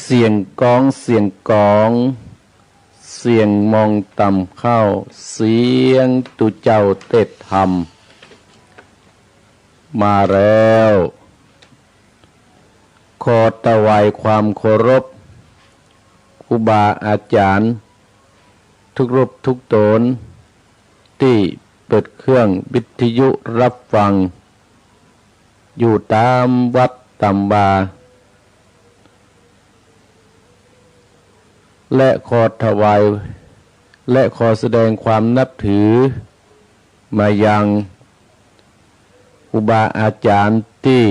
เสียงก้องเสียงกองเสียงมองต่ำเข้าเสียงตุเจ้าเต็ดธรรมมาแล้วขอถวายความเคารพครูบาอาจารย์ทุกรูปทุกตนที่เปิดเครื่องวิทยุรับฟังอยู่ตามวัดตามบาและขอถวายและขอแสดงความนับถือมายังครูบาอาจารย์ที่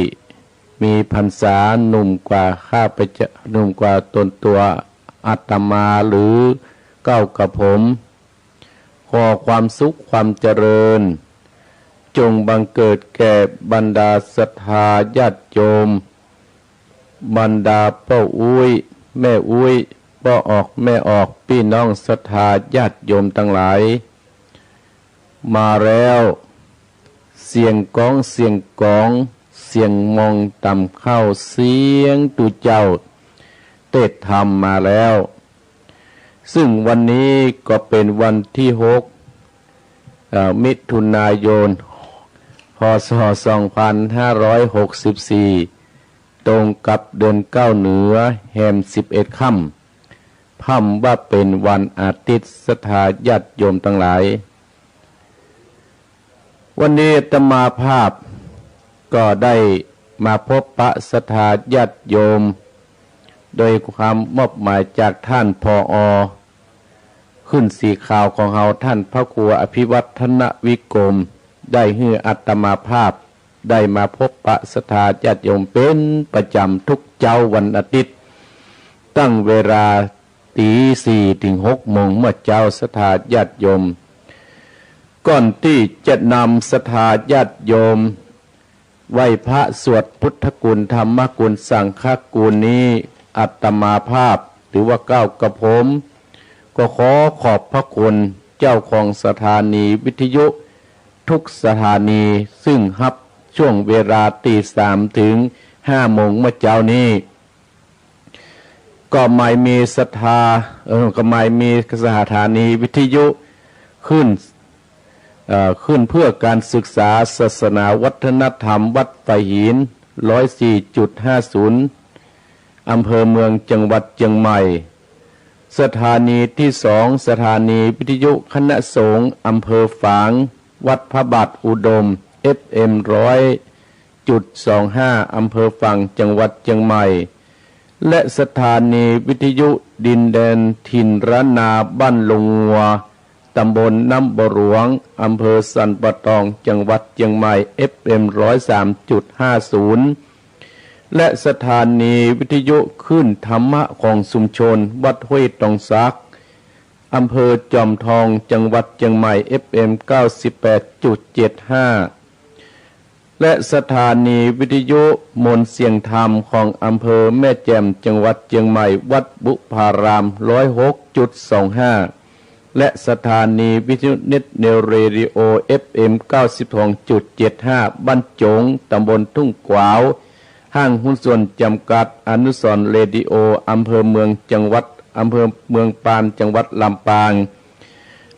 มีพรรษาหนุ่มกว่าข้าพเจ้าหนุ่มกว่าตนตัวอาตมาหรือเก้ากับผมขอความสุขความเจริญจงบังเกิดแก่บรรดาศรัทธาญาติโยมบรรดาป้าอุ้ยแม่อุ้ยป้าออกแม่ออกพี่น้องศรัทธาญาติโยมทั้งหลายมาแล้วเสียงก้องเสียงกองเสียงมองต่ำเข้าเสียงตุเจ้าเตดธรรมมาแล้วซึ่งวันนี้ก็เป็นวันที่6มิถุนายนพ.ศ. 2564ตรงกับเดือน9เหนือแรม11ค่ำค่ำว่าเป็นวันอาทิตย์ศรัทธาญาติโยมทั้งหลายวันนี้อาตมาภาพก็ได้มาพบปะศรัทธาญาติโยมโดยความมอบหมายจากท่านผอ.ขึ้นสีข่าวของเฮาท่านพระครูอภิวัฒนวิกรมได้ให้อาตมาภาพได้มาพบปะศรัทธาญาติโยมเป็นประจำทุกเจ้าวันอาทิตย์ตั้งเวลาตี4ถึง6โมงเมื่อเจ้าศรัทธาญาติโยมก่อนที่จะนำศรัทธาญาติโยมไหว้พระสวดพุทธกุลธรรมกุลสังฆกุลนี้อาตมาภาพหรือว่าก้าวกระผมก็ขอขอบพระคุณเจ้าของสถานีวิทยุทุกสถานีซึ่งฮับช่วงเวลาตี3ถึง5โมงเมื่อเจ้านี้ก็ไม่มีศรัทธาก็ไม่มีสถานีวิทยุขึ้นเพื่อการศึกษาศาสนาวัฒนธรรมวัดไฟหิน 104.50 อำเภอเมืองจังหวัดเชียงใหม่สถานีที่2สถานีวิทยุคณะสงฆ์อำเภอฝางวัดพระบาทอุดม FM 100.25 อำเภอฝางจังหวัดเชียงใหม่และสถานีวิทยุดินแดนถิ่นระนาบ้านลงงัวตำบลน้ำบ่อหลวงอำเภอสันปะตองจังหวัดเชียงใหม่ FM 103.50 และสถานีวิทยุขึ้นธรรมะของชุมชนวัดห้วยตองซักอำเภอจอมทองจังหวัดเชียงใหม่ FM 98.75 และสถานีวิทยุมนต์เสียงธรรมของอำเภอแม่แจ่มจังหวัดเชียงใหม่วัดบุพาราม 106.25 และสถานีวิทยุเน็ตเนวเรดิโอ FM 92.75 บ้านจงตำบลทุ่งกวาวห้างหุ้นส่วนจำกัดอนุสรณ์เรดิโออำเภอเมืองจังหวัดอำเภอเมืองปานจังหวัดลำปาง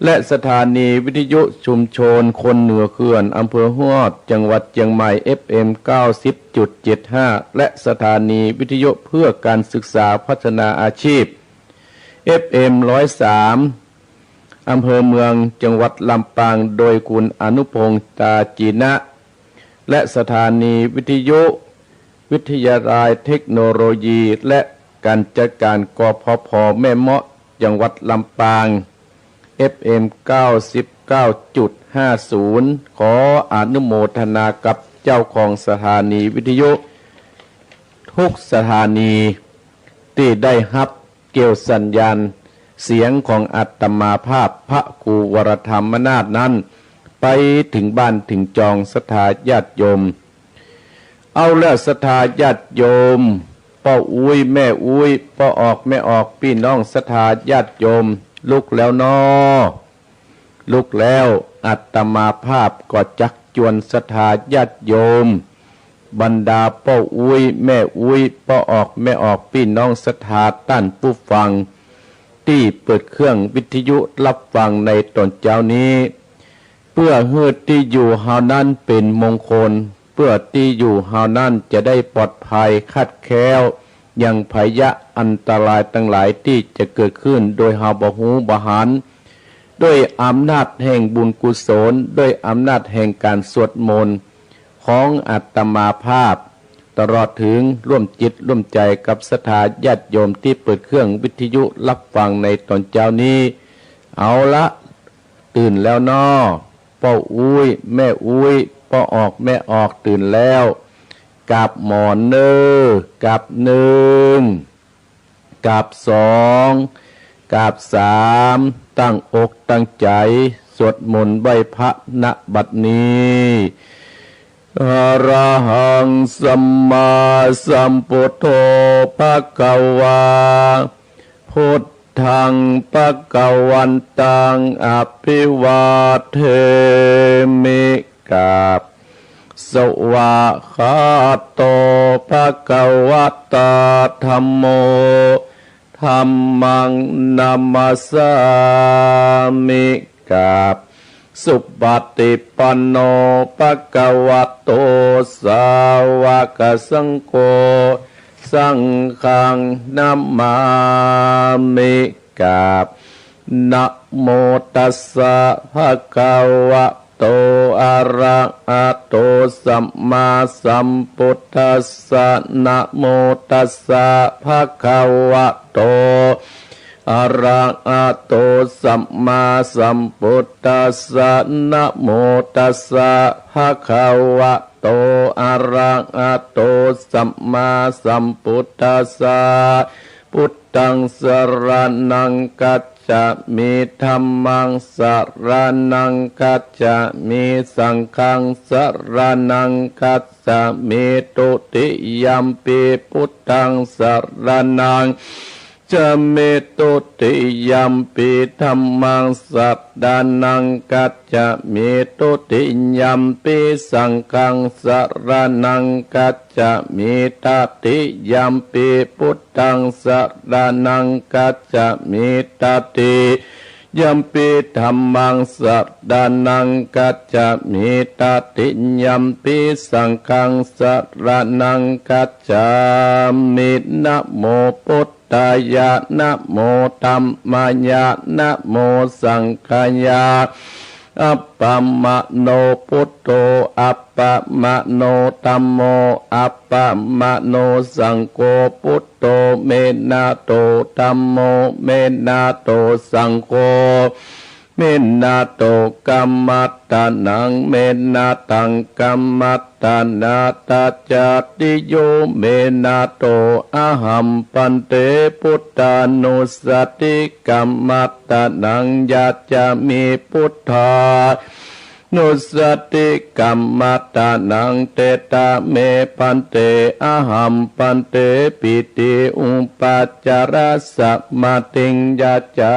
และสถานีวิทยุชุมชนคนเหนือเขื่อนอำเภอฮอดจังหวัดเชียงใหม่ FM 90.75 และสถานีวิทยุเพื่อการศึกษาพัฒนาอาชีพ FM 103 อำเภอเมืองจังหวัดลำปางโดยคุณอนุพงษ์ตาจีนะและสถานีวิทยุวิทยาลัยเทคโนโลยีและการจัดการกพพ.แม่เมาะจังหวัดลำปาง FM 99.50 ขออนุโมทนากับเจ้าของสถานีวิทยุทุกสถานีที่ได้รับเกี่ยวสัญญาณเสียงของอาตมาภาพพระครูวรธรรมนาถนั้นไปถึงบ้านถึงจองศรัทธาญาติโยมเอาแล้วศรัทธาญาติโยมป้าอุ้ยแม่อุ้ยป้าออกแม่ออกพี่น้องศรัทธาญาติโยมลุกแล้วน้อลุกแล้วอาตมาภาพก็จักจวนศรัทธาญาติโยม บรรดาป้าอุ้ยแม่อุ้ยป้าออกแม่ออกพี่น้องศรัทธาต้านผู้ฟังที่เปิดเครื่องวิทยุรับฟังในตอนเช้านี้เพื่อเฮือที่อยู่เฮานั้นเป็นมงคลเพื่อที่อยู่เฮานั้นจะได้ปลอดภัยคัดแคล้วยังภัยยะอันตรายทั้งหลายที่จะเกิดขึ้นโดยเฮาบ่ฮู้บ่หันด้วยอำนาจแห่งบุญกุศลด้วยอำนาจแห่งการสวดมนต์ของอาตมาภาพตลอดถึงร่วมจิตร่วมใจกับศรัทธาญาติโยมที่เปิดเครื่องวิทยุรับฟังในตอนเช้านี้เอาละตื่นแล้วน้อป้าอุ้ยแม่อุ้ยป้าออกแม่ออกตื่นแล้วกับหมอนเนอกับหนึ่งกับสองกับสามตั้งอกตั้งใจสวดมนต์ไหว้พระณบัดนี้อะระหังสัมมาสัมพุทโธภะคะวาพุทธังภะคะวันตังอภิวาเทมิกาบสวะคาโตภะคะวะตาธัมโมธัมมังนัมมัสสามิกาบสุปฏิปันโนภะคะวะโตสาวกสังโฆสังฆังนัมมามิกาบนะโมตัสสะภะคะวะโตอะระหะโตสัมมาสัมพุทธัสสะนะโมตัสสะภะคะวะโตอะระหะโตสัมมาสัมพุทธัสสะนะโมตัสสะภะคะวะโตอะระหะโตสัมมาสัมพุทธัสสะพุทธังสรณังกัจฉามิธัมมังสรณังกัจฉามิสังฆังสรณังกัจฉามิตุติยัมปิพุทธังสรณังจะเมตุติยัมปิธัมมังสัตดานังกัจจะเมตุติยัมปิสังฆังสรณังกัจจะเมตติยัมปิพุทธังสรณังกัจจะเมตติยัมปิธัมมังสัตดานังกัจจะเมตติยัมปิสังฆังสรณังกัจจะมินะโมพุทธายะนะโมธัมมายะนะโมสังฆายะอัปปมะโนพุทโธอัปปมะโนธัมโมอัปปมะโนสังโฆพุทโธเมนะโตธัมโมเมนะโตสังโฆเมนะโตกัมมัตตานังเมนะตังกัมมัตตานาตัจจติโยเมนะโตอะหัมปันเตพุทธานุสติกัมมัตตานังยัจจามิพุทธานุสติกัมมัตตานังเตตะเมปันเตอะหัมปันเตปิติอุปัจจารสัมมาติงยัจจา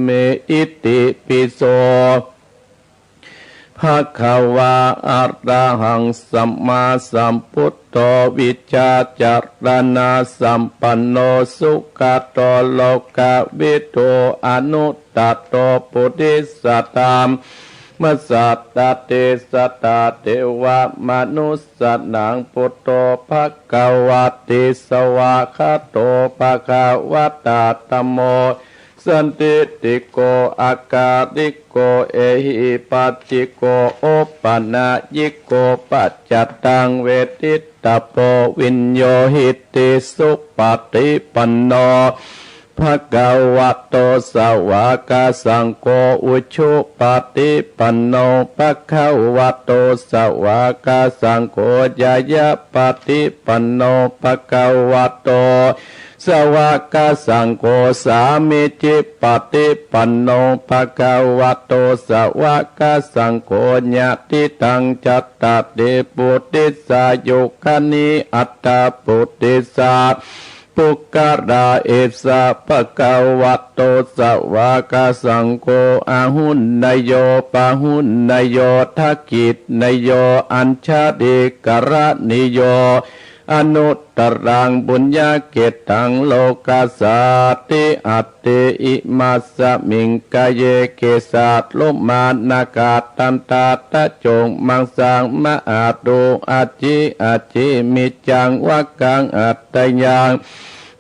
มิอิติปิโสภะคะวะอะระหังสัมมาสัมพุทโธวิชาจารณะสัมปันโนสุขโตโลกวิทูอนุตตโตปุริสัตตามมัสสัตตเตสัตตาเทวมนุสสนังพุทโธภควติสวาคโตภควตาธัมโมสันติติโกอากาติโกเอหิปัสสิโกโอปนายิโกปัจจตังเวทิตโปวินโยหิติสุปฏิปันโนภะคะวะโตสาวกสังโฆอุชุปฏิปันโนภะคะวะโตสาวกสังโฆยายะปฏิปันโนภะคะวะโตสาวกสังโฆสามิจิปฏิปันโนภะคะวะโตสาวกสังโฆญาติตังจัตตาเดปุติสายุคานิอัตตาปุติสา ปุกกราเอสะปะกวัตโตสวากาสังโฆอาหุนนายโยปะหุนนายโยทักขิตนายโยอัญชาเดกระนิโยอนุตตรังบุญญาเกตังโลกาสาติอัตติอิมัสสมิงกายเยเกสัตโลมานาคาตันตาตะจงมังสังมะอาตุอาจิมิจังวะกังอัตตยัง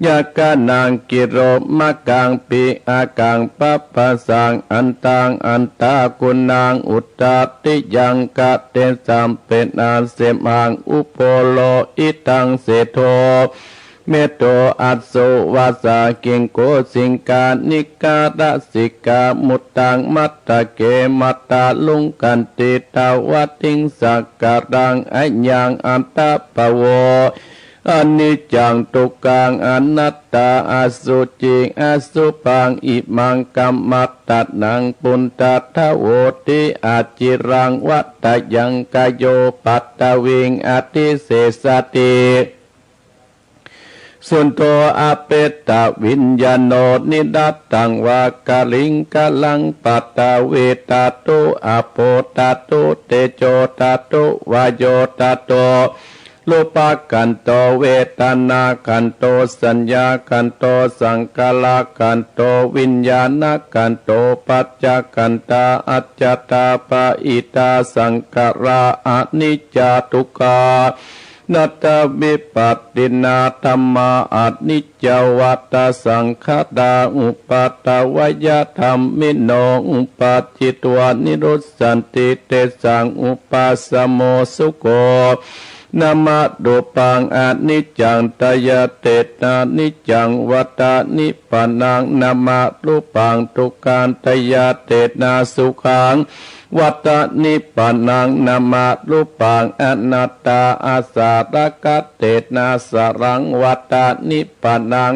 ยากานังกิโรมะกังปิอากังปัปปะสังอันตังอันตากุณังอุตตติยังกะเตสัมเป็นอาเสมังอุปโลอิตังเสโทเมตโตอัสโสวาสาเกิงโกสิงกานิกาตสิกามุตตังมัตตะเกมัตตาลุงกันติตาวัติงสักการังอัญญังอันตะปะโวอนิจจังทุกขังอนัตตาอสุจิงอสุปังอิมังกัมมัตตนังปุณตทโวติอาจิรังวัตยังกโยปัตตวิงอติเสสติสุนโตอาเปตตวิญญาโนนิดัตตังวากาลิงกาลังปัตตเวตาตุอาโปตาตุเตโจตาตุวายโยตาโตรูปกันโตเวทนากันโตสัญญากันโตสังกาลกันโตวิญญาณกันโตปัจจกันตาอัจจตาปะอิตาสังขาราอนิจจทุกขานัตตวิปัสสินาธัมมาอนิจจวัตตสังขตาอุปัตตวยธรรมิโนอุปัจจิตวนิรุสสันติเตสังอุปัสสโมสุโกนามาดูปังอนิจจังตยเตนะนิจจังวัตานิปานังนามารูปังทุกขังตยเตนะสุขังวัตานิปานังนามารูปังอนัตตาอาสารกัตเตนะสรังวัตานิปานัง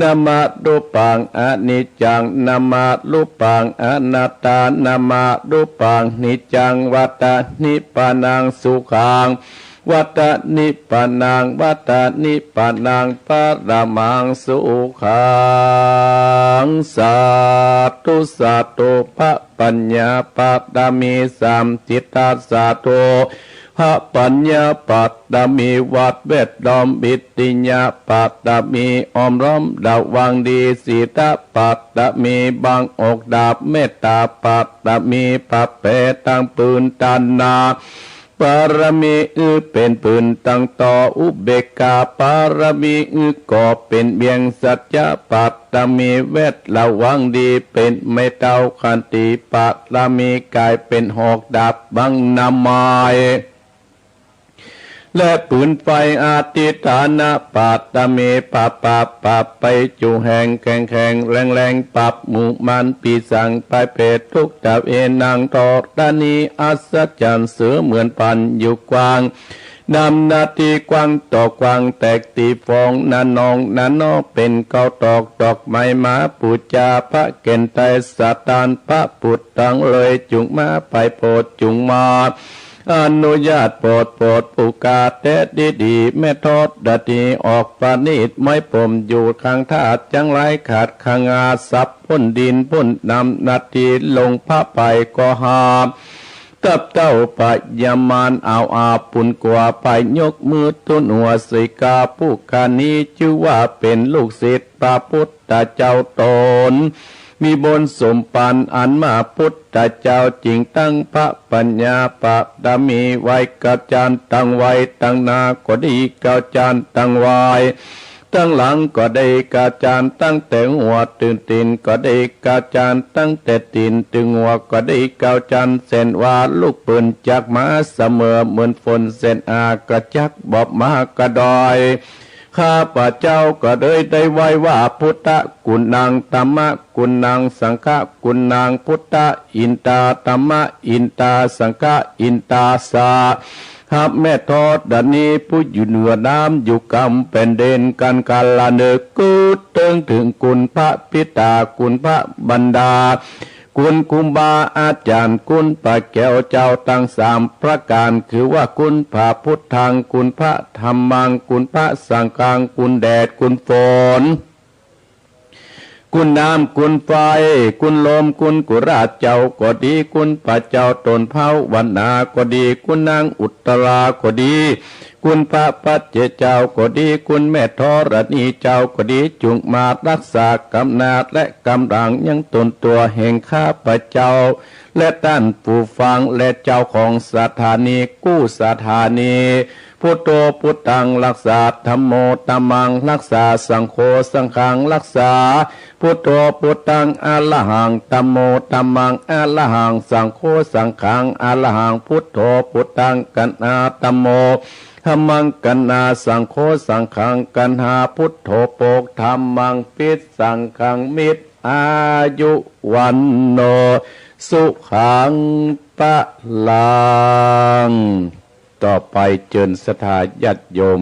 นามารูปังอนิจจังนามารูปังอนัตตานามารูปังนิจจังวัตานิปานังสุขังวัตนิปานังวัตนิปานังปรมังสุขังสาธุสาธุพระปัญญาปัตตมีสัมจิตตาสาธุพระปัญญาปัตตมีวัดเวทดอมบิติญาปัตตมีอมร้อมดาวังดีสีตาปัตตมีบางอกดาบเมตตาปัตตมีปัปเปตังปืนตันนาปารมีเป็นปืนตั้งต่ออุเบกขาปารมีก็เป็นเบียงสัจจะปัตตมีเวทระวังดีเป็นไม่เต้าขันติปัตตมีกายเป็นหอกดาบบังนามายและปืนไฟอาติฐานะปัตตมีปับไปจูแห่งแข็งแรงปับหมู่มันปีสังไปเปตทุกดับเอนางทอดานีอัศจรรย์เสือเหมือนปันอยู่กว้างนำนาทีกว้างต่อกว้างแตกตีฟองนานอเป็นเกาตอกดอกไม้มาปูจาพระเกณฑ์ไตสตานพระปุตตังเลยจุงมาไปโปรดจุงมาอนุญาตโปรดปุกาเตดีแม่ทอดดดีออกปานิดไม่ผมอยู่ข้างทาดจังไรขาดข้างอาสับพ้นดินพ้นนำนาทีลงพระไปก็หาตับเต้าปะยามานเอาอาปุนกว่าไปยกมือตุนหัวสิกาผู้กานี้ชื่อว่าเป็นลูกศิษย์พระพุทธเจ้าตนมีบนสมปันอันมาพุทธเจ้าจริงตั้งพระปัญญาปัตตมีไว้กัจจานตั้งไว้ตั้งนาก็ดีกัจจานตั้งไว้ตั้งหลังก็ได้กัจจานตั้งแต่หัวตื่นตีนก็ได้กัจจานตั้งแต่ตีนถึงหัวก็ได้กัจจานเส้นว่าลูกปืนจากมาเสมอเหมือนฝนเส้นอากระจักบอบมากระดอยข้าพระเจ้าก็ได้ไว้ว่าพุทธกุณังธัมมะกุณังสังฆกุณังพุทธอินตาธัมมะอินตาสังฆอินตาสาหับแม่ทอดดันนี้ผู้อยู่เหนือน้ำอยู่กำเป็นเด่นกันกาลเนกุดถึงคุณพระพิตาคุณพระบรรดา คุณครูบาอาจารย์คุณพระแก้วเจ้าตั้ง3 ประการคือว่าคุณพระพุทธังคุณพระธรรมังคุณพระสังฆังคุณแดดคุณฝนคุณน้ำคุณไฟคุณลมคุณกุราชเจ้าก็ดีคุณพระเจ้าตนเผาวันนาก็ดีคุณนางอุตราก็ดีคุณพระปัจเจเจ้าก็ดีคุณแม่ธรณีเจ้าก็ดีจุงมารักษากำนาจและกำลังยังตนตัวแห่งข้าพเจ้าและท่านผู้ฟังและเจ้าของสถานีกู้สถานีพุทโธพุทธังรักษาธัมโมธัมมังรักษาสังโฆสังฆังรักษาพุทโธพุทธังอะระหังธัมโมธัมมังอะระหังสังโฆสังฆังอะระหังพุทโธพุทธังกันนาธัมโมธัมมังกันนาสังโฆสังฆังกันหาพุทโธโปกธัมมังปิดสังฆังมิตรอายุวันโนสุขังปะลังต่อไปเจิญศรัทธาญาติโยม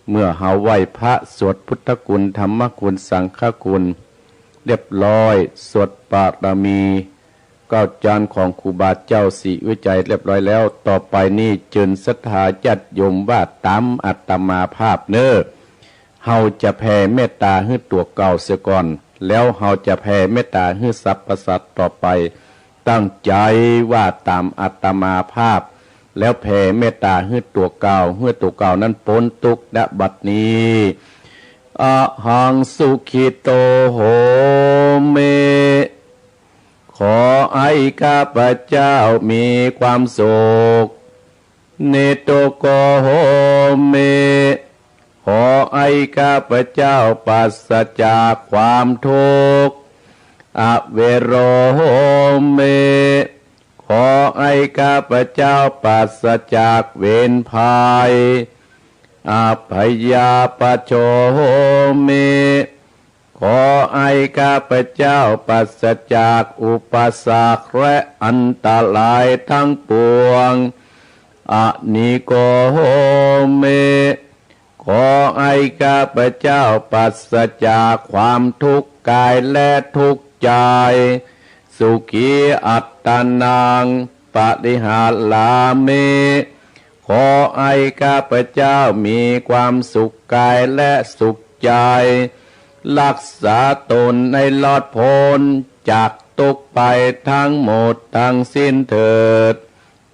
เมื่อเฮาไหว้พระสวดพุทธคุณธรรมคุณสังฆคุณเรียบร้อยสวดปารามี9 จานของครูบาเจ้าศรีวิจัยเรียบร้อยแล้วต่อไปนี้เจิญศรัทธาญาติโยมว่าตามอัตมาภาพเน้อเฮาจะแผ่เมตตาให้ตัวเก่าเสียก่อนแล้วเฮาจะแผ่เมตตาให้สรรพสัตว์ต่อไปตั้งใจว่าตามอัตมาภาพแล้วแผ่เมตตาให้ตัวเก่าให้ตัวเก่านั้นพ้นทุกข์ณบัดนี้อะหังสุขิโตโหเมขอให้ข้าพเจ้ามีความสุขเนโตโกโหเมขอให้ข้าพเจ้าปราศจากความทุกข์อเวโรโหเมขอให้ข้าพเจ้าปราศจากเวรภัยอภัยยาปโชโหเมขอให้ข้าพเจ้าปราศจากอุปสรรคและอันตรายทั้งปวงอนิโกโหเมขอให้ข้าพเจ้าปราศจากความทุกข์กายและทุกข์ใจสุขีอัตตานังปฏิหารลาเมขอให้ข้าพเจ้ามีความสุขกายและสุขใจรักษาตนให้รอดพ้นจากทุกข์ไปทั้งหมดทั้งสิ้นเถิด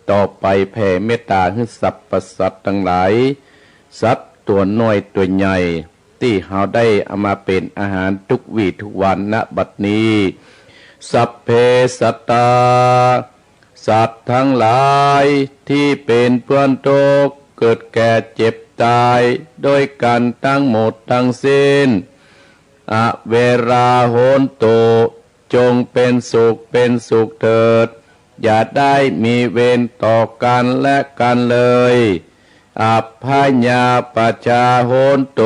ต่อไปแผ่เมตตาให้สรรพสัตว์ทั้งหลายสัตว์ตัวน้อยตัวใหญ่ที่เฮาได้เอามาเป็นอาหารทุกวี่ทุกวันณบัดนี้สัพเพสัตตาสัตว์ทั้งหลายที่เป็นเพื่อนทุกข์เกิดแก่เจ็บตายโดยกันทั้งหมดทั้งสิ้นอเวราโหนโตจงเป็นสุขเถิดอย่าได้มีเวรต่อกันและกันเลยอัพพญาปชาโหนโต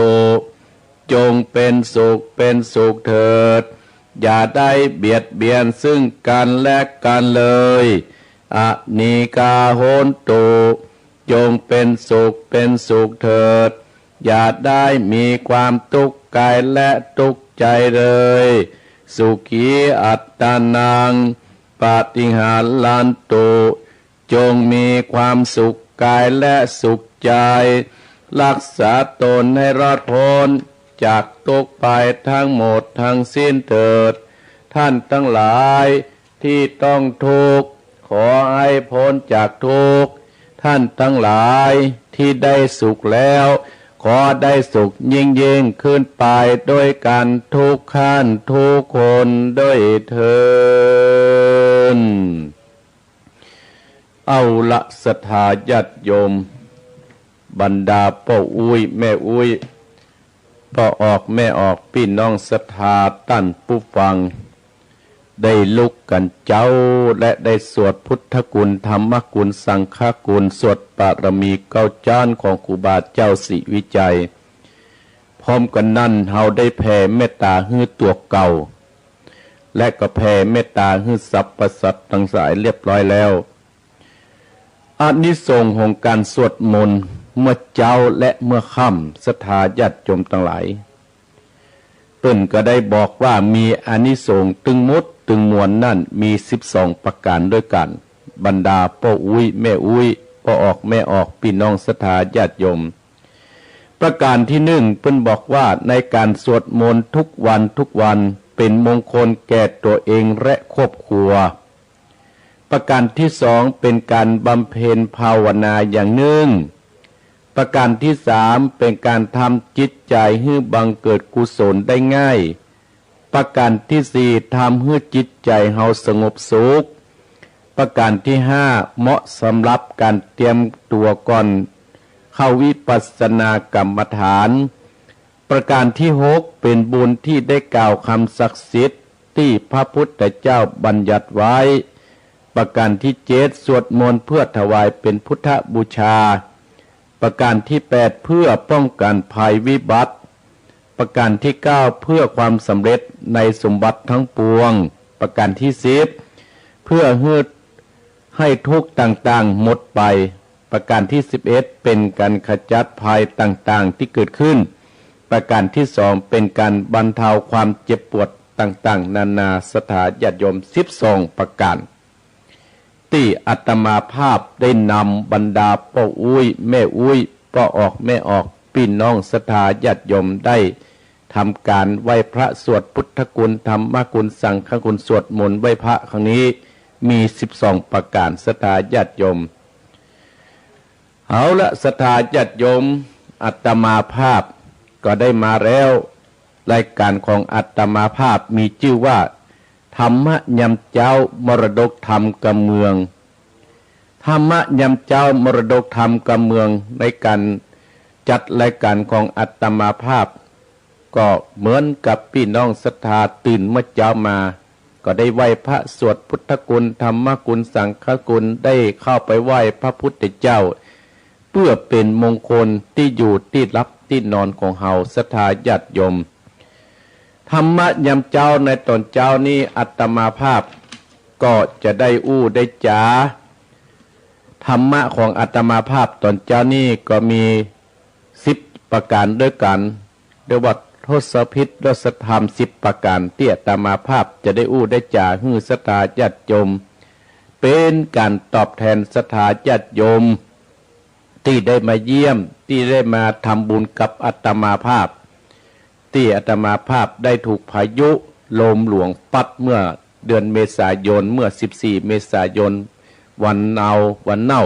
จงเป็นสุขเถิดอย่าได้เบียดเบียนซึ่งกันและกันเลยอนิกาโหนโตจงเป็นสุขเถิดอย่าได้มีความทุกข์กายและทุกข์ใจเลยสุขีอัตตานังปฏิหารลันโตจงมีความสุขกายและสุขใจรักษาตนให้รอดพ้นจากทุกข์ไปทั้งหมดทั้งสิ้นเถิดท่านทั้งหลายที่ต้องทุกข์ขอให้พ้นจากทุกข์ท่านทั้งหลายที่ได้สุขแล้วขอได้สุขยิ่งขึ้นไปด้วยกันทุกขั้นทุกคนด้วยเถิดเอาละศรัทธาญาติโยมบรรดาพ่ออุ้ยแม่อุ้ยพ่อออกแม่ออกพี่น้องศรัทธาท่านผู้ฟังได้ลุกกันเจ้าและได้สวดพุทธคุณธรรมคุณสังฆคุณสวดปารมี9 จานของครูบาเจ้าศรีวิจัยพร้อมกันนั้นเฮาได้แผ่เมตตาให้ตัวเก่าและก็แผ่เมตตาให้สรรพสัตว์ทั้งหลายเรียบร้อยแล้วอานิสงส์ของการสวดมนต์เมื่อเจ้าและเมื่อค่ำศรัทธาญาติโยมทั้งหลายเปิ้นก็ได้บอกว่ามีอานิสงส์ตึงมุด ตึงมวลนั่นมี12ประการด้วยกันบรรดาพ่ออุ้ยแม่อุ้ยพ่อออกแม่ออกพี่น้องศรัทธาญาติโยมประการที่หนึ่งเพิ่นบอกว่าในการสวดมนต์ทุกวันเป็นมงคลแก่ตัวเองและครอบครัวประการที่สองเป็นการบำเพ็ญภาวนาอย่างหนึ่งประการที่สามเป็นการทำจิตใจให้บังเกิดกุศลได้ง่ายประการที่สี่ทำให้จิตใจเฮาสงบสุขประการที่ห้าเหมาะสำหรับการเตรียมตัวก่อนเข้าวิปัสสนากรรมฐานประการที่หกเป็นบุญที่ได้กล่าวคำศักดิ์สิทธิ์ที่พระพุทธเจ้าบัญญัติไว้ประการที่เจ็ดสวดมนต์เพื่อถวายเป็นพุทธบูชาประการที่แปดเพื่อป้องกันภัยวิบัติประการที่เก้าเพื่อความสำเร็จในสมบัติทั้งปวงประการที่สิบเพื่อให้ทุกข์ต่างๆหมดไปประการที่11เป็นการขจัดภัยต่างๆที่เกิดขึ้นประการที่สองเป็นการบรรเทาความเจ็บปวดต่างๆนานาสถาญาติโยม12ประการที่อาตมาภาพได้นำบรรดาพ่ออุ้ยแม่อุ้ยพ่อออกแม่ออกพี่น้องศรัทธาญาติโยมได้ทำการไหว้พระสวดพุทธคุณธรรมคุณสังฆคุณสวดมนต์ไหว้พระครั้งนี้มี12ประการศรัทธาญาติโยมเอาละศรัทธาญาติโยมอาตมาภาพก็ได้มาแล้วรายการของอาตมาภาพมีชื่อว่าธรรมะยำเจ้ามรดกธรรมกำเมืองธรรมะยำเจ้ามรดกธรรมกำเมืองในการจัดรายการของอาตมาภาพก็เหมือนกับพี่น้องศรัทธาตื่นเมื่อเช้ามาก็ได้ไหว้พระสวดพุทธคุณธรรมคุณสังฆคุณได้เข้าไปไหว้พระพุทธเจ้าเพื่อเป็นมงคลที่อยู่ที่รับที่นอนของเฮาศรัทธาญาติโยมธรรมะยำเจ้าในตอนเจ้านี้อาตมาภาพก็จะได้ได้จ๋าธรรมะของอาตมาภาพตอนเจ้านี้ก็มี10ประการด้วยกันเรียกว่าทศพิธรสธรรม10ประการที่อาตมาภาพจะได้ได้จ๋าฮือศรัทธาญาติโยมเป็นการตอบแทนศรัทธาญาติโยมที่ได้มาเยี่ยมที่ได้มาทำบุญกับอาตมาภาพที่อาตมาภาพได้ถูกพายุลมหลวงปัดเมื่อเดือนเมษายนเมื่อ14เมษายนวันเน่า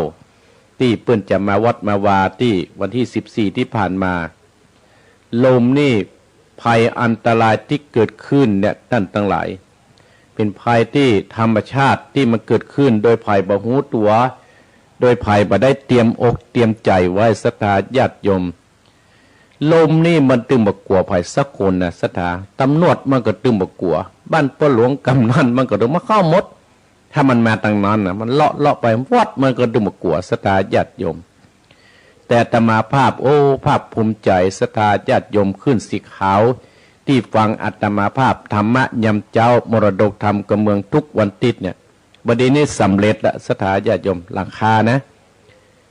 ที่เปิ้นจะมาวัดมาวาที่วันที่14ที่ผ่านมาลมนี่ภัยอันตรายที่เกิดขึ้นเนี่ยท่านทั้งหลายเป็นภัยที่ธรรมชาติที่มันเกิดขึ้นโดยภัยบ่ฮู้ตัวโดยภัยบ่ได้เตรียมอกเตรียมใจไว้ศรัทธาญาติโยมลมนี่มันตึงบ่กลัวภัยสักคนนะศรัทธาตำรวจมันก็ตึงบ่กลัวบ้านป้าหลวงกำนันมันก็ต้องมาเข้าหมดถ้ามันมาตั้งนั้นน่ะมันเลาะไปวัดมันก็ตึงบ่กลัวศรัทธาญาติโยมแต่อาตมาภาพภาพภูมิใจศรัทธาญาติโยมขึ้นสีขาวที่ฟังอาตมาภาพธรรมะยำเจ้ามรดกธรรมกำเมืองทุกวันติดเนี่ยบัดนี้สำเร็จละศรัทธาญาติโยมราคานะ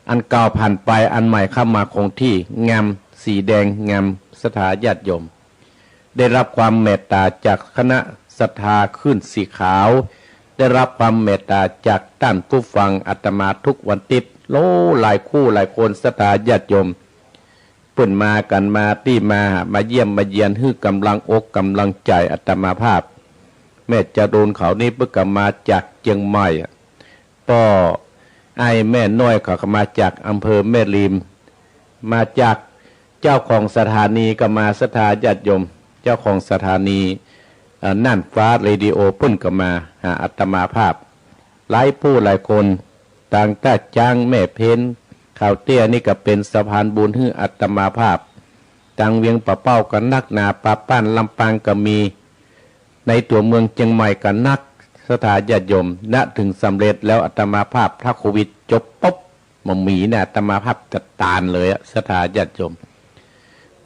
อันเก่าผ่านไปอันใหม่เข้ามาคงที่งามสีแดงงามศรัทธาญาติโยมได้รับความเมตตาจากคณะศรัทธาขึ้นสีขาวได้รับความเมตตาจากท่านผู้ฟังอาตมาทุกวันติดหลายคู่หลายคนศรัทธาญาติโยมเพิ่นมากันมาที่มาเยี่ยมมาเยียนฮื้อกำลังอกกำลังใจอาตมาภาพแม่จะโดนเขานี่เพิ่งกลับมาจากเชียงใหม่ป้อไอ้แม่น้อยเขามาจากอำเภอแม่ริมมาจากเจ้าของสถานีก็มาศรัทธาญาติโยมเจ้าของสถานีน่านฟ้าเรดิโอเพิ่นก็มาหาอาตมาภาพหลายผู้หลายคนต่างตาจ้างแม่เพนข่าวเตี้ยนี่ก็เป็นสะพานบุญให้อาตมาภาพตังเวียงปะเป้ากันนักนาปะป้านลำปางก็มีในตัวเมืองเชียงใหม่กันนักศรัทธาญาติโยมณถึงสำเร็จแล้วอาตมาภาพถ้าโควิดจบปุ๊บมันมีเนี่ยอาตมาภาพจะตานเลยศรัทธาญาติโยม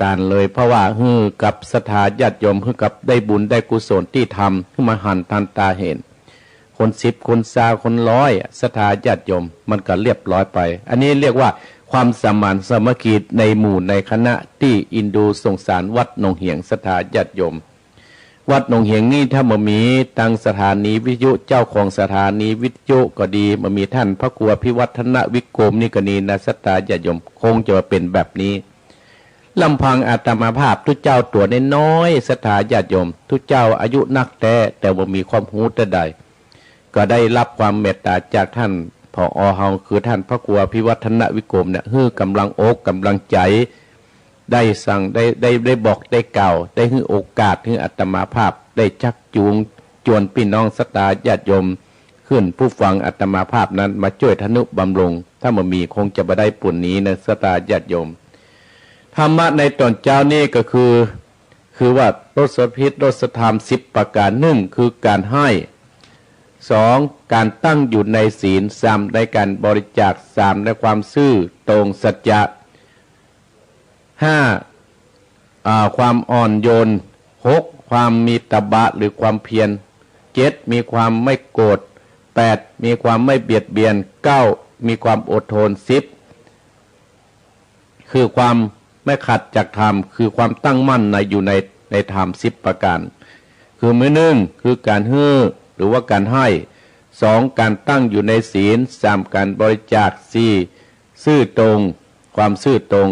ตานเลยเพราะว่าฮือกับศรัทธาญาติโยมฮือกับได้บุญได้กุศลที่ทำขึ้นมาหันทันตาเห็นคน10คน20คน100ศรัทธาญาติโยมมันก็เรียบร้อยไปอันนี้เรียกว่าความสมานสามัคคีในหมู่ในคณะที่อินดูสงสารวัดหนองเหียงศรัทธาญาติโยม วัดหนองเหียงนี่ถ้ามันมีตั้งสถานีวิทยุเจ้าของสถานีวิทยุก็ดีมันมีท่านพระครูพิวัฒนวิโกมนี่ก็ดีนะสตาญาติโยมคงจะเป็นแบบนี้ลำพังอาตมาภาพทุกเจ้าตัวน้อยสถาญาติโยมทุกเจ้าอายุนักแต่ว่ามีความรู้แต่ใดก็ได้รับความเมตตาจากท่านผอ.เฮาคือท่านพระครูพิวัฒนวิโกมเนี่ยฮื้อกำลังอกกำลังใจได้สั่งได้บอกได้กล่าวได้ให้โอกาสให้อาตมาภาพได้ชักจูงจวนพี่น้องศรัทธาญาติโยมขึ้นผู้ฟังอาตมาภาพนั้นมาช่วยทนุบำรุงถ้ามันมีคงจะบ่ได้ปุ่นนี้นะศรัทธาญาติโยมธรรมะในตอนเจ้านี่ก็คือว่ารสพิษรสธรรม10ประการหนึ่งคือการให้2การตั้งอยู่ในศีล3ในการบริจาค3ในความซื่อตรงสัจจะ5ความอ่อนโยน6ความมีตบะหรือความเพียร7มีความไม่โกรธ8มีความไม่เบียดเบียน9มีความอดทน10คือความไม่ขัดจากธรรมคือความตั้งมั่นในธรรม10ประการคือมื้อหนึ่งคือการให้หรือว่าการให้2การตั้งอยู่ในศีล3การบริจาค4ซื่อตรงความซื่อตรง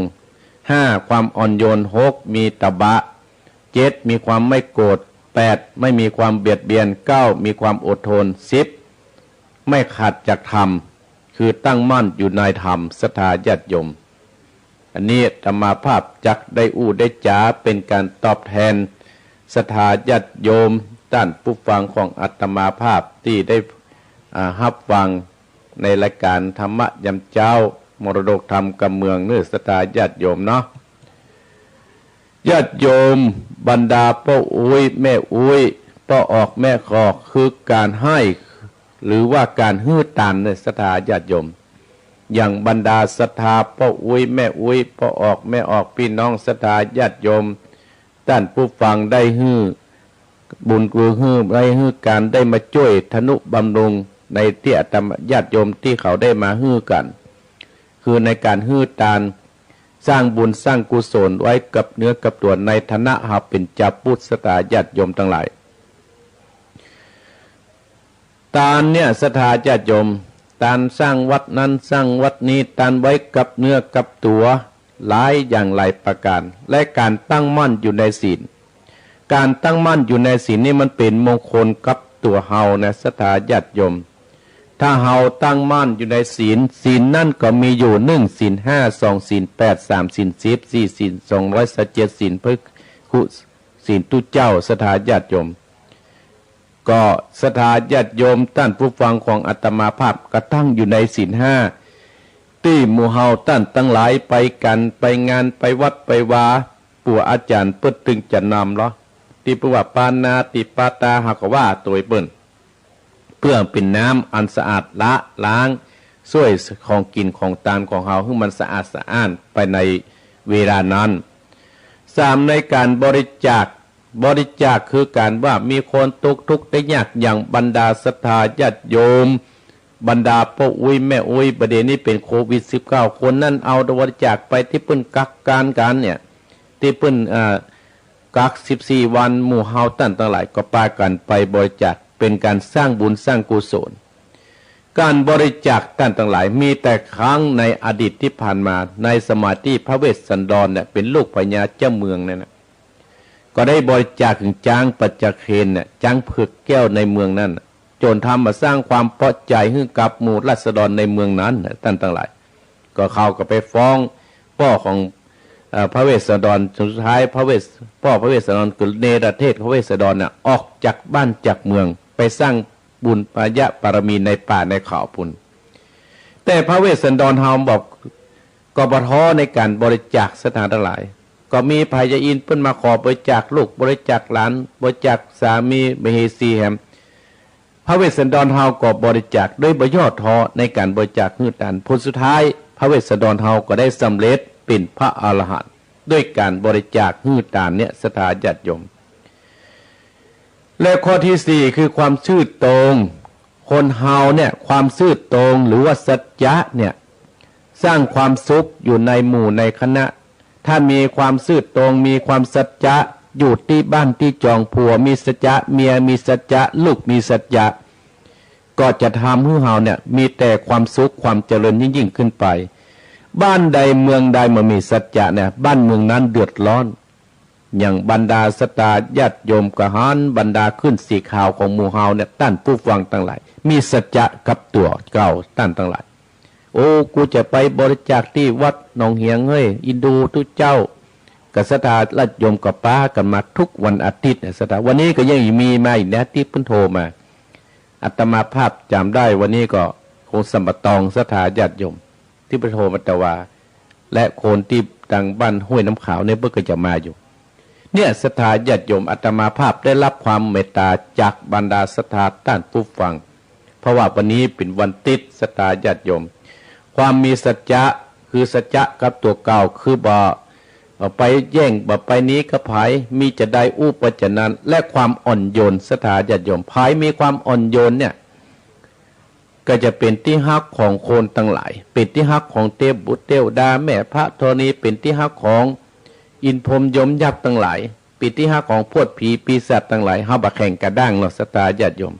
5ความอ่อนโยน6มีตบะ7มีความไม่โกรธ8ไม่มีความเบียดเบียน9มีความอดทน10ไม่ขัดจากธรรมคือตั้งมั่นอยู่ในธรรมศรัทธาญาติโยมอันนี้ธรรมาภาพจักได้ได้จ๋าเป็นการตอบแทนศรัทธาญาติโยมท่านผู้ฟังของอาตมาภาพที่ได้รับฟังในรายการธรรมะยามเจ้ามรดกธรรมกำเมืองเนื้อศรัทธาญาติโยมเนาะญาติโยมบรรดาพ่ออุ้ยแม่อุ้ยพ่อออกแม่คอกคือการให้หรือว่าการฮื้อตานในศรัทธาญาติโยมอย่างบรรดาศรัทธาพ่ออุ้ยแม่อุ้ยพ่อออกแม่ออกพี่น้องศรัทธาญาติโยมท่านผู้ฟังได้ฮื้อบุญกุศลฮื้อได้ฮื้อการได้มาช่วยทนุบำรุงในที่อาตมาญาติโยมที่เขาได้มาฮื้อกันคือในการฮื้อตานสร้างบุญสร้างกุศลไว้กับเนื้อกับตัวในฐานะหาเป็นเจ้าพุทธศรัทธาญาติโยมทั้งหลายตานเนี่ยศรัทธาญาติโยมตานสร้างวัดนั้นสร้างวัดนี้ตานไว้กับเนื้อกับตัวหลายอย่างหลายประการและการตั้งมั่นอยู่ในศีลการตั้งมั่นอยู่ในศีลนี่มันเป็นมงคลกับตัวเฮานะศรัทธาญาติโยมถ้าเฮาตั้งมั่นอยู่ในศีลนั่นก็มีอยู่1ศีล5 2ศีล8 3ศีล10 4ศีล227ศีลพระคุศีลตุเจ้าศรัทธาญาติโยมก็ศรัทธาญาติโยมท่านผู้ฟังของอาตมาภาพก็ตั้งอยู่ในศีล5ที่หมู่เฮาท่านทั้งหลายไปกันไปงานไปวัดไปวาปู่อาจารย์เปิ้นตึงจะนำเหรอที่ปว่าปานาติปาตาหากว่าตัวเปิ้นเพื่อเป็นน้ำอันสะอาดละล้างช่วยของกินของตานของเฮาให้มันสะอาดสะอ้านไปในเวลานั้น3ในการบริจาคคือการว่ามีคนตกทุกข์ได้ยากอย่างบรรดาศรัทธาญาติโยมบรรดาพ่ออุ้ยแม่อุ้ยประเด็นนี้เป็นโควิด19คนนั้นเอาบริจาคไปที่เพิ่นกักกันเนี่ยที่เพิ่นกัก14วันหมู่เฮาท่านทั้งหลายก็พากันไปบริจาคเป็นการสร้างบุญสร้างกุศลการบริจาคท่านทั้งหลายมีแต่ครั้งในอดีตที่ผ่านมาในสมัยที่พระเวสสันดรเนี่ยเป็นลูกพญาเจ้าเมืองเนี่ยนะก็ได้บริจาคถึงจ้างปัจจเคนเนี่ยจ้างเผือกแก้วในเมืองนั้นจนทำมาสร้างความพอใจให้กับหมู่ราษฎรในเมืองนั้นท่านทั้งหลายก็เขาก็ไปฟ้องพ่อของพระเวสสันดรสุดท้ายพระเวสสันดรคือเนรเทศพระเวสสันดรเนี่ยออกจากบ้านจากเมืองไปสร้างบุญปายะปารมีในป่าในเขาพุ่นแต่พระเวสสันดรเฮาบอกก็บ่ท้อในการบริจาคสถานทั้งหลายก็มีพญาอินทร์เพิ่นมาขอบริจาคลูกบริจาคหลานบริจาคสามีมเหสีแฮมพระเวสสันดรเฮาก็บริจาคด้วยบ่ย่อท้อในการบริจาคฮื้อตานผลสุดท้ายพระเวสสันดรเฮาก็ได้สำเร็จเป็นพระอรหันต์ด้วยการบริจาคฮื้อตานเนี่ยศรัทธาญาติโยมและข้อที่4คือความซื่อตรงคนเฮาเนี่ยความซื่อตรงหรือว่าสัจจะเนี่ยสร้างความสุขอยู่ในหมู่ในคณะถ้ามีความซื่อตรงมีความสัจจะ อยู่ที่บ้านที่จองผัวมีสัจจะเมียมีสัจจะลูกมีสัจจะก็จะทำให้เฮาเนี่ยมีแต่ความสุขความเจริญยิ่งขึ้นไปบ้านใดเมืองใดมันมีสัจจะเนี่ยบ้านเมืองนั้นเดือดร้อนอย่างบรรดาสตาญาติโยมกหานบรรดาขึ้นสีขาวของหมู่เฮาเนี่ยต้านผู้ฟังทั้งหลายมีสัจจะกับตัวเก่าต้านทั้งหลายโอ้กูจะไปบริจาคที่วัดหนองเหียงเฮ้ยอินดูทุเจ้ากับสตาญาติโยมกับป้ากันมาทุกวันอาทิตย์เนี่ยสตาวันนี้ก็ยังมีมาอีกนะที่เพิ่นโทรมาอาตมาภาพจำได้วันนี้ก็คงสัมปตองสถาญาติโยมที่เพิ่นโทรมาแต่ว่าและคนที่ดังบ้านห้วยน้ำขาวเนี่ยเพิ่นก็จะมาอยู่เนี่ยสถาญาติโยมอาตมาภาพได้รับความเมตตาจากบรรดาสถาต้านผู้ฟังเพราะว่าวันนี้เป็นวันติดสถาญาติโยมความมีสัจจะคือสัจจะกับตัวเก่าคือบ่ไปแย่งบ่ไปนี้กับไผมีจะได้อุปจนันและความอ่อนโยนสถาญาติโยมไผมีความอ่อนโยนเนี่ยก็จะเป็นที่ฮักของคนทั้งหลายเป็นที่ฮักของเทพบุตรเทวดาแม่พระธรณีเป็นที่ฮักของอินพรหมยมยักษ์ทั้งหลายเป็นที่ฮักของพวกผีปีศาจทั้งหลายเฮาบ่แข่งกระด้างเนาะสถาญาติโยม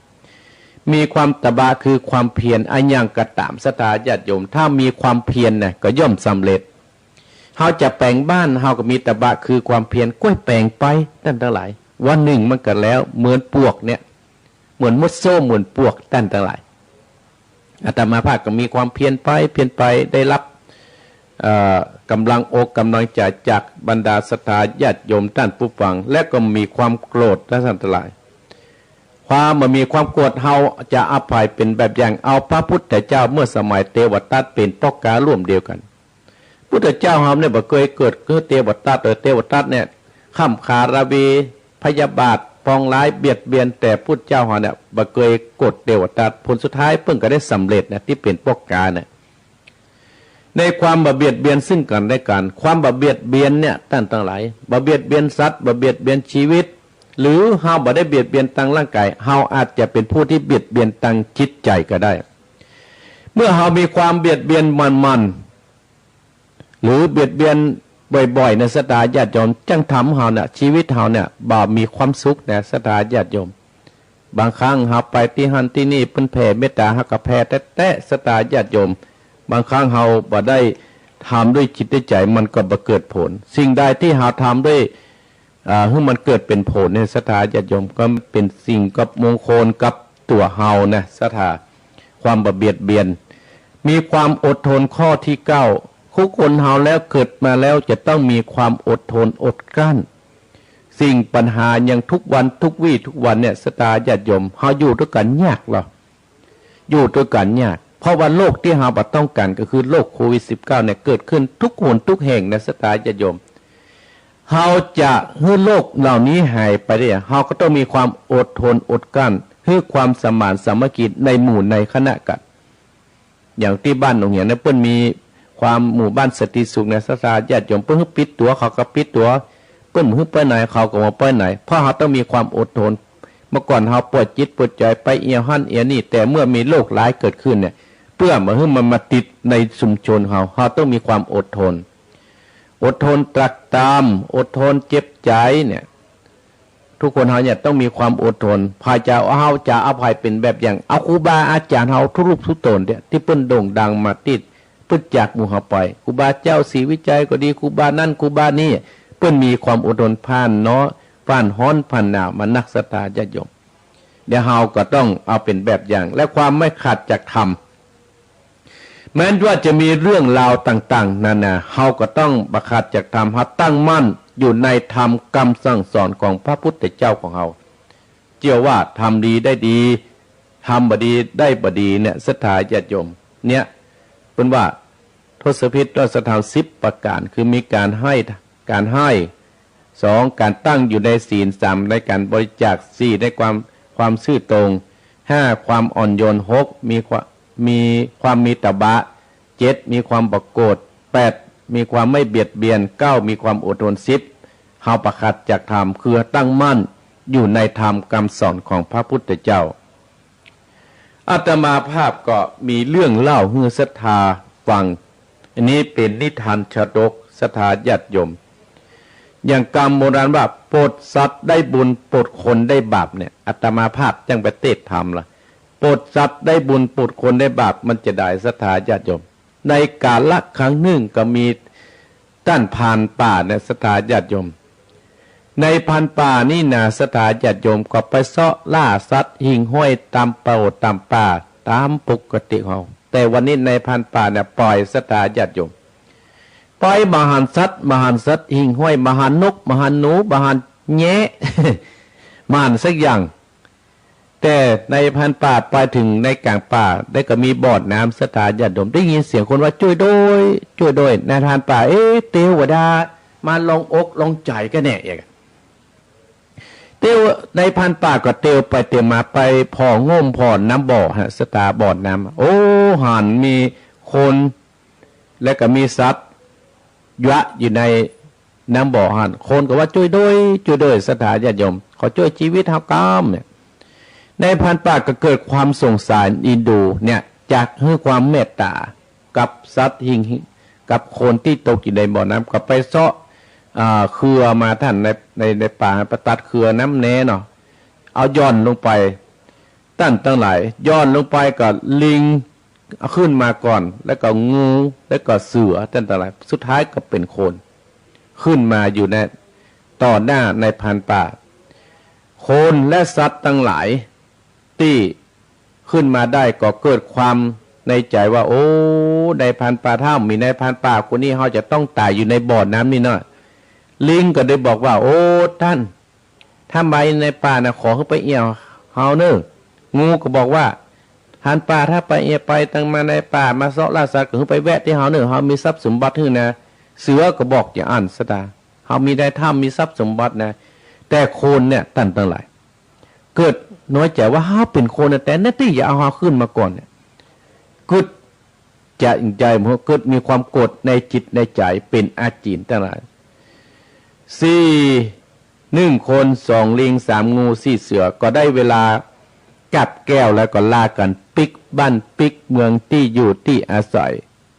มีความตบะคือความเพียรอันยังกระตามสถาญาติโยมถ้ามีความเพียรเนี่ยก็ย่อมสำเร็จเฮาจะแปลงบ้านเฮาก็มีตบะคือความเพียรก้อยแปลงไปท่านทั้งหลายวันหนึ่งมันก็แล้วเหมือนปวกเนี่ยเหมือนมดโซ่เหมือนปวกท่านทั้งหลายอาตมาภาพก็มีความเพียรไปได้รับกำลังอกกำลังใจจากบรรดาศรัทธาญาติโยมท่านผู้ฟังและก็มีความโกรธท่านทั้งหลายความมีความโกรธเฮาจะอภัยเป็นแบบอย่างเอาพระพุทธเจ้าเมื่อสมัยเทวทัตเป็นปกการ่วมเดียวกันพุทธเจ้าเฮาเนี่ยบ่เคยเกิดคือเทวทัตเทวทัตเนี่ยข้ามขาระวีพยาบาทปองร้ายเบียดเบียนแต่พุทธเจ้าเฮาเนี่ยบ่เคยกดเทวทัตผลสุดท้ายเพิ่งก็ได้สำเร็จนะที่เป็นปกกาเนี่ยในความบาเบียดเบียนซึ่งกันและกันความบาเบียดเบียนเนี่ยท่านทั้งหลายบาเบียดเบียนสัตว์บาเบียดเบียนชีวิตหรือเฮาบ่ได้เบียดเบียนทางร่างกายเฮาอาจจะเป็นผู้ที่เบียดเบียนทางจิตใจก็ได้เมื่อเฮามีความเบียดเบียนมันหรือเบียดเบียนบ่อยๆในสถาญาติโยมจังทำเฮาเนี่ยชีวิตเฮาเนี่ยบ่มีความสุขในสถาญาติโยมบางครั้งเฮาไปที่หันที่นี่เพิ่นแผ่เมตตาเฮาก็แผ่แต่สถาญาติโยมบางครั้งเฮาบ่ได้ทำด้วยจิตด้วยใจมันก็บ่เกิดผลสิ่งใดที่เฮาทำด้วยให้มันเกิดเป็นผลในศรัทธาญาติโยมก็เป็นสิ่งกับมงคลกับตัวเฮานะศรัทธาความบ่เบียดเบียนมีความอดทนข้อที่9ทุกคนเฮาแล้วเกิดมาแล้วจะต้องมีความอดทนอดกลั้นสิ่งปัญหาอย่างทุกวันทุกวี่ทุกวันเนี่ยศรัทธาญาติโยมเฮาอยู่ด้วยกันยากหรออยู่ด้วยกันยากเพราะว่าโรคที่เฮาบ่ต้องการก็คือโรคโควิด-19เนี่ยเกิดขึ้นทุกคนทุกแห่งนะศรัทธาญาติโยมเฮาจะให้โลกเหล่านี้หายไปได้เฮาก็ต้องมีความอดทนอดกลั้นให้ความสมานสามัคคีในหมู่ในคณะกันอย่างที่บ้านหนองเหียนเนี่ยเพิ่นมีความหมู่บ้านสติสุขในศรัทธาญาติโยมเพิ่นปิดตัวเขาก็ปิดตัวเพิ่นฮึไปไหนเขาก็บ่ไปไหนเพราะเฮาต้องมีความอดทนเมื่อก่อนเฮาปวดจิตปวดใจไปเอียหั่นเอียนี่แต่เมื่อมีโรคร้ายเกิดขึ้นเนี่ยเพื่อมาให้มันมาติดในชุมชนเฮาต้องมีความอดทนอดทนตรักตามอดทนเจ็บใจเนี่ยทุกคนเฮาเนี่ยต้องมีความอดทนพระเจ้าเฮาจะอภัยเป็นแบบอย่างเอาครูบาอาจารย์เฮาทุกรูปทุกตนเนี่ยที่เพิ่นโด่งดังมาติดเพิ่นจากหมู่เฮาไปครูบาเจ้าศรีวิจัยก็ดีครูบานั่นครูบานี่เพิ่นมีความอดทนผ่านเนาะผ่านฮ้อนผ่านหนาวมานักศรัทธาญาติโยมเดี๋ยวเฮาก็ต้องเอาเป็นแบบอย่างและความไม่ขาดจากธรรมแม้ว่าจะมีเรื่องราวต่างๆนั่นน่ะเฮาก็ต้องบังคับจากธรรมเฮาตั้งมั่นอยู่ในธรรมคำสั่งสอนของพระพุทธเจ้าของเฮาเชื่อว่าทำดีได้ดีทำบ่ดีได้บ่ดีเนี่ยศรัทธาญาติโยมเนี่ยเป็นว่าทศพิธราชธรรม10ประการคือมีการให้2การตั้งอยู่ในศีล3ในการบริจาค4ในความซื่อตรง5ความอ่อนโยน6มีความมีตบะ7มีความบักโกรธ8มีความไม่เบียดเบียน9มีความอดทน10เฮาประคัดจากธรรมคือตั้งมั่นอยู่ในธรรมคำสอนของพระพุทธเจ้าอาตมาภาพก็มีเรื่องเล่าให้ศรัทธาฟังอันนี้เป็นนิทานชาดกศรัทธาญาติโยม อย่างกรรมโบราณว่าโปรดสัตว์ได้บุญโปรดคนได้บาปเนี่ยอาตมาภาพจังไปเทศธรรมล่ะโปรดสัตว์ได้บุญโปรดคนได้บาปมันจะได้ศรัทธาญาติโยมในกาลครั้งหนึ่งก็มีต้านพานป่าเนี่ยศรัทธาญาติโยมในพันป่านี่นะศรัทธาญาติโยมก็ไปเสาะล่าสัตว์หิ่งห้อยตามเป่าตามป่าตามปกติของเขาแต่วันนี้ในพันป่าเนี่ยปล่อยศรัทธาญาติโยมปล่อยมหันสัตว์หิ่งห้อยมหันนกมหันหนูมหันแงะ มหันสักอย่างแต่ในพันป่าไปถึงในกลางป่าได้ก็มีบ่อน้ำศรัทธาญาติโยมได้ยินเสียงคนว่าช่วยด้วยในพันป่าเทวดามาลงอกลงใจกันแน่อย่างเตียวในพันป่าก็เตียวไปเตียวมาไปพอง่มพอน้ำบ่อฮะสตาบ่อน้ำโอ้หันมีคนและก็มีสัตว์ยะอยู่ในน้ำบ่อหันคนก็ว่าช่วยด้วยสถาญาติโยมขอช่วยชีวิตเฮากามเนี่ยในพันป่าก็เกิดความสงสารอินดูเนี่ยจากให้ความเมตตากับสัตว์หิงกับคนที่ตกอยู่ในบ่อน้ำก็ไปเซาะเครือมาท่านในป่าประตัดเครือน้ำแน่เนาะเอาย้อนลงไปตั้งหลายย้อนลงไปกับลิงขึ้นมาก่อนแล้วก็งูแล้วก็เสือตั้งหลายสุดท้ายก็เป็นคนขึ้นมาอยู่ในต่อหน้าในพันป่าคนและสัตว์ทั้งหลายที่ขึ้นมาได้ก็เกิดความในใจว่าโอ้ในพันป่าถ้ามีในพันป่าคนนี้เขาจะต้องตายอยู่ในบ่อน้ำนี่เนาะลิงก็ได้บอกว่าโอ้ท่านถ้าไปในป่านะขอขึ้นไปเอี่ยวเฮาเนองูก็บอกว่าท่านป่าถ้าไปเอี่ยวไปตั้งมาในป่ามาเสาะล่าสัตว์ก็ขึ้นไปแวะที่เฮาเนอเฮามีทรัพย์สมบัตินะเสือก็บอกอย่าอ่านสตาเฮามีได้ถ้ำมีทรัพย์สมบัตินะแต่คนเนี่ยตั้งหลายเกิดน้อยใจว่าเฮาเป็นคนแต่นั่นที่อย่าเอาเฮาขึ้นมาก่อนเนี่ยเกิดจะใจมันเกิดมีความโกรธในจิตในใจเป็นอาจินตั้งหลาย1 คน2 ลิง3 งู4 เสือก็ได้เวลาจับแก้วแล้วก็ลากันปิกบ้านปิกเมืองที่อยู่ที่อาศัย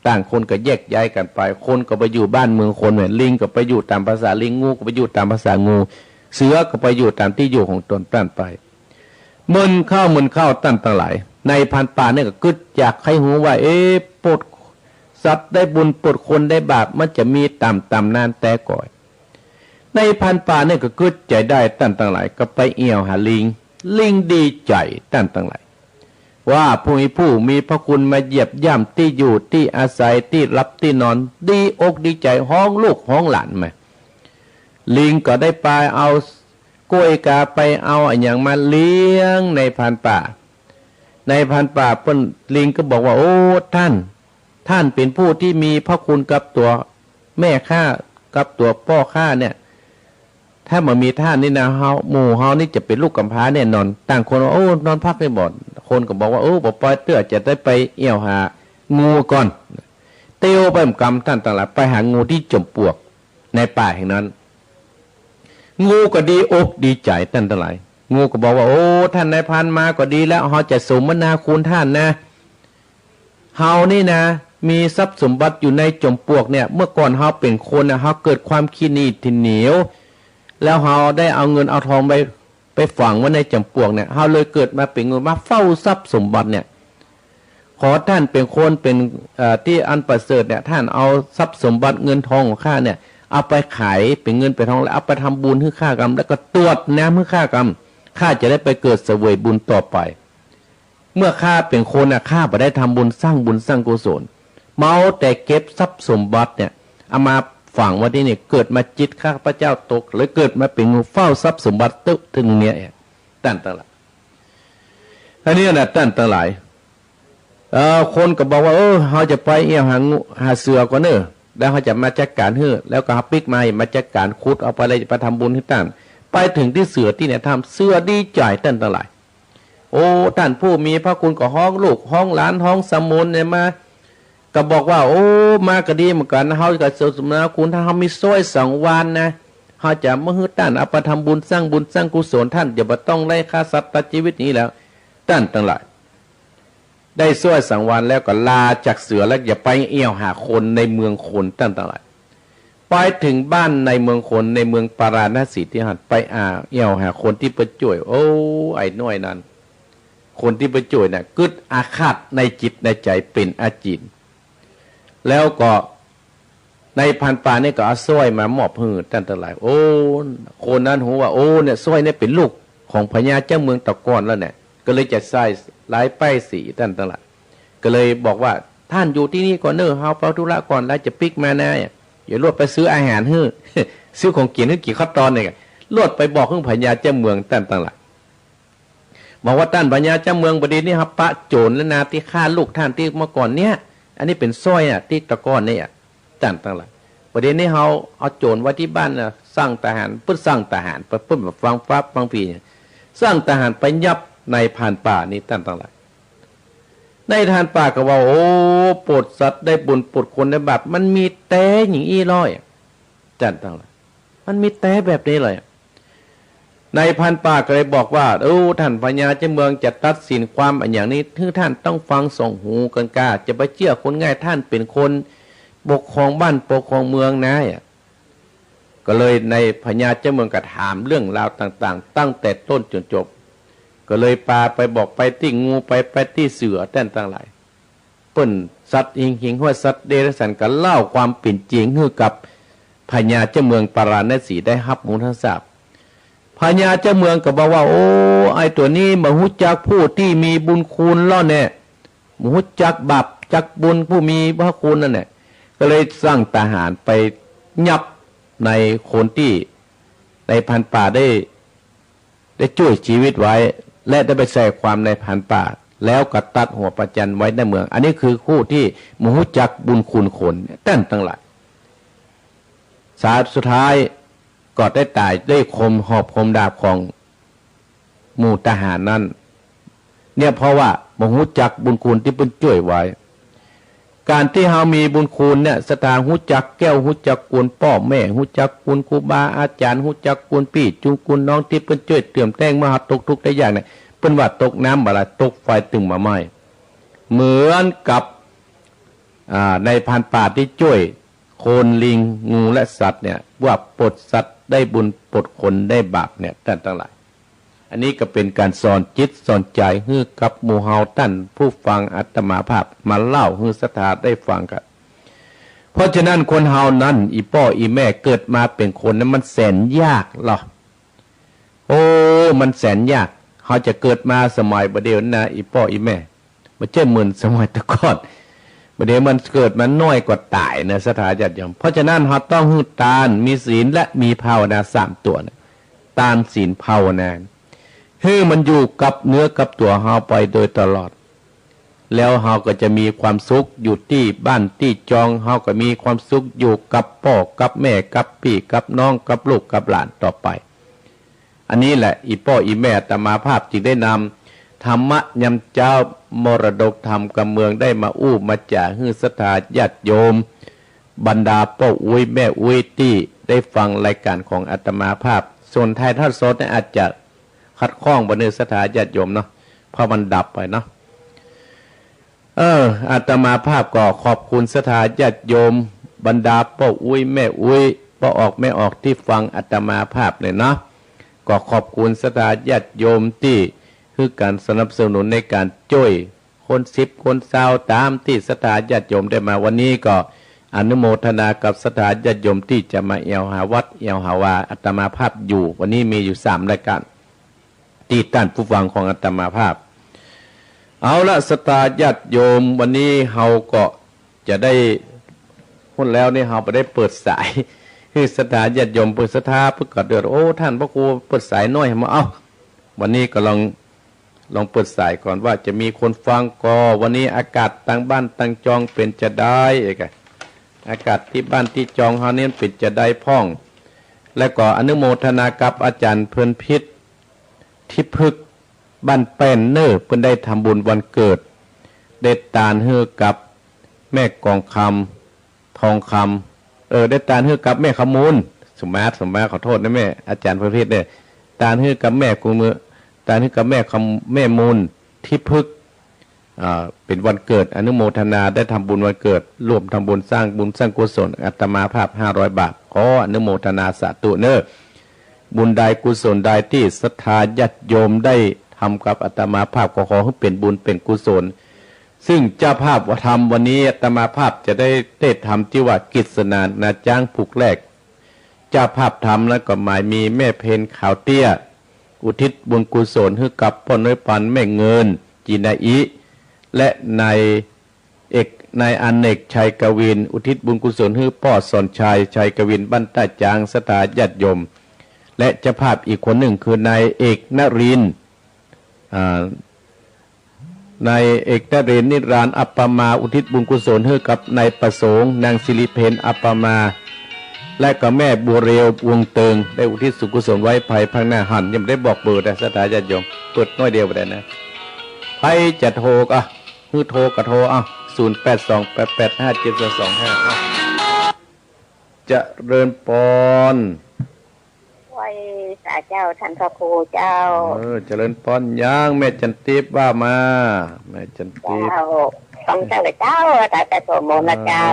ต่างคนก็แยกย้ายกันไปคนก็ไปอยู่บ้านเมืองคนเหมือนลิงก็ไปอยู่ตามภาษาลิงงูก็ไปอยู่ตามภาษางูเสือก็ไปอยู่ตามที่อยู่ของตนตั้นไปมึนเข้าตั้งหลายในพันป่าเนี่ยก็กึดอยากให้หูว่าปลดสัตว์ได้บุญปลดคนได้บาปมันจะมีต่ำนานแต่ก่อนในพันป่าเนี่ยก็กึดใจได้ตั้งหลายก็ไปเอี่ยวหาลิงดีใจตั้งหลายว่าผู้มีพระคุณมาเหยียบย่ำที่อยู่ที่อาศัยที่รับที่นอนดีอกดีใจห้องลูกห้องหลานมาลิงก็ได้ไปเอากล้วยกาไปเอาอย่างมาเลี้ยงในพันป่าในพันป่าเปิ้นลิงก็บอกว่าโอ้ท่านเป็นผู้ที่มีพระคุณกับตัวแม่ข้ากับตัวพ่อข้าเนี่ยถ้ามันมีท่านนี่นะเฮาหมู่เฮานี่จะเป็นลูกกำพร้าแน่นอนต่างคนว่าโอ้นอนพักในบ่อนคนก็บอกว่าโอ้บ่ปล่อยเตื้อจะได้ไปเอี่ยวหางูก่อนเตียวไปกำท่านต่างหลายไปหางูที่จมปลวกในป่าแห่งนั้นงูก็ดีอกดีใจท่านทั้งหลายงูก็บอกว่าโอ้ท่านนายพรานมาก็ดีแล้วเฮาจะสมนาคุณท่านนะเฮานี่นะมีทรัพย์สมบัติอยู่ในจมปลวกเนี่ยเมื่อก่อนเฮาเป็นคนนะเฮาเกิดความขี้หนีที่เหนียวแล้วเฮาได้เอาเงินเอาทองไปฝังไว้ในจมปลวกเนี่ยเฮาเลยเกิดมาเป็นเงินมาเฝ้าทรัพย์สมบัติเนี่ยขอท่านเป็นคนเป็นที่อันประเสริฐเนี่ยท่านเอาทรัพย์สมบัติเงินทองของข้าเนี่ยเอาไปขายเป็นเงินเป็นทองแล้วเอาไปทำบุญให้ข้ากรรมแล้วก็ตรวจน้ำให้ข้ากรรมข้าจะได้ไปเกิดเสวยบุญต่อไปเมื่อข้าเป็นคนน่ะข้าไปได้ทำบุญสร้างกุศลเมาแต่เก็บทรัพย์สมบัติเนี่ยเอามาฝังไว้ที่นี่เกิดมาจิตข้าพระเจ้าตกเลยเกิดมาเป็นงูเฝ้าทรัพย์สมบัติตึกถึงเนี่ยตั้งหลายอันนี้นะตั้งหลายคนก็บอกว่าเขาจะไปเอี่ยวหาเสือก่อนเนอะแล้วเขาจะมาจัดการเฮ้อแล้วก็ปิกมาจัดการขุดเอาไปเลยไปทำบุญให้ท่านไปถึงที่เสือที่เนี่ยทำเสือดีใจตั้งหลายโอ้ท่านผู้มีพระคุณก็ห้องลูกห้องหลานห้องสมุนเนี่ยมาก็บอกว่าโอ้มาก็ดีเหมือนกันเขาจะสมนาคุณถ้าเขามีซ้อย2 วันนะเขาจะมาให้ท่านเอาไปทำบุญสร้างกุศลท่านอย่าไปต้องไล่ฆ่าสัตว์ตัดชีวิตนี้แล้วตั้งหลายได้ซ้อย2 วันแล้วก็ลาจากเสือแล้วอย่าไปเอี่ยวหาคนในเมืองคนตั้งหลาย ไปถึงบ้านในเมืองคนในเมืองปาราณสีที่หัดไปเอี่ยวหาคนที่ประจ่วยโอ้ไอ้น้อยนั้นคนที่ประจ่วยน่ะกึดอาฆาตในจิตในใจเป็นอาจินแล้วก็ในพันป่านี่ก็เอาสร้อยมามอบให้ท่านทั้งหลายโอ้คนนั้นหูว่าโอ้เนี่ยสร้อยเนี่ยเป็นลูกของพญาเจ้าเมืองตะกอนแล้วเนี่ยก็เลยจะใส่ลายป้ายสีท่านทั้งหลายก็เลยบอกว่าท่านอยู่ที่นี่ก่อนเนอะเฮาเปาธุระก่อนแล้วจะปิกมาแน่อย่ารวดไปซื้ออาหารให้ซื้อของกินให้กี่ข้าวตอนเนี่ยรวดไปบอกให้พญาเจ้าเมืองท่านทั้งหลายบอกว่าท่านพญาเจ้าเมืองประเดี๋ยวนี้ครับปะโจรและนาที่ฆ่าลูกท่านที่เมื่อก่อนเนี้ยอันนี้เป็นสร้อยที่ตะกอนเนี่ยท่านทั้งหลายประเดี๋ยวนี้เขาเอาโจรไว้ที่บ้านสร้างทหารเพื่อสร้างทหารเพื่อแบบฟังฟ้าฟังปีเนี่ยสร้างทหารไปยับในผ่านป่านี้ท่านทั้งหลายในทานป่าก็ว่าโอ้ปวดสัตว์ได้บุญปวดคนได้บาปมันมีแต่อย่างอี้ร้อยท่านทั้งหลายมันมีแต่แบบนี้เลยในพันป่าก็เลยบอกว่าโอ้ท่านพญาเจ้าเมืองจะตัดสินความอย่างนี้ที่ท่านต้องฟังส่งหูกันกาจะไปเชื่อคนง่ายท่านเป็นคนปกครองบ้านปกครองเมืองนะก็เลยในพญาเจ้าเมืองก็ถามเรื่องราวต่างๆตั้งแต่ต้นจนจบก็เลยพาไปบอกไปที่งูไปที่เสือท่านทั้งหลายเปิ้นสัตว์หิงว่าสัตว์เดรัจฉานก็เล่าความเป็นจริงให้กับพญาเจ้าเมืองปาราณสีได้รับมูลทั้งทราบพญาเจ้าเมืองก็บอกว่าโอ้ไอตัวนี้มหุจักผู้ที่มีบุญคุณล่อแน่มหุจักบาปจักบุญผู้มีพระคุณนั่นแหละก็เลยสร้างทหารไปยับในคนที่ในพันป่าได้ช่วยชีวิตไว้และได้ไปใส่ความในพันป่าแล้วก็ตัดหัวประจันไว้ในเมืองอันนี้คือคู่ที่มหุจักบุญคุณคนท่านทั้งหลายสาสุดท้ายก็ได้ตายได้คมหอบคมดาบของหมู่ทหารนั้นเนี่ยเพราะว่ามหุจักบุญคุณที่เพิ่นช่วยไว้การที่เฮามีบุญคุณเนี่ยสถานหูจักแก้วหูจักกุลพ่อแม่หูจักกุลครูบาอาจารย์หูจักกุลพี่จุงกุลน้องที่เพิ่นช่วยเติมแต่งมาหาตกทุกข์ได้อย่างเนี่ยเพิ่นว่าตกน้ำบ่ล่ะตกไฟตึงมาไหม้เหมือนกับในพันป่าที่ช่วยโคนลิงงูและสัตว์เนี่ยว่าปลดสัตว์ได้บุญปลดคนได้บาปเนี่ยท่านทั้งหลายอันนี้ก็เป็นการสอนจิตสอนใจให้กับหมู่เฮาท่านผู้ฟังอาตมาภาพมาเล่าให้ศรัทธาได้ฟังกันเพราะฉะนั้นคนเฮานั้นอีพ่ออีแม่เกิดมาเป็นคนนั้นมันแสนยากหรอโอ้มันแสนยากเขาจะเกิดมาสมัยประเดี๋ยวนะอีพ่ออีแม่มันเจ้าเหมือนสมัยตะก่อนประเดี๋ยวมันเกิดมันน้อยกว่าตายนะสถาญาติโยมเพราะฉะนั้นเขาต้องฮึดทานมีศีลและมีภาวนา3ตัวนะทานศีลภาวนาให้มันอยู่กับเนื้อกับตัวเฮาไปโดยตลอดแล้วเฮาก็จะมีความสุขอยู่ที่บ้านที่จองเฮาก็มีความสุขอยู่กับพ่อกับแม่กับพี่กับน้องกับลูกกับหลานต่อไปอันนี้แหละอีพ่ออีแม่อาตมาภาพจึงได้นำธรรมะยำเจ้ามรดกธรรมกำเมืองได้มาอู้มาจ่าให้ศรัทธาญาติโยมบรรดาพ่ออุ้ยแม่อุ้ยที่ได้ฟังรายการของอาตมาภาพส่วนไทยทอดสดเนี่ยอาจจะขัดข้องบนเนื้อศรัทธาญาติโยมเนาะเพราะมันดับไปเนาะอาตมาภาพก็ขอบคุณศรัทธาญาติโยมบรรดาพ่ออุ้ยแม่อุ้ยพ่อออกแม่ออกที่ฟังอาตมาภาพเลยเนาะก็ขอบคุณศรัทธาญาติโยมที่คือการสนับสนุนในการช่วยคน10คน20ตามที่ศรัทธาญาติโยมได้มาวันนี้ก็อนุโมทนากับศรัทธาญาติโยมที่จะมาเอวหาวัดเอวหาวาอาตมาภาพอยู่วันนี้มีอยู่3รายการที่ท่านผู้ฟังของอาตมาภาพเอาละศรัทธาญาติโยมวันนี้เฮาก็จะได้พูดแล้วนี่เฮาไปได้เปิดสายคือศรัทธาญาติโยมเปิดศรัทธาเพื่อกระเดือดโอ้ท่านพระครูเปิดสายน้อยมาเอาวันนี้ก็ลองเปิดสายก่อนว่าจะมีคนฟังก็วันนี้อากาศต่างบ้านต่างจองเป็นจะได้เอกอากาศที่บ้านที่จองเฮานี่เป็นจะได้พ่องและก็อนุโมทนากับอาจารย์เพิ่นพิษทิพย์บ้านแป้นเนอร์เพิ่นได้ทำบุญวันเกิดได้ตานเฮือกับแม่กองคำทองคำได้ตานเฮือกับแม่ขมูลสมมาขอโทษนะแม่อาจารย์เพิ่นพิษเนี่ยตานเฮือกับแม่กูมือตานเฮือกับแม่มูลทิพย์เป็นวันเกิดอนุโมทนาได้ทำบุญวันเกิดร่วมทำบุญสร้างบุญสร้างกุศลอาตมาภาพ500 บาท ขออนุโมทนาสาธุเนอบุญใดกุศลใดที่ศรัทธาญาติโยมได้ทำกับอาตมาภาพก็ขอให้เป็นบุญเป็นกุศลซึ่งเจ้าภาพว่าทำวันนี้อาตมาภาพจะได้ทำที่ว่ากิจนานาจ้างผูกแรกเจ้าภาพทำแล้วก็หมายมีแม่เพนขาวเตี้ยอุทิศบุญกุศลให้กับพ่อน้อยปันแม่เงินจีนาอิและนายอเนกชัยกวินอุทิศบุญกุศลให้พ่อสอนชัยกวินบ้านใต้จางสถาญาติโยมและเจ้าภาพอีกคนหนึ่งคือนายเอกนรินทร์นายเอกนรินทร์นิรันดร์อัปปมาอุทิศบุญกุศลให้กับนายประสงค์นางสิริเพนอัปปมาและก็แม่บัวเรียววงเติงได้อุทิศสุกุศลไว้ภายภาคหน้าหันยังไม่ได้บอกเบอร์แต่สถาญาติโยมเปิดน้อยเดียวไปได้นะใครจะโทรก็คือโทรก็โทร0828857225จะเริญปอนไว้สาเจ้าท่านพระครูเจ้าเจริญปอนย่างแม่จันทิพย์ว่ามาแม่จันทิพย์ต้องเจ้าเลยเจ้าแต่ตัวโมนะเจ้า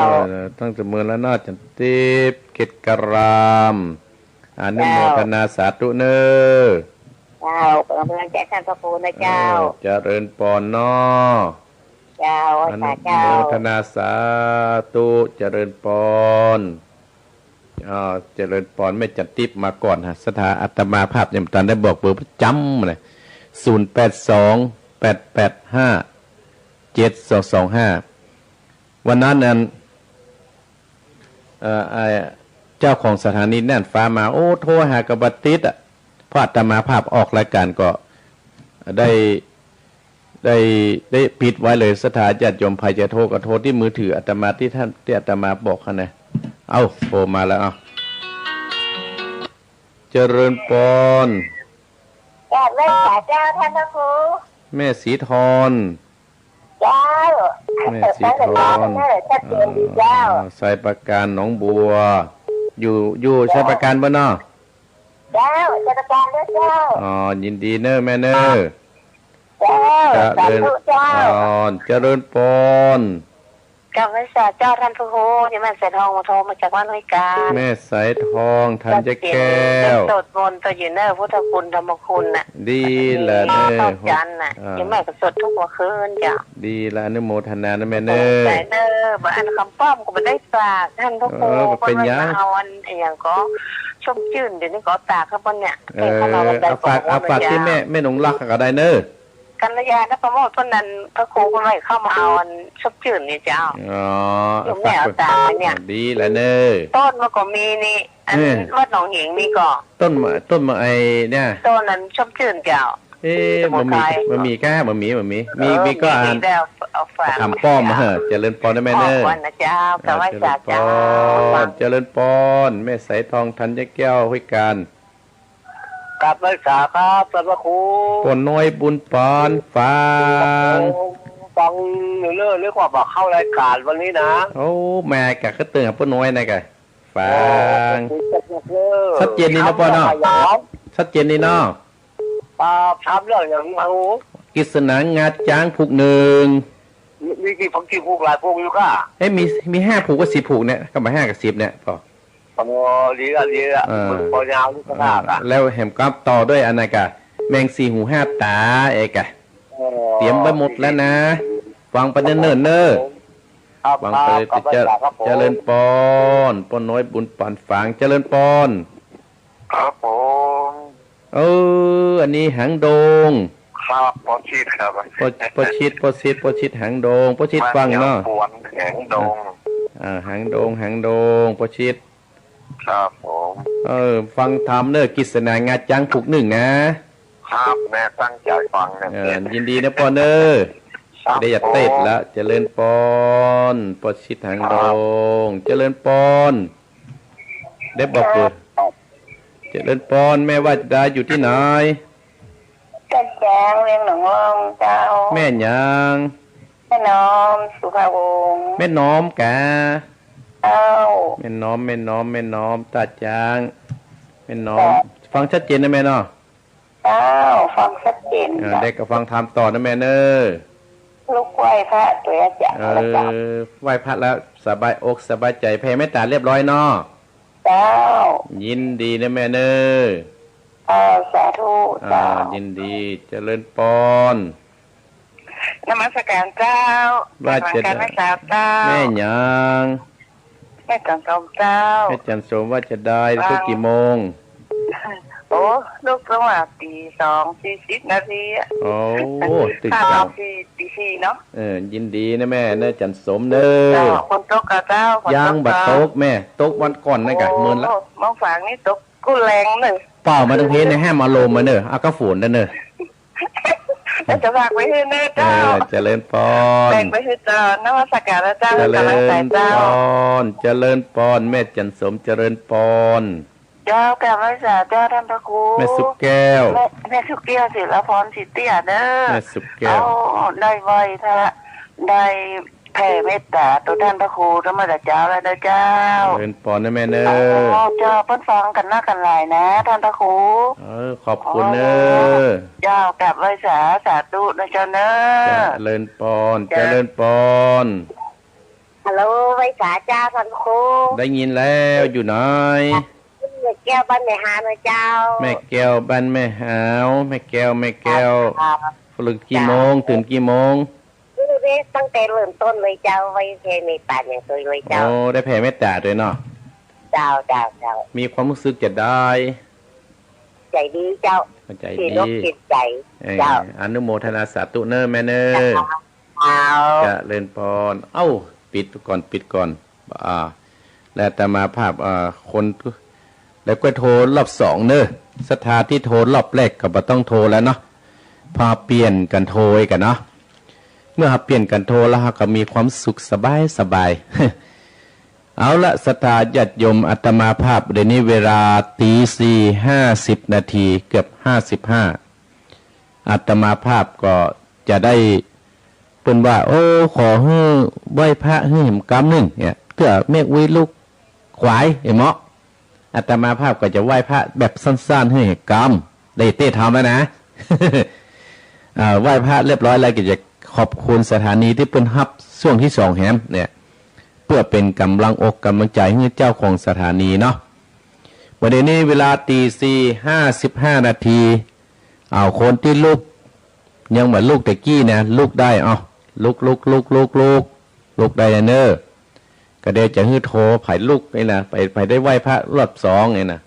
ต้องจะมือแล้วน่าจันทิพย์กิจกรามอนุโมทนาสาธุเนอเจ้าเป็นกำลังใจท่านพระครูนะเจ้าเจริญปอนเนาะเจ้าอนุโมทนาสาธุเจริญปอนเจริญปอนไม่จัดทิพย์มาก่อนฮะสถาอาตมาภาพยังตันได้บอกเบอร์ประจำเลย0828857225วันนั้นนั้นเจ้าของสถานีแน่นฟ้ามาโอ้โทรหากับบัตติดอ่ะพออาตมาภาพออกรายการก็ได้ปิดไว้เลยสถาญาติโยมภัยจะโทรก็โทรที่มือถืออาตมาที่ท่านที่อาตมาบอกเขานะเอาโทรมาแล้วเจริญปอนแม่เจ้าท่านพระครูแม่สีทรเจ้าแม่สีทรใส่ประการหนองบัวอยู่ใส่ประการบ่เนาะเจ้าใส่ประการด้วยเจ้ายินดีเนอะแม่เนอะเจริญปอนเจริญปอนกับแม่สายเจ้าท่านพระครูที่แม่สายทองมาโทรมาจากบ้านห้วยกาแม่สายทองทันจะแก้วสดมนต์ตัวอยู่เนอพุทธคุณธรรมคุณน่ะดีละเนอจันน่ะยังแม่ก็สดทุกหัวคืนจ้ะดีละอนุโมทนานะแม่เนอแต่เนอบ่อันคำป้อมก็ไม่ได้ฝากท่านพระครูเป็นยังเอาอันอย่างก็ชมชื่นเดี๋ยวนี้ก็ตากครับบนเนี่ยเอาฝากที่แม่หนงรักก็ได้เนอกัลยาณประโมทคนนั้นพระครูคนไหนเข้ามาเอาอันชบจืดนี่เจ้าแม่เอาตามมาเนี่ยดีแล้วเนอต้นมันก็มีนี่อันวัดหนองหิงมีก็ต้นมาไอเนี่ยต้นนั้นชบจืดเจ้ามันมีก้ามันมีก็อ่านทำป้อมเหรอเจริญปอนได้ไหมเนอเจ้าแต่ว่าจ่าเจ้าเจริญปอนแม่สายทองทันยแก้วห้วยการกับนักศึกษาครับท่านพระครูปนน้อยบุญปอนฟังเรื่องว่าบอกเข้ารายการวันนี้นะโอ้แม่กะก็เตือนปนน้อยนะกะฟังชัดเจนนี่นะปอนเนาะชัดเจนนี่เนาะทำเรื่องอย่างมาหูกิษณางาจ้างผูกหนึ่งมีกี่ผูกหลายผูกอยู่ก็มี5ผูกกับ10ผูกเนี่ยก็มา5กับ10เนี่ยพอดีละพอยาวนี่ก็ได้แล้วแหมกับต่อด้วยอันไหนกะแมง4 หู 5 ตาเอกะเตรียมไปหมดแล้วนะฟังไปเนิ่นเนอะฟังไปเจริญปอนน้อยบุญปานฝังเจริญปอนครับผมอันนี้หางโดงครับปอชิดครับปอชิดหางโดงปอชิดฟังเนาะหางโดงหางโดงปอชิดครับผมฟังธรรมเนอะกิษณางาจังผูกหนึ่งนะครับแม่ตั้งใจฟังนะยินดีนะปอนเนอได้อยากเต้นแล้วเจริญปอชิดหางโดงเจริญปอนได้บอกเลยเจริญปอนแม่ว่าจะอยู่ที่ไหนจันแจงเวียงหนองลองเจ้าแม่ยังแม่น้อมสุภาวงศ์แม่น้อมกะแม่น้อมตาจางแม่น้อมฟังชัดเจนนะแม่เนาะฟังชัดเจนเด็กก็ฟังทำต่อนะแม่เนอลูกไหว้พระตัวอาจารย์ไหว้พระแล้วสบายอกสบายใจแผ่เมตตาเรียบร้อยเนาะ เจ้ายินดีนะแม่เนอสาธุเจ้ายินดีเจริญปอนนมัสการเจ้าว่าจะได้แม่หยังแม่จันสมเจ้าแม่จันสมว่าจะได้ทุกกี่โมงโอ้ลูกประมาณ2:40 นาทีโอ้ตื่นเช้าตี 4เนาะยินดีนะแม่เนอจันสมเนอคนตกกับเจ้าย่างบัดตกแม่ตกวันก่อนนะกะเมินละมองฝางนี่ตกกูแรงเลยเปล่ามาตรงเพในแห้มอารมณ์มาเนอเอากระฝนเนอจะฝากไว้ให้แม่เจ้าเจริญปอนแบ่งไปให้เจ้านมัสการเจ้าเจริญปอนเจริญปอนแม่จันสมเจริญปอนเจ้ากราบไหว้สาเจ้าท่านพระครูแม่สุกแก้วแม่สุกแก้วศิลปพรสิทธิ์เตี้ยเด้อแม่สุกแก้วได้ไว้ถ้าได้แผ่เมตตาตัวท่านพระครูธรรมดาเจ้าแล้วเจ้าเริญปอนนะแม่เนอเจ้าเพิ่นฟังกันหน้ากันหลายนะท่านพระครูขอบคุณเนอเจ้ากราบไหว้สาธุนะเจ้าเนอเริญปอนเจริญปอนฮัลโหลไหว้สาเจ้าท่านพระครูได้ยินแล้วอยู่ไหนแม่แก้วบ้านแม่หานะเจ้าแม่แก้วบ้านแม่หาวแม่แก้วฝึกกี่โมงตื่นกี่โมงตั้งแต่เริ่มต้นเลยเจ้าไว้แผ่เมตตาอย่างเคยเลยเจ้าได้แผ่เมตตาด้วยเนาะเจ้ามีความรู้สึกจะได้ใจดีเจ้าใจดีจิตใจเจ้าอนุโมทนาสาธุเนอแม่เนอจะเล่นพรปิดก่อนแล้วแต่มาภาพคนแล้วก็โทรรอบ2เนอศรัทธาที่โทรรอบแรกก็บ่ต้องโทรแล้วเนาะพาเปลี่ยนกันโทรกันเนาะเมื่อเปลี่ยนกันโทรแล้วก็มีความสุขสบายเอาละศรัทธาญาติโยมอาตมาภาพเดี๋ยวนี้เวลา 4:50 นาทีเกือบ55อาตมาภาพก็จะได้เปิ้นว่าขอให้ไหว้พระให้เห็นกำนึงเนี่ยเพื่อเมฆวิลูกขวายเนาะอาตมาภาพก็จะไหว้พระแบบสั้นๆให้เห็นกำได้เต้ทำแล้วนะ ไหว้พระเรียบร้อยแล้วก็จะขอบคุณสถานีที่เปิ้นฮับช่วงที่2แฮมเนี่ยเพื่อเป็นกำลังอกกำลังใจให้เจ้าของสถานีเนาะวันนี้เวลา 4:55 นาทีคนที่ลุกยังเหมือนลูกตะกี้นะลุกได้ลุกได้เนอก็ได้จะให้โทรไผ่ลุกนี่นะไปได้ไหว้พระรอบ2นี่นะ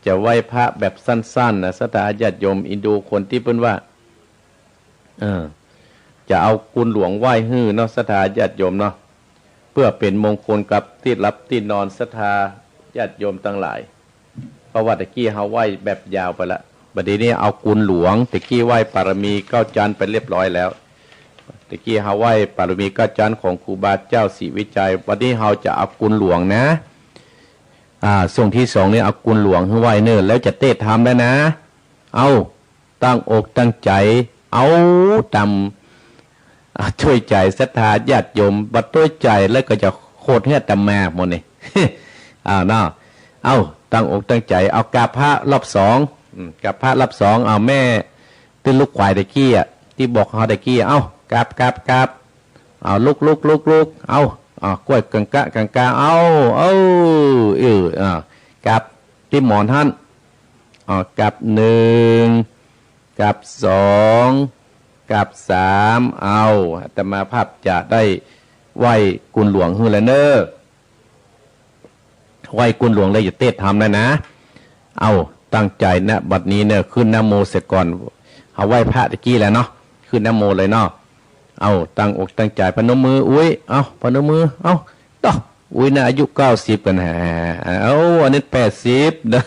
จะไหว้พระแบบสั้นๆนะศรัทธาญาติโยมอินดูคนที่เปิ้นว่าจะเอากุลหลวงไหว้ฮื้อเนาะศรัทธาญาติโยมเนาะเพื่อเป็นมงคลกับที่รับที่นอนศรัทธาญาติโยมทั้งหลายเพราะว่าตะกี้เฮาไหว้แบบยาวไปละบัดนี้เอากุลหลวงตะกี้ไหว้ปารมี9จันทร์ไปเรียบร้อยแล้วตะกี้เฮาไหว้ปารมี9จันทร์ของครูบาเจ้าศรีวิจัยวันนี้เฮาจะเอากุลหลวงนะส่วนที่2นี่เอากุลหลวงให้ไหว้เนิ่นแล้วจะเต้ทำแล้วนะเอาตั้งอกตั้งใจเอาตำช่วยใจศรัทธาญาติโยมบัดต้วยใจแล้วก็จะโคตรเฮ็ดตำแม่หมดนี่ เนาะตั้งอกตั้งใจเอากราบพระรอบ2กราบพระรอบ2แม่ตื่นลูกควายตะกี้ที่บอกเฮาตะกี้กราบลุกกล้วยกังกะกราบที่หมอนท่านกราบ1กราบ2กับ3อาตมาภาพจะได้ไหว้กุลหลวงฮือแล้วเนอไหว้กุลหลวงเลยอย่าเต้ทำแล้วนะตั้งใจนะบัดนี้เนี่ยขึ้นนะโมเสร็จก่อนเอาไหว้พระตะกี้แล้วเนาะขึ้นนะโมเลยเนาะตั้งอกตั้งใจพนมมือพนมมือต่อน่ะอายุ90กันอันนี้80เด้อ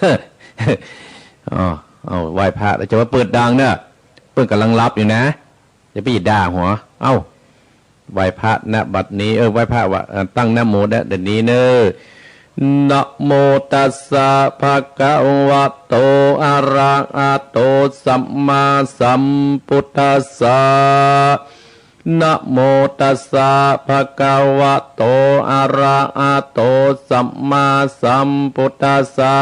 ไหว้พระแล้วจะมาเปิดดังเนอะเพิ่นกำลังรับอยู่นะจะไปด่าหัวไหว้พระณบัดนี้ไหว้พระว่าตั้งนะโมเดี๋ยวนี้เนอนะโมตัสสะภะคะวะโตอะระหะโตสัมมาสัมพุทธัสสะนะโมตัสสะภะคะวะโตอะระหะโตสัมมาสัมพุทธัสสะ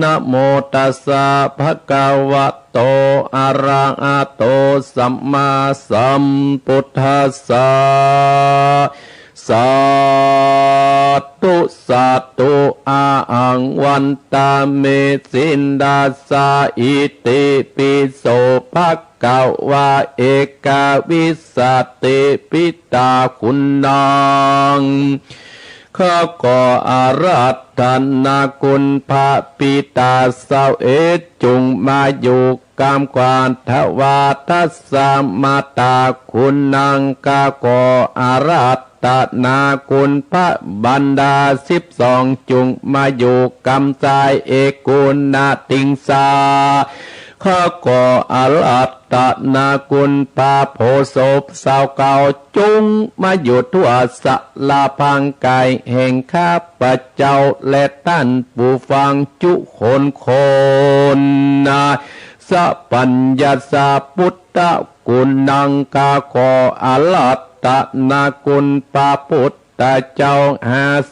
นะโมตัสสะภะคะวะโตอะระหะโตสัมมาสัมพุทธัสสะ สาธุสาธุอาหังวันตาเมสินดาสาอิติปิโสภะกวาเอกาวิสัตติปิตาคุณนังข้าขออาราธนาคุณพระปิตาเสาเอจุงมาอยู่กามกวานทวาทัสสามาตาคุณนังกาขออาราธนาคุณพระบันดา12จุงมาอยู่กำใจเอกุณาติงสาข้าขออาราธนาคุณพระโพศพสาวเก่าจุงมาอยู่ทั่วสลาพังกายแห่งข้าพระเจ้าและท่านผู้ฟังจุคนนาสัพพัญญาสาพุทธกุณังกาขออาราธนาคุณพระพุทธเจ้า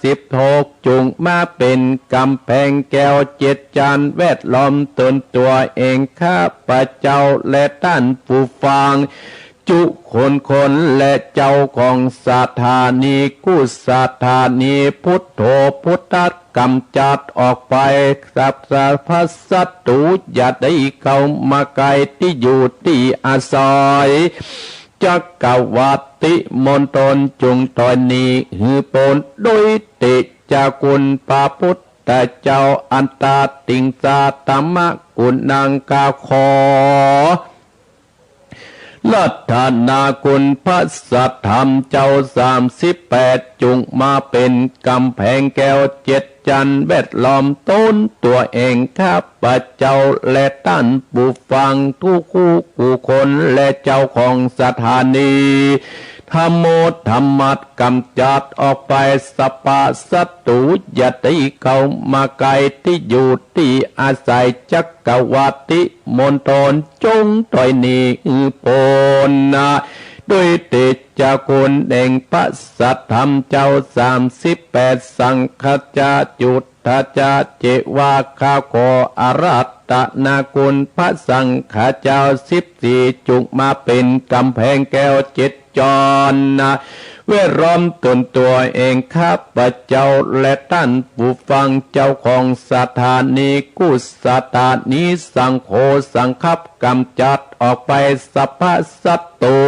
56จุงมาเป็นกำแพงแก้ว7จานแวดล้อมตนตัวเองข้าพระเจ้าและท่านผู้ฟังจุคนและเจ้าของสถานีกุสถานีพุทโธพุทธกำจัดออกไปสัพพะสัตตุอย่าได้เข้ามาไกลที่อยู่ที่อาศัยจักรวัติมณฑลจงตอนนี้หือปนโดยติจากุลพระพุทธเจ้าอันตาติงสาตมะกุณังกาขอลัทธานาคุณพระสัทธรรมเจ้า38จุงมาเป็นกำแพงแก้ว7จันแวดล้อมต้นตัวเองข้าพระเจ้าและท่านผู้ฟังทุกคู่คนและเจ้าของสถานีธรรมโมธรรมัดกำจัดออกไปสปะสัตตุอย่าได้เข้ามาไกลที่อยู่ที่อาศัยจักรวัติมณฑลจงต่อยนี้ปนนะด้วยเตจากุลแห่งพระสัทธรรมเจ้า38สังฆจาจุตทจาเจวาคาโคอาราธนาคุณพระสังฆเจ้า14จุกมาเป็นกำแพงแก้ว7จรนะเวร้อมตนตัวเองข้าพระเจ้าและท่านผู้ฟังเจ้าของสถานีกุสถานีสังโฆสังคับกำจัดออกไปสัพพสัตตุ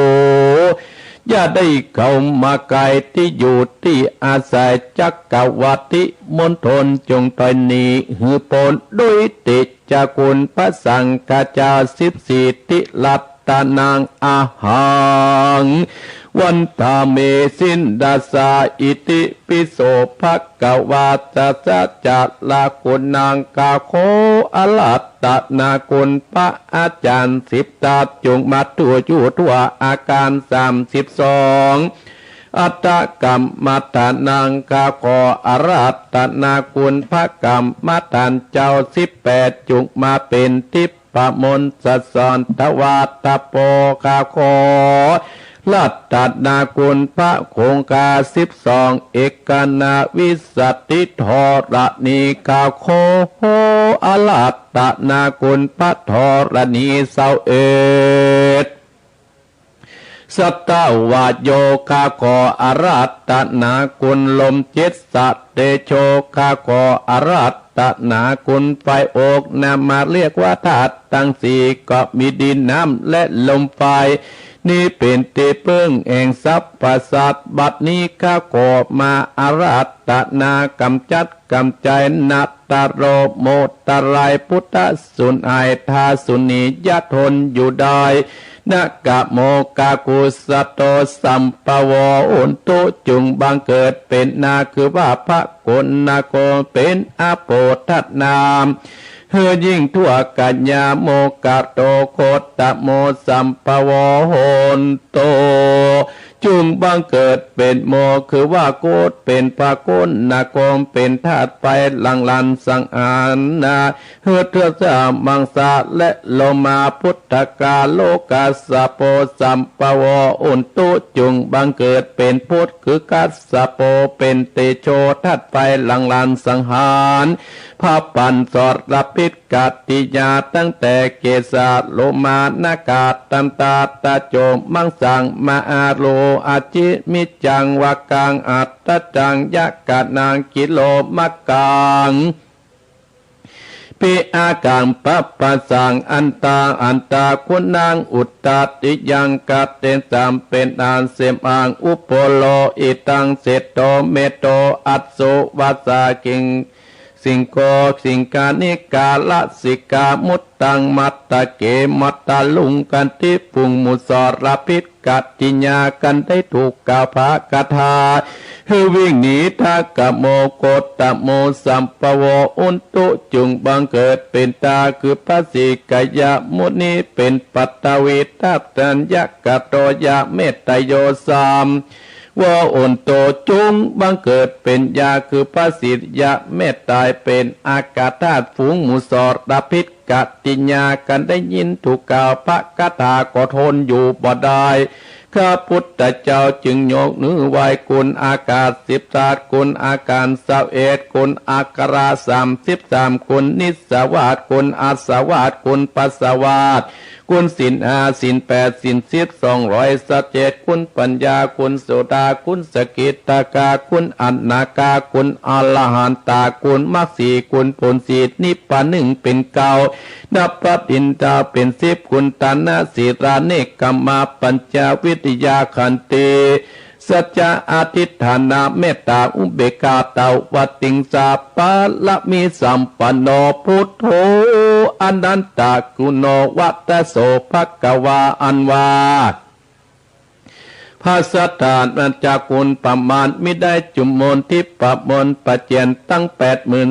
อย่าได้เข้ามาไกลที่อยู่ที่อาศัยจักรวัติมณฑลจงตอยนี้หือปนด้วยติจากุลพระสังฆเจ้า14ติลัตตานางอาหังวันตาเมสินดาสาอิติปิโสภะกวาตาสัจจลากุณังกาโคอลัตตนาคุณพระอาจารย์10ตาจงมาตัวอยู่ทั่วอาการ32อัตตกรรมมัตนังกาโคอรัตตนาคุณพระกรรมมัตถันเจ้า18จุงมาเป็นทิพปมนต์สัสรทวาตโปกาโคลัตตนาคุณพระคงคา12เอกนาวิสัตติธรณีกาโคโหอลัตตนาคุณพระธรณีเสาเอ็ดสัตตวาโยคาโคอารัตตนาคุณลม7สัตเตโชคาโคอารัตตนาคุณไฟอกนำมาเรียกว่าธาตุทั้ง4ก็มีดินน้ำและลมไฟนี่เป็นเตเปิ้งแห่งทรัพย์ประสาทบัดนี้ข้าขอมาอาราธนากำจัดกำใจนัตตโรโมตรายพุทธสุนไอทาสุนียทนอยู่ได้นะกะโมกากุสโตสัมปวโอนตุจุงบังเกิดเป็นนาคือว่าพระกุณาโกเป็นอาโปทัตนามเฮยิ่งทั่วกัญญาโมกะโตโคตโมสัมปวโหนโตจุงบังเกิดเป็นโมคือว่าโกฏเป็นพระกุณาโกมเป็นธาตุไฟหลังลันสังอานนาเฮเทสามังสาและโลมาพุทธกาโลกาสโปสัมปวโอนตุจุงบังเกิดเป็นพุทธคือกัสสโปเป็นเตโชธาตุไฟหลังลันสังหารพระปันสอดรับพิษกัตติยาตั้งแต่เกศาโลมานากาตันตาตาโจมังสังมาอาโล อาจิมิจังวากังอัตตจังยะกะนางกิโลมะกังปิอากังปัปปะสังอันตาคุณนางอุตตติยังกัตเตนสามเป็นอานเสมอังอุปโลอิตังเสตโตเมโตอัตโสวัสสากิงสิงโกสิงกานิกาลสิกามุตตังมัตตะเกมัตตาลุงกันทิปุงมุสรพิษกัตติญากันได้ถูกกาภากถาให้วิ่งหนีทากะโมโกตะโมสัมปโวอุนตุจุงบังเกิดเป็นตาคือพระสิกายะมุนีเป็นปัตตวิทัพตัญญกะโตยะเมตตโยสามว่าอุนโตจุงบังเกิดเป็นยาคือพระสิทธิยะเมตตายเป็นอากาธาตุฝูงหมูสอดพิษกัตติญากันได้ยินถูกกล่าวพระคาถาก็ทนอยู่บ่ได้ข้าพุทธเจ้าจึงยกมือไหว้คุณอากาศ13คุณอาการ21คุณอาการา33คุณนิสวาสคุณอาสวาสคุณปัสสวาสคุณศีล5ศีล8ศีล10 217คุณปัญญาคุณโสดาคุณสกิตากาคุณอนาคาคุณอรหันตาคุณมรรคสีคุณผลสีนิพพาน1เป็นเก้านับปัตตินตาเป็น10คุณตานาสีราเนกกัมมาปัญจวิทยาขันติสัจจะอธิฐานาเมตตาอุเบกขาตาวติงสาปาละมีสัมปันโนพุทโธอนันตกุโนวัตโสภกวาอันวาพระสัทธานันจากคุณประมาณมิได้จุมมนทิปะมนปะเจียนตั้ง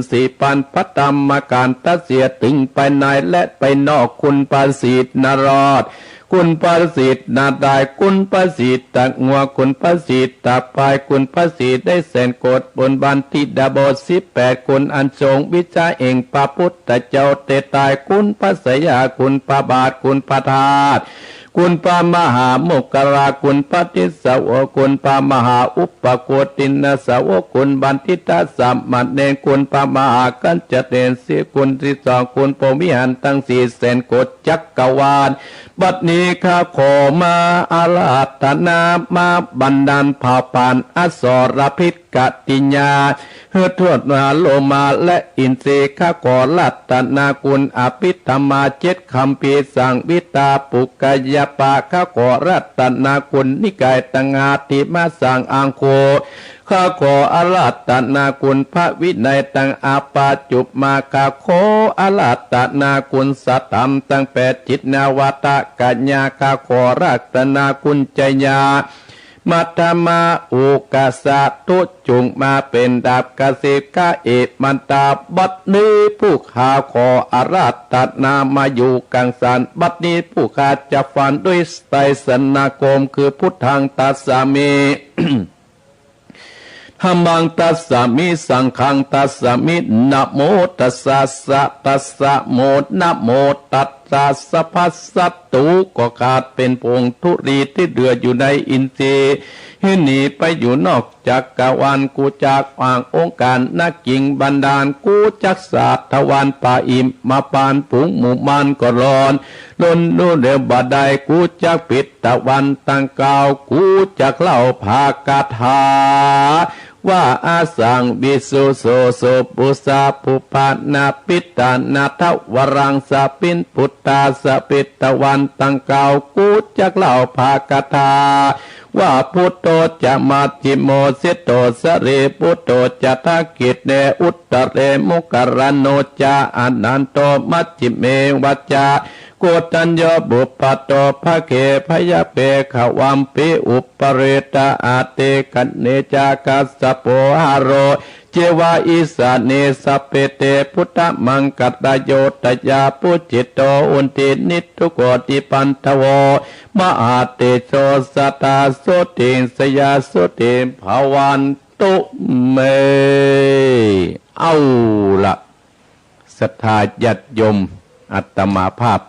84,000พระธรรมการตัดเสียถึงไปในและไปนอกคุณประสิทธิ์นรอดคุณประสิทธิ์นาได้คุณประสิทธิ์ตักงัวคุณประสิทธิ์ตักปลายคุณประสิทธิ์ได้แสนโกดบนบันทิดาบท18คุณอันทรงวิจาเองพระพุทธเจ้าเตตายคุณพระสยาคุณพระบาทคุณพระธาตุคุณปามหาโมกราคุณปฏิสาวคุณปามหาอุปโกตินสาวคุณบันทิตาสัมมัเนคุณปามหากัญจเตนสีคุณที่สองคุณพรหมิหารตั้ง400,000 โกฏจักรวาลบัดนี้ข้าขอมาอาราธนามาบันดาลเผ่าปานอสรพิษกติญาเฮือทวดนาโลมาและอินทรีข้าขอรัตนาคุณอภิธรรมา7คำพีสังวิตาปุกยปาข้าขอรัตนาคุณนิกายตังอาติมาสังอังโคข้าขออาราธนาคุณพระวินัยตังอาปาจุปมาข้าขออาราธนาคุณสัตธรรมตั้ง8จิตนาวตะกัญญาข้าขอรัตนาคุณจญามัตตมาอุกาสะตุจุงมาเป็นดาบกสิกาเอมันตาบัดนี้ผู้ข้าขออาราธนามาอยู่กังสันบัดนี้ผู้ข้าจะฟันด้วยไตรสนาคมคือพุทธังตัสสามิ ธัมมังตัสสะมิสังฆังตัสสะมินะโมตัสสะสะตัสสะโมนะโมตัสสะสัพพสัตตุก็ขาดเป็นพงธุรีที่เดือดอยู่ในอินทรีย์ให้หนีไปอยู่นอกจักรวาลกูจากอ่างองค์การนักกิ่งบันดาลกูจักศาสตวานป่าอิมมาปานผงหมู่มันก็ร้อนล้นนู่นเดือบาดกูจักปิดตะวันตั้งเก่ากูจักเล่าภากาถาว่าอาสังบิสุโสโสปุสาปุปานาปิตานาทวรังสะปินพุทธาสะปิตวันตังเก่ากูจักเล่าภากถาว่าพุทโธจะมาจิโมสิโตสเรพุทโธจะทักกิจเนอุตตะเรมุกรโนจาอนันโตมัจจิเมวัจจาโกตัญญบุปปโตภะเกพยเปขวัมปิอุปเรตาอาเตกันเนจากัสสโปหาโรเจวาอิสาเนสเปเตพุทธมังกัตโยตยาปุจิตโตอุนตินิทุโกติปันทโวมหาเตโชสตาโสติสยาโสติภวันตุเมเอาละศรัทธาญาติโยมอัตมาภาพ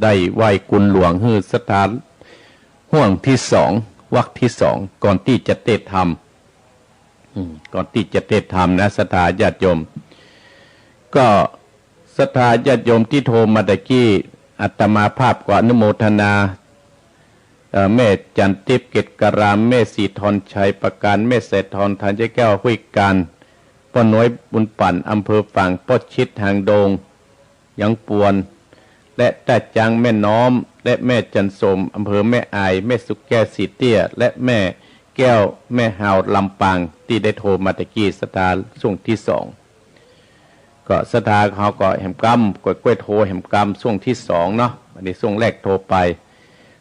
ได้ไหว้กุลหลวงฮือสถานห่วงที่2วรรคที่2ก่อนที่จะเทศธรรมก่อนที่จะเทศธรรมนะศรัทธาญาติโยมก็ศรัทธาญาติโยมที่โทรมาตะกี้อัตมาภาพก็อนุโมทนา แม่จันทิพย์เกตกรามแม่สีทรชัยประการแม่เศรษฐรธัญแก้วห้วยการป้าน้อยบุญปั่นอำเภอฝั่งป้อชิดหางโดงยังปวนและแต่จางแม่น้อมและแม่จันสมอำเภอแม่อายแม่สุกแก้วสีเตี้ยและแม่แก้วแม่หาวลำปางที่ได้โทรมาตะกี้สถานช่วงที่สองก็สถานเขาก็แหมกำกล้วยโทรแหมกำช่วงที่สองเนาะอันนี้ช่วงแรกโทรไป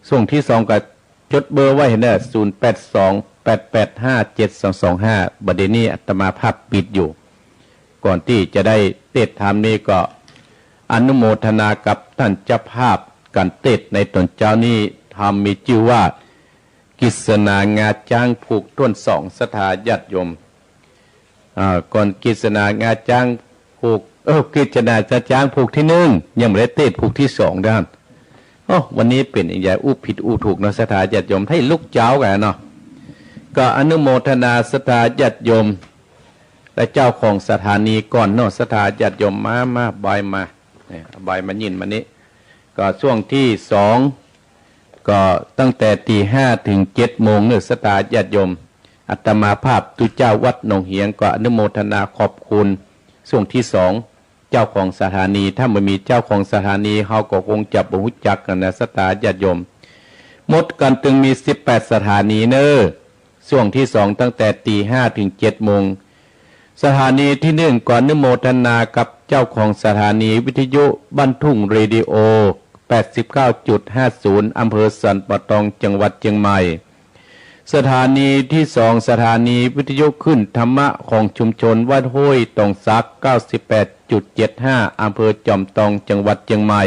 ช่วงที่สองก็จดเบอร์ไว้เห็นได้0828857225บัดนี้อาตมาภาพปิดอยู่ก่อนที่จะได้เทศธรรมนี้ก็อนุโมทนากับท่านเจ้าภาพการเทศในตอนเจ้านี้ทำมีชื่อว่ากิษณางาจ้างผูกต้นสองสถาญาติโยมก่อนกิษณางาจ้างผูกกิษณาจะจ้างผูกที่หนึ่งยังไม่ได้เทศผูกที่สองด้านวันนี้เป็นอย่างไรอู้ผิดอู้ถูกเนาะสถาญาติโยมให้ลูกเจ้ากันเนาะก็อนุโมทนาสถาญาติโยมและเจ้าของสถานีก่อนเนาะสถาญาติโยมมาบายมาบายมายินมานี้ก็ช่วงที่สองก็ตั้งแต่5:00 ถึง 7:00เนื้อสถาญาติโยมอาตมาภาพตุเจ้าวัดหนองเหียงก็อนุโมทนาขอบคุณช่วงที่สองเจ้าของสถานีถ้าไม่มีเจ้าของสถานีเขาก็คงจะบ่รู้จักกันนะสถาญาติโยมหมดกันตึงมี18สถานีเนอช่วงที่สองตั้งแต่5:00 ถึง 7:00สถานีที่หนึ่งก่อนอนุโมทนากับเจ้าของสถานีวิทยุบ้านทุ่งเรดิโอ 89.50 อำเภอสันปะตองจังหวัดเชียงใหม่สถานีที่สองสถานีวิทยุขึ้นธรรมะของชุมชนวัดห้วยตองซัก 98.75 อำเภอจอมตองจังหวัดเชียงใหม่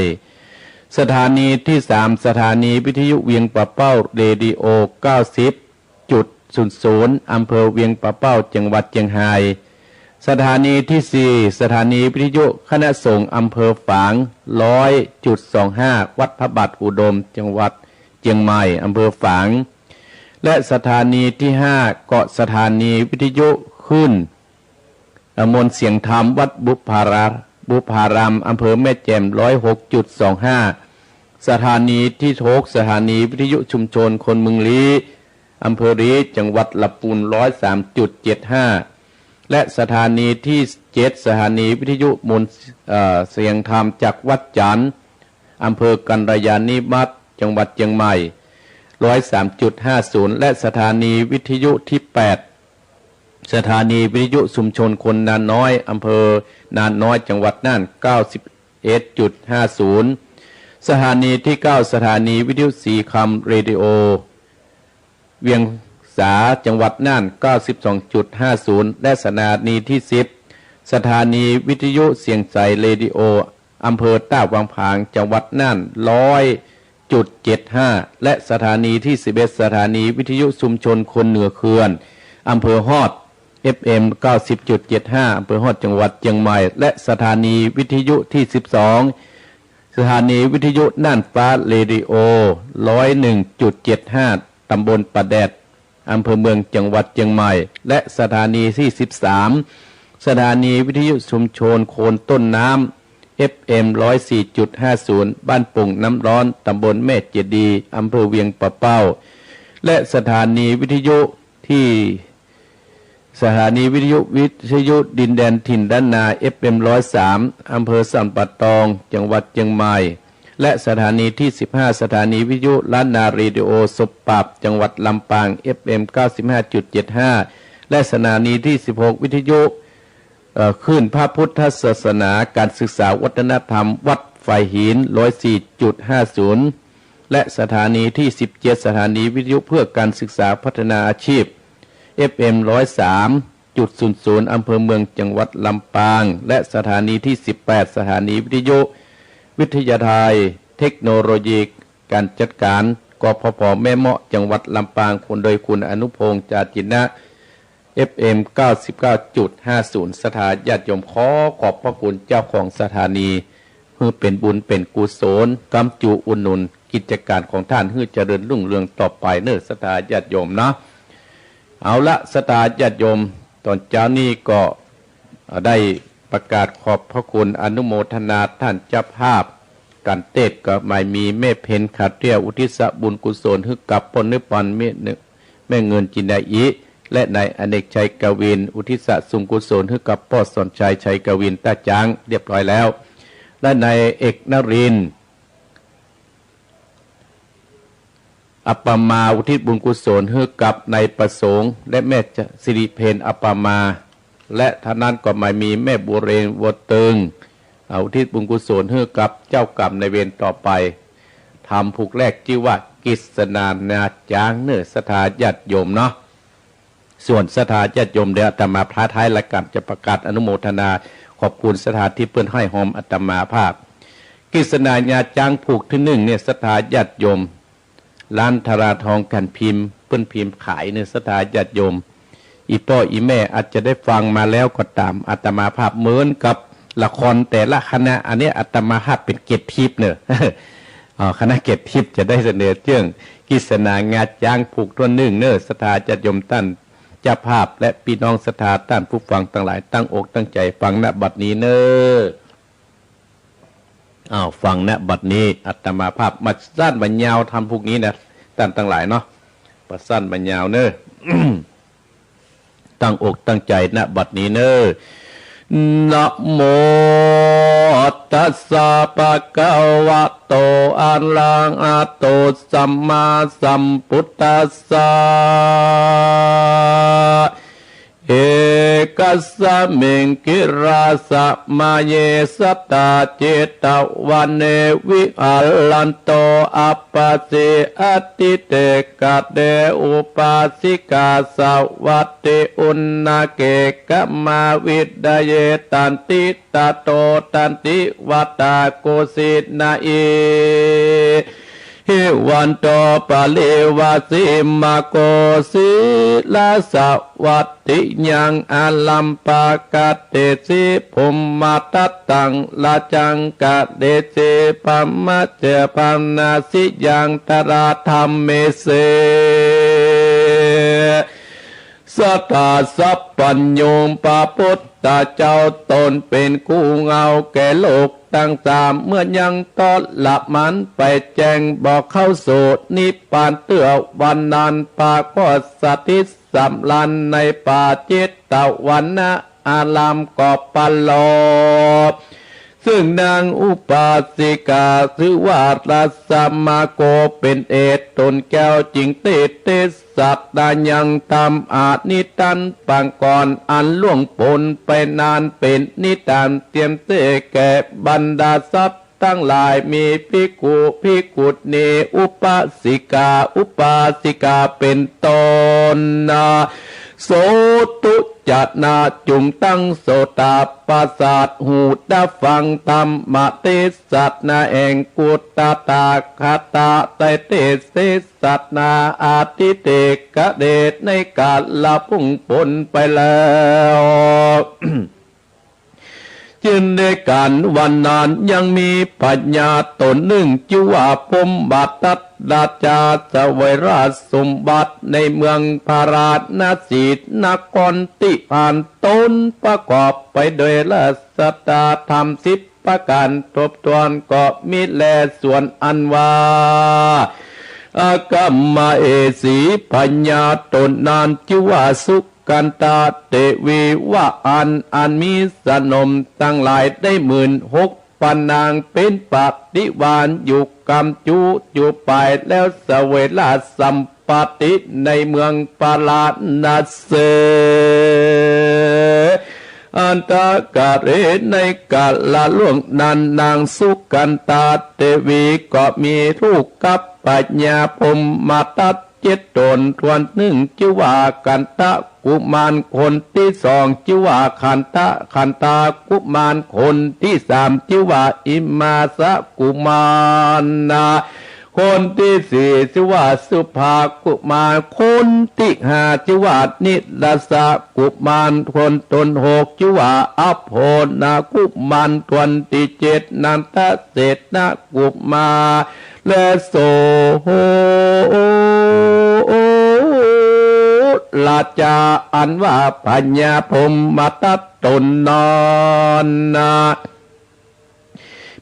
สถานีที่สามสถานีวิทยุเวียงปะเป้าเรดิโอ 90.00 อำเภอเวียงปะเป้าจังหวัดเชียงรายสถานีที่สี่สถานีวิทยุคณะสงฆ์อำเภอฝาง 100.25 วัดพระบาทอุดมจังหวัดเชียงใหม่อำเภอฝางและสถานีที่ห้าเกาะสถานีวิทยุขึ้นมนต์เสียงธรรมวัดบุพารามอำเภอแม่แจ่ม 106.25 สถานีที่โถกสถานีวิทยุชุมชนคนเมืองลี้อำเภอลี้จังหวัดลำพูน 103.75 และสถานีที่7สถานีวิทยุมนต์เสียงธรรมจากวัดจันทร์อำเภอกัลยาณิมิตรจังหวัดเชียงใหม่ 103.50 และสถานีวิทยุที่8สถานีวิทยุชุมชนคนนานน้อยอำเภอนานน้อยจังหวัดน่าน 91.50 สถานีที่9สถานีวิทยุสีคำเรดิโอเวียงสาจังหวัดน่าน 92.50 และสถานีที่10สถานีวิทยุเสียงใสเรดิโออำเภอต้าวังผางจังหวัดน่าน 100.75 และสถานีที่11สถานีวิทยุชุมชนคนเหนือเขื่อนอำเภอฮอด FM 90.75 อำเภอฮอดจังหวัดเชียงใหม่และสถานีวิทยุที่12สถานีวิทยุน่านฟ้าเรดิโอ 101.75 ตำบลปะแดดอำเภอเมืองจังหวัดเชียงใหม่และสถานีที่13สถานีวิทยุชุมชนโคนต้นน้ำ FM 104.50 บ้านปุ่งน้ำร้อนตำบลแม่เจดีอำเภอเวียงปะเป้าและสถานีวิทยุที่สถานีวิทยุดินแดนถิ่นด้านนา FM 103 อำเภอสันป่าตองจังหวัดเชียงใหม่และสถานีที่15สถานีวิทยุล้านนาเรดิโอศพปราบจังหวัดลำปาง FM 95.75 และสถานีที่16วิทยุคลื่นพระพุทธศาสนาการศึกษาวัฒนธรรมวัดไฟหิน 104.50 และสถานีที่17สถานีวิทยุเพื่อการศึกษาพัฒนาอาชีพ FM 103.00 อำเภอเมืองจังหวัดลำปางและสถานีที่18สถานีวิทยุวิทยาลัยเทคโนโลยีการจัดการกพพแม่เมาะจังหวัดลำปางคนโดยคุณอนุพงษ์จาจินะ FM 99.50 สถานญาติโยมขอบพระคุณเจ้าของสถานีเพื่อเป็นบุญเป็นกุศลกำจูอุดหนุนกิจการของท่านให้เจริญรุ่งเรืองต่อไปเน้อสถานญาติโยมนะเอาละสถานญาติโยมตอนเช้านี้ก็ได้ประกาศขอบพระคุณอนุโมทนาท่านเจ้าภาพ กันเตศก็ไม่มีแม่เพนขัดเรียอุทิศบุญกุศลให้กับปนนิปันแม่เงินจินดาอิและในอเนกชัยกวินอุทิศสุงกุศลให้กับพ่อสอนชัยชัยกวินตาจางเรียบร้อยแล้วและในเอกนรินทร์อัปปมาอุทิศบุญกุศลให้กับนายประสงค์และแม่สิริเพนอัปปมาและท่านั้นก็ไม่มีแม่บุเรนวตึงอุทิศบุญกุศลให้กับเจ้ากรรมในเวรต่อไปทำผูกแรกชื่อว่ากิษณานาจางเนื้อสถาญาติโยมเนาะส่วนสถาญาติโยมเดี๋ยวอาตมาพระท้ายละกันจะประกาศอนุโมทนาขอบคุณสถานที่เพื่อนให้หอมอาตมาภาพกิษณาญาจางผูกที่หนึ่งเนี่ยสถาญาติโยมร้านธราทองกันพิมพ์เพื่อนพิมพ์ขายเนี่ยสถาญาติโยมอีพ่ออีแม่อาจจะได้ฟังมาแล้วก็ตามอาตมาภาพเหมือนกับละครแต่ละคณะอันนี้อาตมาภาพเป็นเกตทิพย์เนอะ คณะเกตทิพย์จะได้เสนอเรื่องกิษณางาจางผูกตัวหนึ่งเนอะสถาญาติโยมท่านเจ้าภาพและพี่น้องสถาท่านผู้ฟังทั้งหลายตั้งอกตั้งใจฟังณบัดนี้เนอะฟังณบัดนี้อาตมาภาพมาสั้นบรรยาวทำพวกนี้นะท่านทั้งหลายเนาะมาสั้นบรรยาวเนอะ ตั้งอกตั้งใจณบัดนี้เนอะนะโมตัสสะภะคะวะโตอะระหะโตสัมมาสัมพุทธัสสะเอกัสสะมิงกิราสะมาเยสตาเจตวันเนวิอัลลันโตอัปปะเสอติเตกะเดอุปาสิกาสวัตติอุณนาเกกะมาวิดาเยตันติตาโตตันติวัตตาโกสินาเอวันโตปะเลวะสิมาโกสิลาสวัตติยังอาลัมปากะเตสิภุมมาตัตตังลาจังกะเดเสปัมมะเจปัมนาสิยังตราธัมเมเสสัทธาสัพพัญโยมปะพุทธเจ้าตนเป็นกู้เงาแก่โลกตั้งสามเมื่อยังตอนหลับมันไปแจงบอกเข้าโสดนิพพานเตื้อวันนานปาก็สติสำลันในป่าจิตตะวันนะอารามกอบปัลโลซึ่งนางอุปาสิกาชื่อว่ารัสมาโกเป็นเอตตนแก้วจิงเตเตสัตตายังทำอานิตันปังก่อนอันล่วงปนไปนานเป็นนิทานเตรียมเตแก่บรรดาทรัพย์ตั้งหลายมีภิกขุภิกขุณีอุปาสิกาเป็นตนนาโสตุจัตนาจุงตั้งโสตาปัสสาทหูดาฟังธรรมเทสัตนาแองกุตตาตาคาตาไตเตเสสัตนาอาทิเตกะเดชในกาลละพุ่งปนไปแล้ว จึงในการวันนานยังมีปัญญาตนหนึ่งชื่อว่าพมบัตตัดดาจาสวยราชสมบัติในเมืองพาราณสีนครติพานตนประกอบไปโดยราชตาธรรม10ประการทบทวนก็มีแลส่วนอันว่าอากรรมเอสีปัญญาตนนานชื่อว่าสุกันตาเตวีว่าอันมีสนมตั้งหลายได้16,000นางเป็นปฏิวานอยู่กำจุไปแล้วเสวยราชสัมปติในเมืองปาราณสี อันตากาเรในกาลาล่วงนันนางสุกันตาเทวีก็มีลูกกับปัญญาพมมาตัดเจ็ดตนทวนหนึ่งชื่อว่ากันตะกุมารคนที่สองชื่อว่าขันตากุมารคนที่สามชื่อว่าอิมาสกุมารนาคนที่สี่ชื่อว่าสุภากุมารคนที่ห้าชื่อว่านิรสกุมารคนตนหกชื่อว่าอัพโพนากุมารคนที่เจ็ดนันทเศษนากุมารและโสลาจาอันว่าปัญญาพรหมตัดตนนอนนา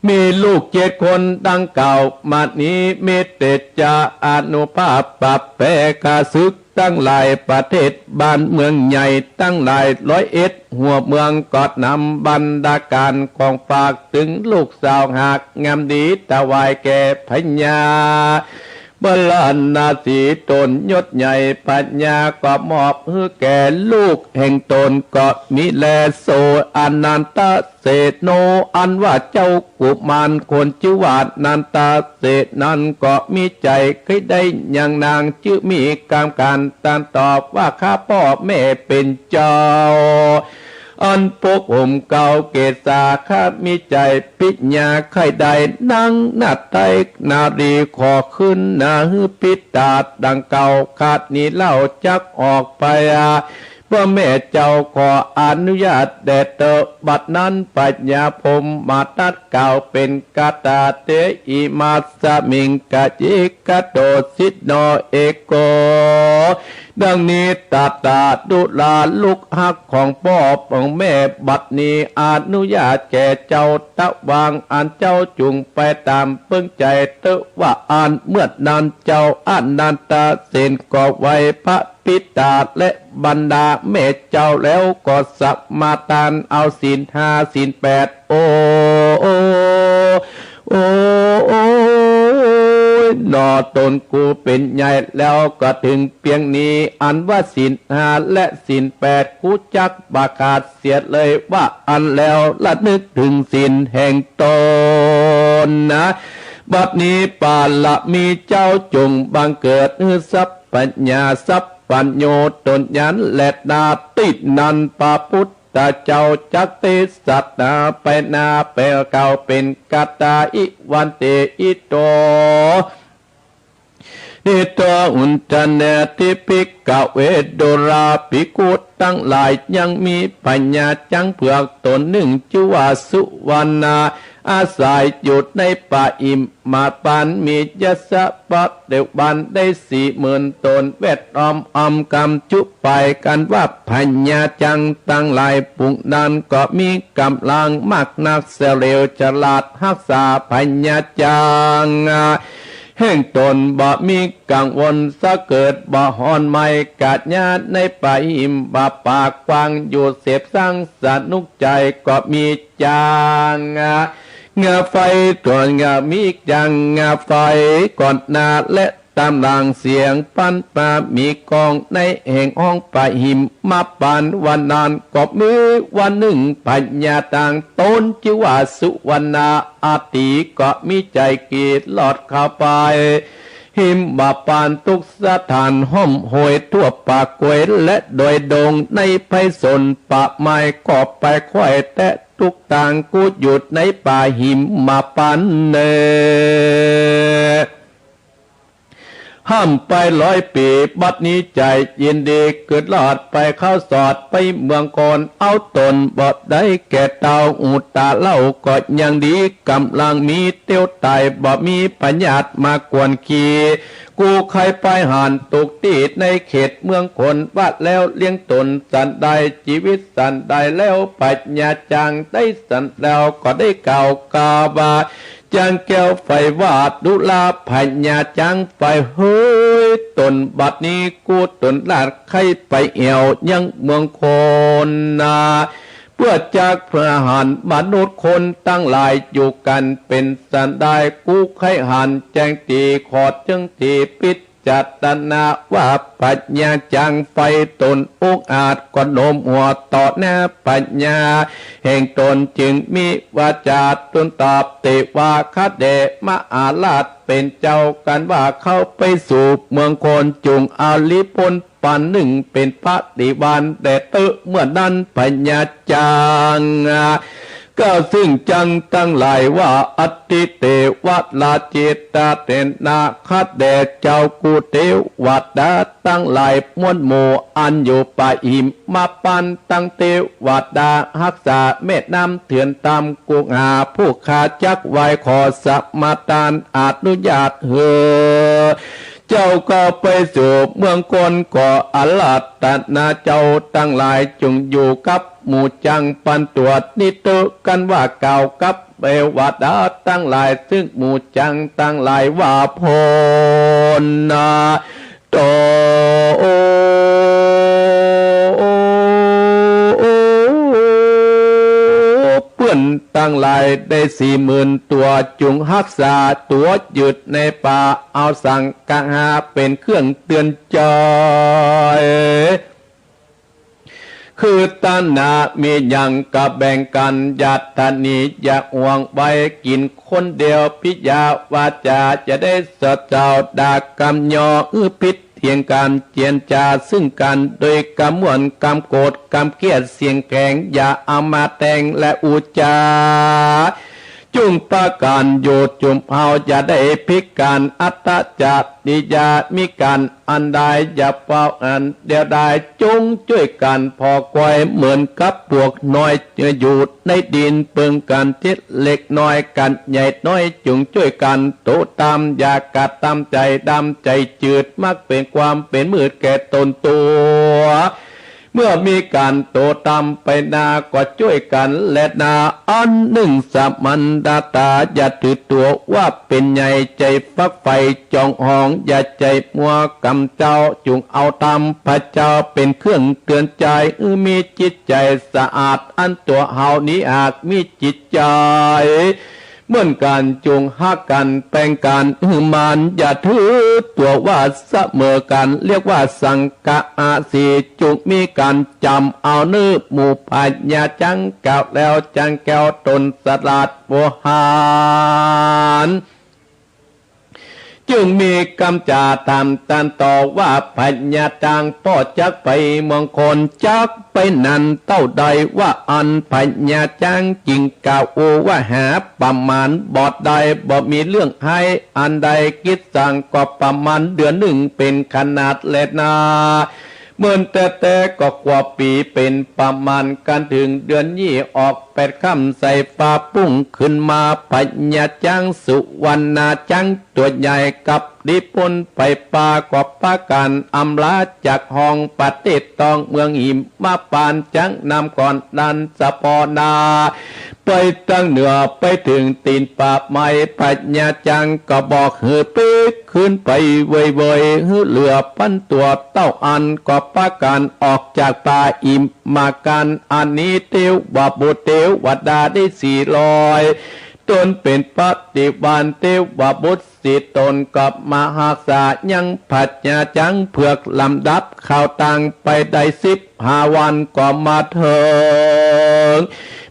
มีลูก7 คนดังเก่ามานี้เมตเตจาอนุภาพปับแปกาศึกตั้งหลายประเทศบ้านเมืองใหญ่ตั้งหลาย101หัวเมืองกอดนำบรรดาการของฝากถึงลูกสาวหากงามดีถวายแก่พญาบลานาสีตนยศใหญ่ปัญญาก็มอบให้แก่ลูกแห่งตนก็มิแลโสอนันตเศษโนอันว่าเจ้ากุมารคนชื่อว่านันตาเศษนั้นก็มีใจคิดได้อย่างนางชื่อมีการตามตอบว่าข้าพ่อแม่เป็นเจ้าอันพวกผมเก่าเกศาข้ามีใจปิญญาใครใดนั่งนาไตนารีขอขึ้นนาฮือพิตาดังเก่าขาดนี้เล่าจักออกไปว่าแม่เจ้าขออนุญาตแด่เตบัดนั้นปัญญาผมมาตัดเก่าเป็นกาตาเตอิมาสมิงกะจิกะโตสิโนเอโกดังนี้ตาดุลาลูกฮักของพ่อของแม่บัดนี้อนุญาตแก่เจ้าตะวางอันเจ้าจุงไปตามเพิ่งใจเตว่าอันเมื่อนั้นเจ้าอันนันตาเสนก็ไว้พระปิตาและบรรดาแม่เจ้าแล้วก็สัมมาทานเอาศีล5ศีล8โอ้นอตนกูเป็นใหญ่แล้วก็ถึงเพียงนี้อันว่าศีล5และศีล8กูจักประกาศเสียเลยว่าอันแล้วละนึกถึงศีลแห่งตนนะบัดนี้ปาละมีเจ้าจงบังเกิดสัพปัญญาสัพปัญโยตนยันและนาตินันปาพุทธเจ้าจักเตสัตนาไปนาเปลเก่าเป็นกาตาอิวันเตอิโตนิโตอุนจันเนติปิกะเวโดราปิกุตตั้งหลายยังมีปัญญาจังเผือกตนหนึ่งชื่อว่าสุวรรณาอาศัยอยู่ในป่าอิมมาปานมียศปัตเดวบันได้40,000 ตนเวทอมกำจุไปกันว่าปัญญาจังตั้งหลายปุงนั้นก็มีกำลังมากนักเสลียวฉลาดรักษาปัญญาจังแห่งตนบ่มีกังวลสะเกิดบ่หอนไม่กาดญาติในป่าหิมบ่ปากกวางอยู่เสพสร้างสนุกใจก็มีจางเงาไฟตัวเงามีจังเงาไฟก่อนนาและตามหลังเสียงปั้นปามีกองในแห่งห้องป่าหิมมาปานวันนานก็มีวันหนึ่งปัญญาต่างตนชื่อว่าสุวรรณาอาติก็มีใจกีดหลอดเข้าไปหิมบาปานทุกสถานห้อมหวยทั่วปากกวยและโดยดงในไพศาลป่าไม้ก็ไปค่อยแต่ทุกต่างกูหยุดในป่าหิมมาปันเนห้ามไป100 ปีบัดนี้ใจยินดีเกิดหลอดไปเข้าสอดไปเมืองก่อนเอาตนบอดได้แก่เตาอุตาเล่าก็ยังดีกำลังมีเตี้ยวไตบ่มีปัญญาตมากวนขี่กูใครไปหันตกตีดในเขตเมืองคนวัดแล้วเลี้ยงตนสันใดชีวิตสันใดแล้วปัญญาจังได้สันแล้วก็ได้เก่ากาบาจังแก้วไฟวาดดุลาปัญญาจังไฟเฮ้ยตนบัดนี้กูตนลาดใครไปเอวยังเมืองคนนาเพื่อจากพระหันมนุษย์คนตั้งหลายอยู่กันเป็นสันได้กูไขหันแจงตีขอดจังตีปิดจัตนาว่าปัญญาจังไฟตนอุกอาจก็โนมหัวต่อหน้าปัญญาแห่งตนจึงมีวาจาตนตอบติว่าคัดเดมอาลาดเป็นเจ้ากันว่าเข้าไปสู่เมืองคนจุงอาลิพลปันหนึ่งเป็นพระดิบานแต่เมื่อนั้นปัญญาจังก็ซึ่งจังตั้งหลายว่าอติเตวัตลาเจตาเตนาคัดแดเจ้ากูเทวัดดาตั้งหลายมวลหมู่อันอยู่ป่าหิมมาปันตั้งเทวัดดารักษาเมตน้ำเถื่อนตามกุงาผู้ขาจักไว้ขอสัมมาทานอนุญาตเฮอ เจ้าก็ไปสู่เมืองกนก่ออลาตนาเจ้าตั้งหลายจงอยู่กับหมู่จังปันตรวจนิเตกันว่าเก่ากับเบวดาตั้งหลายซึ่งหมู่จังตั้งหลายว่าพลนาโตเพื่อนตั้งหลายได้40,000 ตัวจุงรักษาตัวยืดในป่าเอาสังกะหาเป็นเครื่องเตือนใจคือตานามีอย่างกับแบ่งกันญาตินี้อยากห่วงไว้กินคนเดียวพิยาวาจาจะได้สะเจ้าดากำยอพิษเทียงการเจียนจาซึ่งกันโดยกำมวนกำโกรธกำเกียดเสียงแข็งอย่าเอามาแต่งและอุจาจุงประการโยจุมเอาอย่าได้พิการอัตตจักนิยามีการอันใดอย่าเฝ้าอันเดียวได้จงช่วยกันพอคอยเหมือนกับพวกน้อยอยู่ในดินเปิงกันทิศเล็กน้อยกันใหญ่น้อยจงช่วยกันโตตามอย่ากัดตามใจดำใจจืดมักเป็นความเป็นมืดแก่ตนตัวเมื่อมีการโตตามไปนาก็ช่วยกันและนาอันหนึ่งสามันดาตาอย่าถือตัวว่าเป็นใหญ่ใจฟักไฟจองหองอย่าใจมัวกำเจ้าจุงเอาตามพระเจ้าเป็นเครื่องเตือนใจมีจิตใจสะอาดอันตัวเฮานี้อาจมีจิตใจเหมือนกันจงฮักกันแปลงกันมันอย่าถือตัวว่าเสมอกันเรียกว่าสังกะอาสีจงมีการจำเอาเนื้อหมู่ปัญญาจังแก้วแล้วจังแก้วตนสลัดโวหารจึงมีกำจาตามตันต่อว่าปัญญาจางพ่อจักไปเมืองคนจักไปนันเต้าใดว่าอันปัญญาจางจริงกล่าวว่าหาประมาณบอดใดบ่มีเรื่องให้อันใดคิดสั่งก็ประมาณเดือนหนึ่งเป็นขนาดเล็ดนาเมื่อแต่ก็กว่าปีเป็นประมาณกันถึงเดือนยี่ออก8 ค่ำใส่ฟ้าปุ้งขึ้นมาปัญญาจังสุวรรณาจังตัวใหญ่กับดิพนไปปากอบปาการอำลาจากห้องปฏิตองเมืองหิมมาปานจังนำก่อนดันสะปอนาไปตั้งเหนือไปถึงตีนป่าไม้ปัญญาจังก็บอกเหือปีขึ้นไปเวยๆหือเหลือพันตัวเต้าอันก็ปาการออกจากป่าอิมมากันอันนี้เตียวว่าบุเตียววัดดาได้400ตนเป็นปฏิบัติเทวบุตรสิตนกับมหาศายังผัดญาจังเผือกลำดับข่าวตังไปได้15 วันก็มาเถิง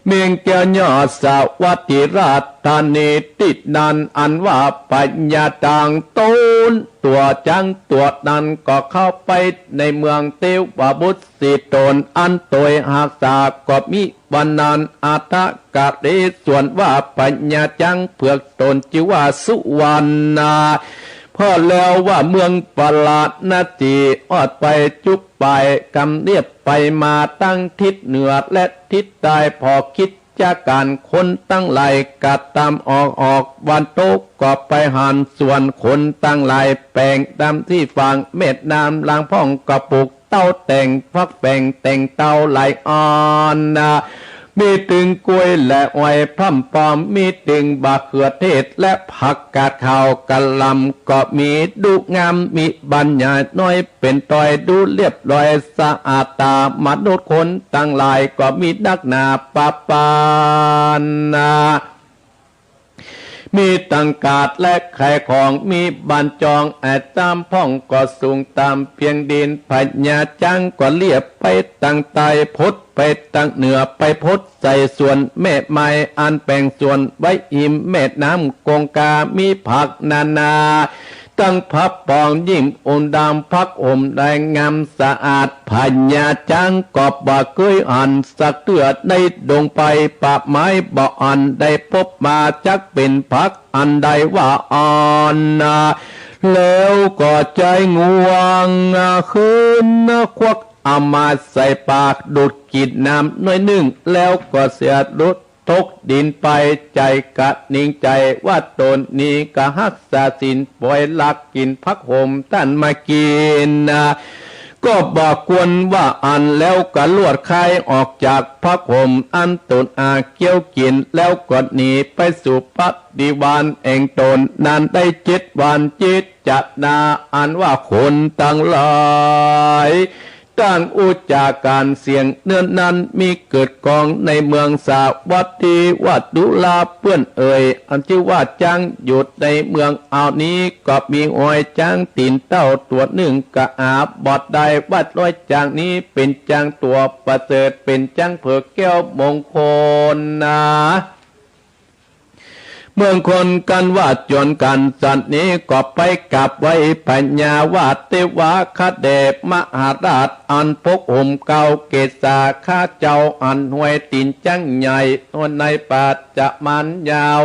เมียงแก้วยอดสวัสดิราชธานีติดนันอันว่าปัญญาต่างต้นตัวจังตัวนั้นก็เข้าไปในเมืองเทวบุตรสิตนอันโดยหากษาก็มีวันนันอาตกะเดส่วนว่าปัญญาจังเผือกตนจิว่าสุวรรณาพอแล้วว่าเมืองประหลาดนาทีอดไปจุบไปกำเนียบไปมาตั้งทิศเหนือและทิศใต้พอคิดจากการคนตั้งหลายกัดตามออกวันโตก็ไปหันส่วนคนตั้งหลายแปลงตามที่ฝั่งเม็ดน้ำลางพ่องกระปุกเต้าแต่งฟักแป่งแต่งเต้าไหลอ่อนมีตึงกล้วยและอ้อยพร่ำปอมมีตึงบะเขือเทศและผักกาดขาวกะลำก็มีดูงามมีบรรยายน้อยเป็นตอยดูเรียบร้อยสะอาดตามนุษย์คนตั้งหลายก็มีนักหนาปะปานามีตังกาดและไข่ของมีบันจองแอดตามพ่องก็สูงตามเพียงดินปัญญาจังก็เลียบไปตั้งใต้พดไปตั้งเหนือไปพดใส่ส่วนแม่ไม้อันแปลงส่วนไว้อิ่มแม่น้ำกงกามีผักนานาตั้งพับปองยิ่มอมดำพักอมแดงงามสะอาดปัญญาจังกอบบ่เคยอ่านสักเตือในดงไปปะไม้บ่อันได้พบมาจักเป็นพักอันใดว่าอ่อนแล้วก็ใจงวงขึ้นควักเอามาใส่ปากดูดกินน้ำน้อยหนึ่งแล้วก็เสียดุด ตกดินไปใจกะนิ่งใจว่าตนนี้กะหักษาศีลปล่อยลักกินพักห่มท่านมากินก็บอกควรว่าอันแล้วก็ลวดคายออกจากพระห่มอันตนอาเกี่ยวกินแล้วก็หนีไปสู่ปฏิวานเองตนนานได้7 วันจิตจัดนาอันว่าคนตั้งหลายตั้งอุจจาการเสียงเนื่อนนั้นมีเกิดกองในเมืองสาวัตถีวัดดุลาเพื่อนเอ่ยอันที่ว่าจังหยุดในเมืองอ่าวนี้ก็มีหอยจังตีนเต้าตัวหนึ่งกะอาบบอดได้วัดร้อยจางนี้เป็นจังตัวประเสริฐเป็นจังเผือกแก้วมงคลนะเมืองคนกันว่าจนกันสัตว์นี้ก็ไปกลับไว้ปัญญาวาเทวาคเดชมหาราชอันพกห่มเก่าเกศาข้าเจ้าอันห้วยตีนจังใหญ่ในปัจจมันยาว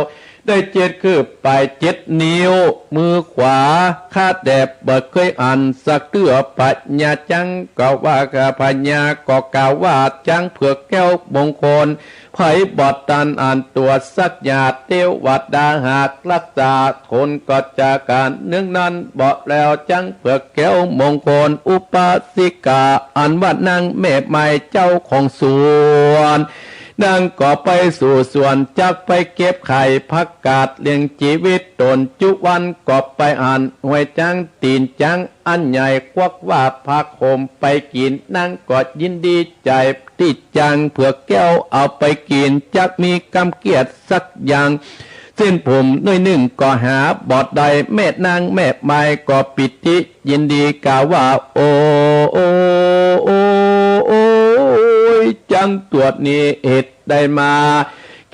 ได้7 คืบไป7 นิ้วมือขวาข้าแดบเบิกเคยอ่านสักเตือปัญญาจังก็ว่ากะปัญญาก็กล่าวว่าจังเผือกแก้วมงคลไผบอดตันอ่านตัวสักญาติเทวดาหากรักษาทนก็จากการเนื่องนั้นบอกแล้วจังเผือกแก้วมงคลอุปาสิกาอันว่านางแม่ไม้เจ้าของสวนนางก็ไปสู่สวนจักไปเก็บไข่ผักกาดเลี้ยงชีวิตตนจุวันก็ไปอ่านหวยจังตีนจังอันใหญ่ควักว่าผักโขมไปกินนางก็ยินดีใจที่จังเผือกแก้วเอาไปกินจักมีกำเกียรติสักอย่างเส้นผมน้อยหนึ่งก็หาบอดใดแม่นางแม่ไม้ก็ปิติยินดีกล่าวว่าโอ้จังตัวนี้เหตุได้มา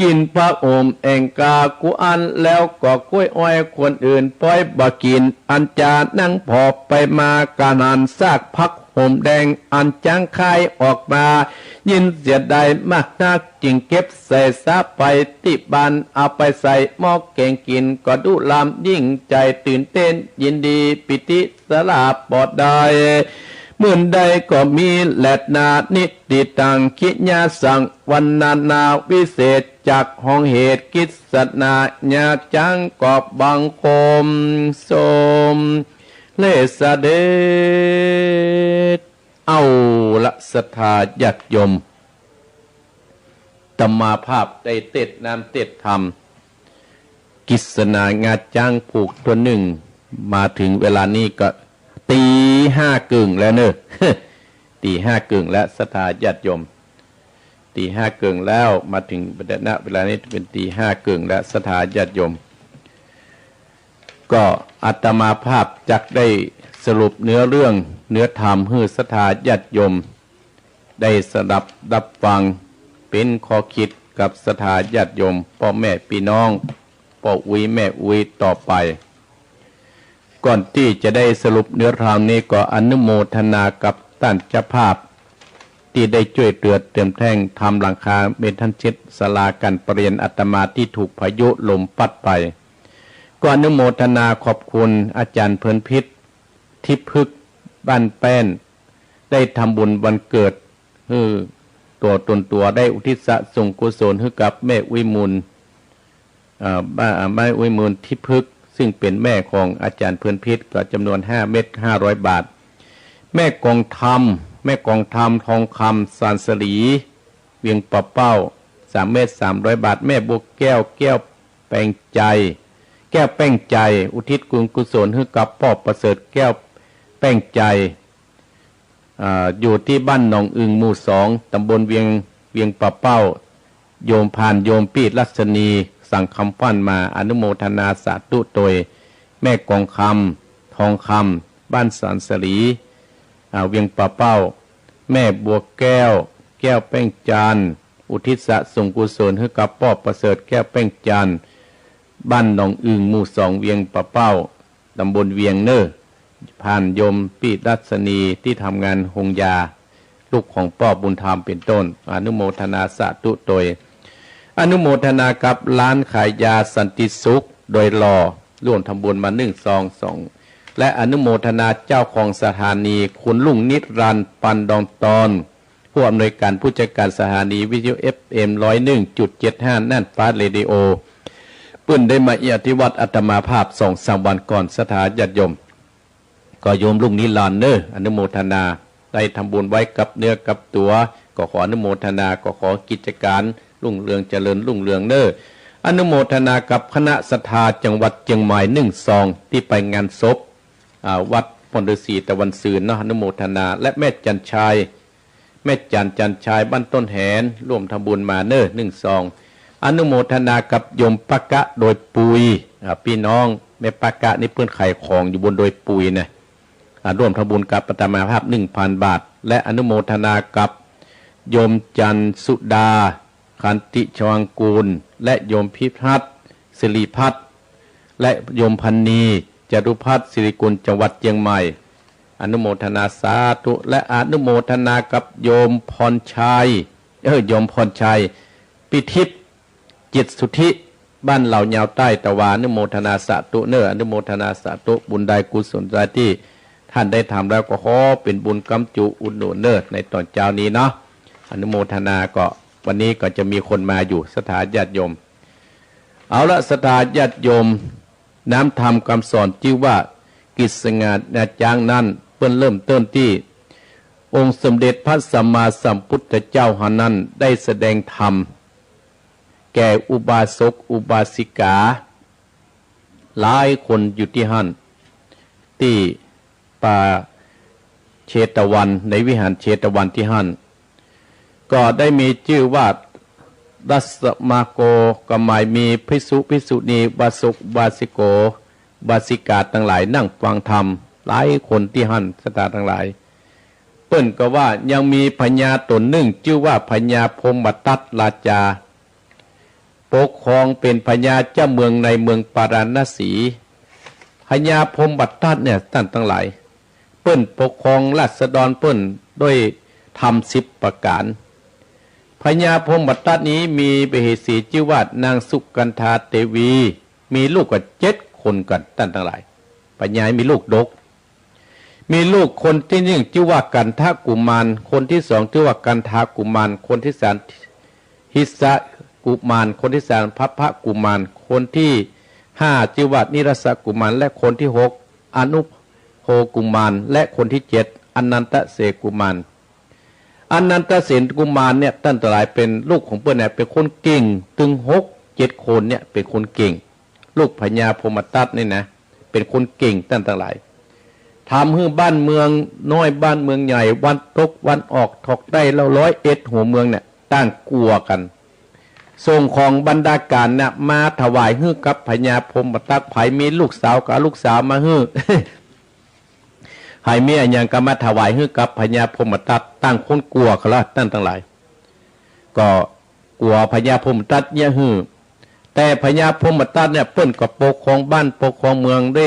กินพระโอมแองกากุอันแล้วก็กล้วยอ้อยคนอื่นปล่อยบ่กินอันจานั่งพอไปมากานันซากพักโหมแดงอันจังคายออกมายินเสียดายมากนักจึงเก็บใส่ซาไปติบันเอาไปใส่หม้อแกงกินก็ดุลามยิ่งใจตื่นเต้นยินดีปิติสลาปอดได้เมื่อใดก็มีแลดนานิติตังคิญาสังวันนาวิเศษจากห้องเหตุกิสนาญาจังกอบบังคมสมเลสเดชเอาละศรัทธาญาติโยมธรรมาภาพได้เต็ดน้ำเต็ดธรรมกิสนางาจังผูกตัวหนึ่งมาถึงเวลานี้ก็ตี5 กึ่งแล้วเนอะ ตี5 กึ่งแล้วศรัทธาญาติโยมตี5 กึ่งแล้วมาถึงเวลานี้เป็นตี5 กึ่งแล้วศรัทธาญาติโยมก็อาตมาภาพจักได้สรุปเนื้อเรื่องเนื้อธรรมให้ศรัทธาญาติโยมได้สดับรับฟังเป็นข้อคิดกับศรัทธาญาติโยมพ่อแม่พี่น้องพ่ออุ้ยแม่อุ้ยต่อไปก่อนที่จะได้สรุปเนื้อธรรมนี้ก็อนุโมทนากับท่านเจ้าภาพที่ได้ช่วยเตือนเติมแท่งทำหลังคาเมทันชิดศาลาการประเรียนอาตมาที่ถูกพายุลมพัดไปก็อนุโมทนาขอบคุณอาจารย์เพลินพิษทิพฤกษ์บ้านแป้นได้ทำบุญวันเกิดตัวได้อุทิศส่งกุศลให้กับแม่อุยมูลแม่อุยมูลทิพฤกษ์ซึ่งเป็นแม่ของอาจารย์เพลินพิษก็จำนวน5 เม็ด500 บาทแม่กองธรรมทองคำสานสลีเวียงปะเป้า3 เม็ด300 บาทแม่บัวแก้วแป้งใจอุทิศกุศลให้กับพ่อประเสริฐแก้วแป้งใจอยู่ที่บ้านหนองอึงหมู่2ตำบลเวียงปะเป้าโยมผ่านโยมปีดลัษณีสั่งคำฟันมาอนุโมทนาสาธุโดยแม่กองคำทองคำบ้านสานสลีเวียงปะเป้าแม่บัวแก้วแป้งจันอุทิศส่งกุศลให้กับพ่อประเสริฐแก้วแป้งจันบ้านหนองอึงหมู่2เวียงปะเป้าตำบลเวียงเนอผ่านโยมปีดัชนีที่ทำงานหงยาลูกของพ่อบุญธรรมเป็นต้นอนุโมทนาสาธุโดยอนุโมทนากับร้านขายยาสันติสุขโดยรอร่วมทำบุญมา1 2และอนุโมทนาเจ้าของสถานีคุณลุงนิรันดร์ปันดองตอน ผู้อำนวยการผู้จัดการสถานีวิทยุ FM 101.75 นั่นฟ้าเรดิโอปื้นได้มาเอียที่วัดอัตมาภาพ2-3 วันก่อนสถานญาติโยมก็โยมลุงนิรันดร์เนออนุโมทนาได้ทำบุญไว้กับเนื้อกับตัวก็ขออนุโมทนาก็ขอกิจการรุ่งเรืองเจริญรุ่งเรืองเนออนุโมทนากับคณะศรัทธาจังหวัดเชียงใหม่1-2ที่ไปงานศพวัดพรฤาษีตะวันศืนเนาะอนุโมทนาและแม่จันชัยแม่จันชัยบ้านต้นแหนร่วมทำบุญมาเนอ1-2อนุโมทนากับโยมปะกะโดยปุยพี่น้องแม่ปะกะนี่เพื่อนไข่ของอยู่บนโดยปุยนะร่วมทำบุญกับปัตมาภาพ 1,000 บาทและอนุโมทนากับโยมจันสุดาขันติชวังกูลและโยมพิพัฒน์สิริพัฒน์และโยมพันนีจตุพัฒน์สิริกุลจังหวัดเชียงใหม่อนุโมทนาสาธุและอนุโมทนากับโยมพรชัยโยมพรชัยปิทิพย์จิตสุทธิบ้านเหล่ายาวใต้ตะวาอนุโมทนาสาธุเนออนุโมทนาสาธุบุญใดกุศลใดที่ท่านได้ทำแล้วก็ขอเป็นบุญกำจุอุดหนุนเนอในตอนเช้านี้เนาะอนุโมทนาก็วันนี้ก็จะมีคนมาอยู่สถานญาติโยมเอาละสถานญาติโยมน้ำธรรมคำสอนชื่อว่ากิจสงานาจางนั้นเพิ่นเริ่มต้นที่องค์สมเด็จพระสัมมาสัมพุทธเจ้าหานั้นได้แสดงธรรมแก่อุบาสกอุบาสิกาหลายคนอยู่ที่หั่นที่ป่าเชตวันในวิหารเชตวันที่หั่นก็ได้มีชื่อว่าดัสมาโกก็หมายมีภิกษุภิกษุณีบาสกบาสิโกบาสิกาทั้งหลายนั่งฟังธรรมหลายคนที่หั่นสถานทั้งหลายเปิ้นก็ว่ายังมีพญาตนหนึ่งชื่อว่าพญาพรหมทัตราชาปกครองเป็นพญาเจ้าเมืองในเมืองปาราณสีพญาพรหมทัตเนี่ยท่านทั้งหลายเปิ้นปกครองราษฎรเปิ้นด้วยธรรม10 ประการพญาพรหมทัตนี้มีเบเหสีชื่อว่านางสุกันธาเทวีมีลูกกว่า7 คนกันท่านทั้งหลายพญามีลูกดกมีลูกคนที่1ชื่อว่ากันทกุมารคนที่2ชื่อว่ากันทากุมารคนที่3หิสะกุมารคนที่3พัพพะกุมารคนที่5ชื่อว่านิรสกุมารและคนที่6อนุโภกุมารและคนที่7อนันตเสกุมารอนันตเสนกุมารเนี่ยท่านทั้งหลายเป็นลูกของเปิ้นเนี่ยเป็นคนเก่งถึง6-7 คนเนี่ยเป็นคนเก่งลูกพญาพรหมทัตนี่นะเป็นคนเก่งท่านทั้งหลายทำให้บ้านเมืองน้อยบ้านเมืองใหญ่วันตกวันออกถกได้แล้ว101หัวเมืองเนี่ยตั้งกลัวกันส่งของบรรดาการเนี่ยมาถวายให้กับพญาพรหมทัตไผมีลูกสาวกับลูกสาวมาให้ให้มีอันยังก็มาถวายให้กับพญาพรหมทัตตั้งคนกลัวเขาละท่านทั้งหลายก็กลัวพญาพรหมทัตเนี่ยฮือแต่พญาพรหมทัตเนี่ยเปิ้นก็ปกครองบ้านปกครองเมืองได้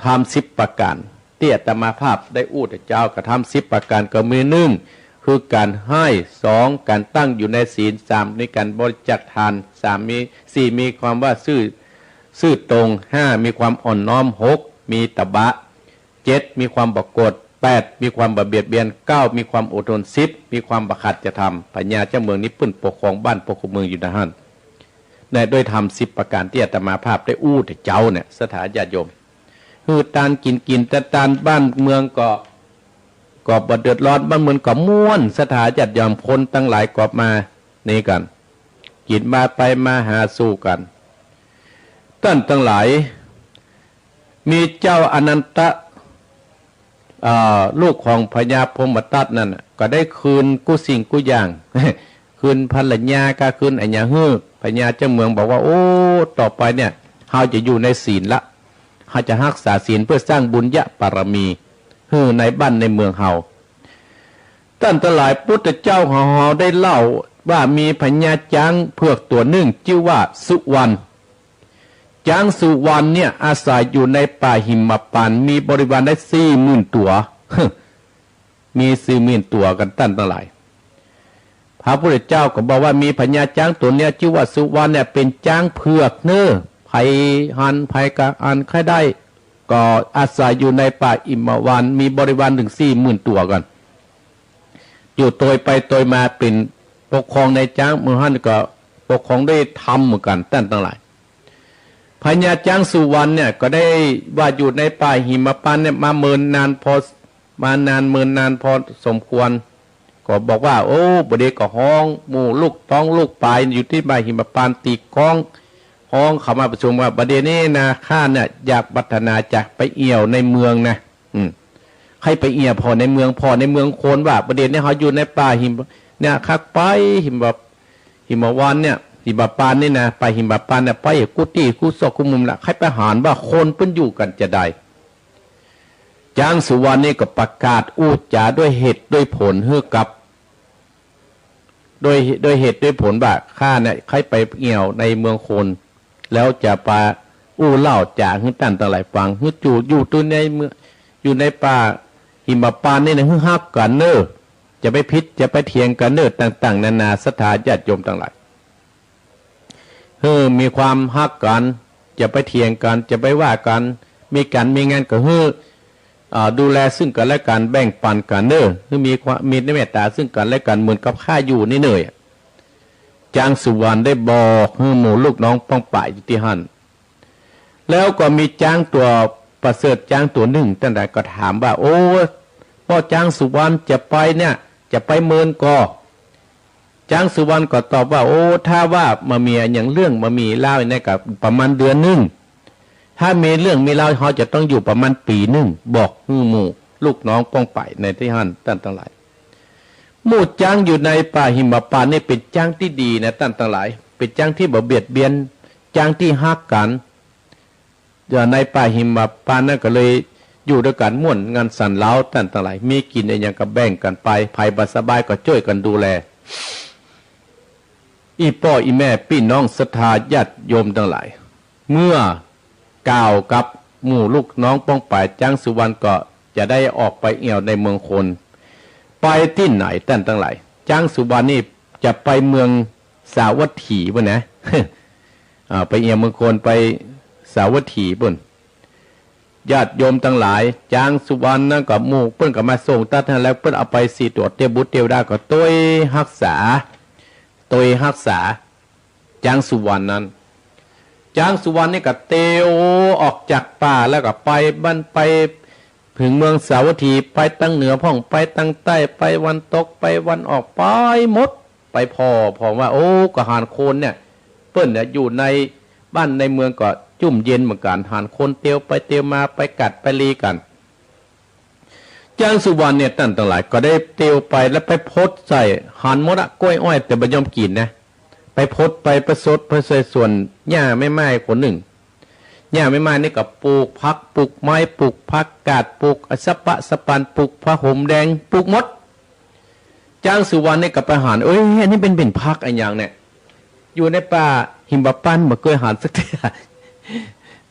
ทำ10 ประการที่อาตมาภาพได้อู้แต่เจ้ากระทำ10 ประการก็มี1คือการให้2การตั้งอยู่ในศีล3ในการบริจาคทาน4มีความว่าซื่อตรง5มีความอ่อนน้อม6มีตบะ7มีความปรากฏ8มีความบ่เบียดเบียน9มีความอดทน10มีความประคัดจะทำพญาเจ้าเมืองนี้เปิ้นปกครองบ้านปกครองเมืองอยู่นะฮั่นได้ด้วยทำ10 ประการที่อาตมาภาพได้อู้แต่เจ้าเนี่ยสถานญาติโยมคือตานกินแต่ตานบ้านเมืองก็บ่เดือดร้อนบ้านเมืองก็ม่วนสถานญาติโยมคนตั้งหลายก็มานี่กันกินมาไปมาหาสู้กันท่านทั้งหลายมีเจ้าอนันตลูกของพญาพรหมทัตนั่นก็ได้คืนกู้สิ่งกู้อย่าง คืนภรรยาก็คืนอันอย่างฮื้อพญาเจ้าเมืองบอกว่าโอ้ต่อไปเนี่ยเฮาจะอยู่ในศีลละเฮาจะรักษาศีลเพื่อสร้างบุญญะบารมีฮื้อในบ้านในเมืองเฮาท่านทั้งหลายพุทธเจ้าของเฮาได้เล่าว่ามีพญาช้างเผือกตัวหนึ่งชื่อว่าสุวรรณช้างสุวรรณเนี่ยอาศัยอยู่ในป่าหิมพานต์มีบริวารได้ 40,000 ตัว มี 40,000 ตัวกันท่านทั้งหลายพระพุทธเจ้าก็บอกว่ามีพญาช้างตัวเนี้ยชื่อว่าสุวรรณเนี่ยเป็นช้างเผือกเน้อไผหันไผกะอันใครได้ก็อาศัยอยู่ในป่าหิมพานต์มีบริวารถึง 40,000 ตัวกัน อยู่ตัวไปตัวมาเป็นปกครองในจ้างมือหันก็ปกครองได้ทำเหมือนกันตั้งหลายพญาจ้างสุวรรณเนี่ยก็ได้ว่าอยู่ในป่าหิมพานต์เนี่ยมาเมินนานพอเมินนานพอสมควรก็บอกว่าโอ้บดีก็ห้องหมู่ลูกต้องลูกปลายอยู่ที่ป่าหิมพานต์ตีกองห้องเขามาประชุมว่าประเดี๋ยวนี้นะข้าเนี่ยอยากพัฒนาจากไปเอี่ยวในเมืองนะให้ไปเอี่ยวพอในเมืองโคนว่าประเดี๋ยวนี้เขาอยู่ในป่าหิมเนี่ยคักไปหิมวันเนี่ยหิมพานต์นี่นะไปหิมพานต์เนี่ยไปกุฏิกุศลกุมุมละให้ไปหารว่าคนเพิ่นอยู่กันจะได้จ้างสุวรรณนี่ก็ประกาศอูจาด้วยเหตุด้วยผลเฮือกับโดยเหตุด้วยผลว่าข้าเนี่ยใครไปเอี่ยวในเมืองโคนแล้วจะไปอู้เล่าจากให้ตั้นต่างหลายฟังให้จูอยู่ตัวในเมืองอยู่ในป่าหิมพานต์นี่นะให้ฮักกันเนอจะไปพิษจะไปเถียงกันเนอต่างๆนานาศรัทธาญาติโยมต่างหลายมีความฮักกันจะไปเถียงกันจะไปว่ากันมีงานก็ดูแลซึ่งกันและกันแบ่งปันกันเนอมีความมีเมตตาซึ่งกันและกันเหมือนกับข้าอยู่นี่เนยจางสุวรรณได้บอกหมู่ลูกน้องป้องป่ายอยู่ที่หันแล้วก็มีจ้างตัวประเสริฐจ้างตัวหนึ่งตั้งแต่ก็ถามว่าโอ้พ่อจ้างสุวรรณจะไปเนี่ยจะไปเมินก็จ้างสุวรรณก็ตอบว่าโอ้ถ้าว่ามามีอย่างเรื่องมามีเล่าในกับประมาณเดือนหนึ่งถ้ามีเรื่องมีเล่าเขาจะต้องอยู่ประมาณปีหนึ่งบอกหมู่ลูกน้องป้องป่ายในที่หันตั้งหลายหมู่จ้างอยู่ในป่าหิมพานต์นี่เป็นจ้างที่ดีนะตั้งหลายเป็นจ้างที่บ่เบียดเบียนจ้างที่ฮักกันอยู่ในป่าหิมพานต์นั่นก็เลยอยู่ด้วยกันม่วนงานสันเล้าตั้งหลายมีกินอะไรอย่างก็แบ่งกันไปภัยบัสบายก็ช่วยกันดูแลอีพ่ออีแม่พี่น้องศรัทธาญาติโยมทั้งหลายเมื่อกล่าวกับหมู่ลูกน้องป้องป่ายจ้างสุวรรณก็จะได้ออกไปเอี่ยวในเมืองคนไปที่ไหนตั้งหลายจ้างสุวรรณนี่จะไปเมืองสาวัตถีป่ะนะ ไปเอี่ยวเมืองคนไปสาวัตถีป่ะญาติโยมทั้งหลายจ้างสุวรรณนั่นกับหมู่เปิ้นก็มาส่งตัดให้แล้วเปิ้นเอาไปสีตรวจเตียบุตรเตียวดาก็ตัวรักษาจ้างสุวรรณนั้นจ้างสุวรรณนี่ก็เตียวออกจากป่าแล้วก็ไปบ้านไปถึงเมืองสาวัตถีไปตั้งเหนือพ่องไปตั้งใต้ไปวันตกไปวันออกไปหมดไปพอว่าโอ้ก็หานโคนเนี่ยเปิ้นเนี่ยอยู่ในบ้านในเมืองก็จุ่มเย็นเหมือนกันหานคนเตียวไปเตียวมาไปกัดไปลีกันจ้างสุวรรณเนี่ยตั้งหลายก็ได้เตียวไปแล้วไปพดใส่หานมดกล้วยอ้อยแต่บ่ยอมกินนะไปพดไปประสดประเสริฐส่วนหญ้าไม่ไม้คนหนึ่งหญ้าไม่ไม้นี่ก็ปลูกผักปลูกไม้ปลูกผักกาดปลูกสะปะสะปันปลูกผ้าห่มแดงปลูกมดจ้างสุวรรณนี่กับไปหารอันนี้เป็นผักอันอย่างเนี่ยอยู่ในป่าหิมพานต์บ่เคยหารสักเทื่อ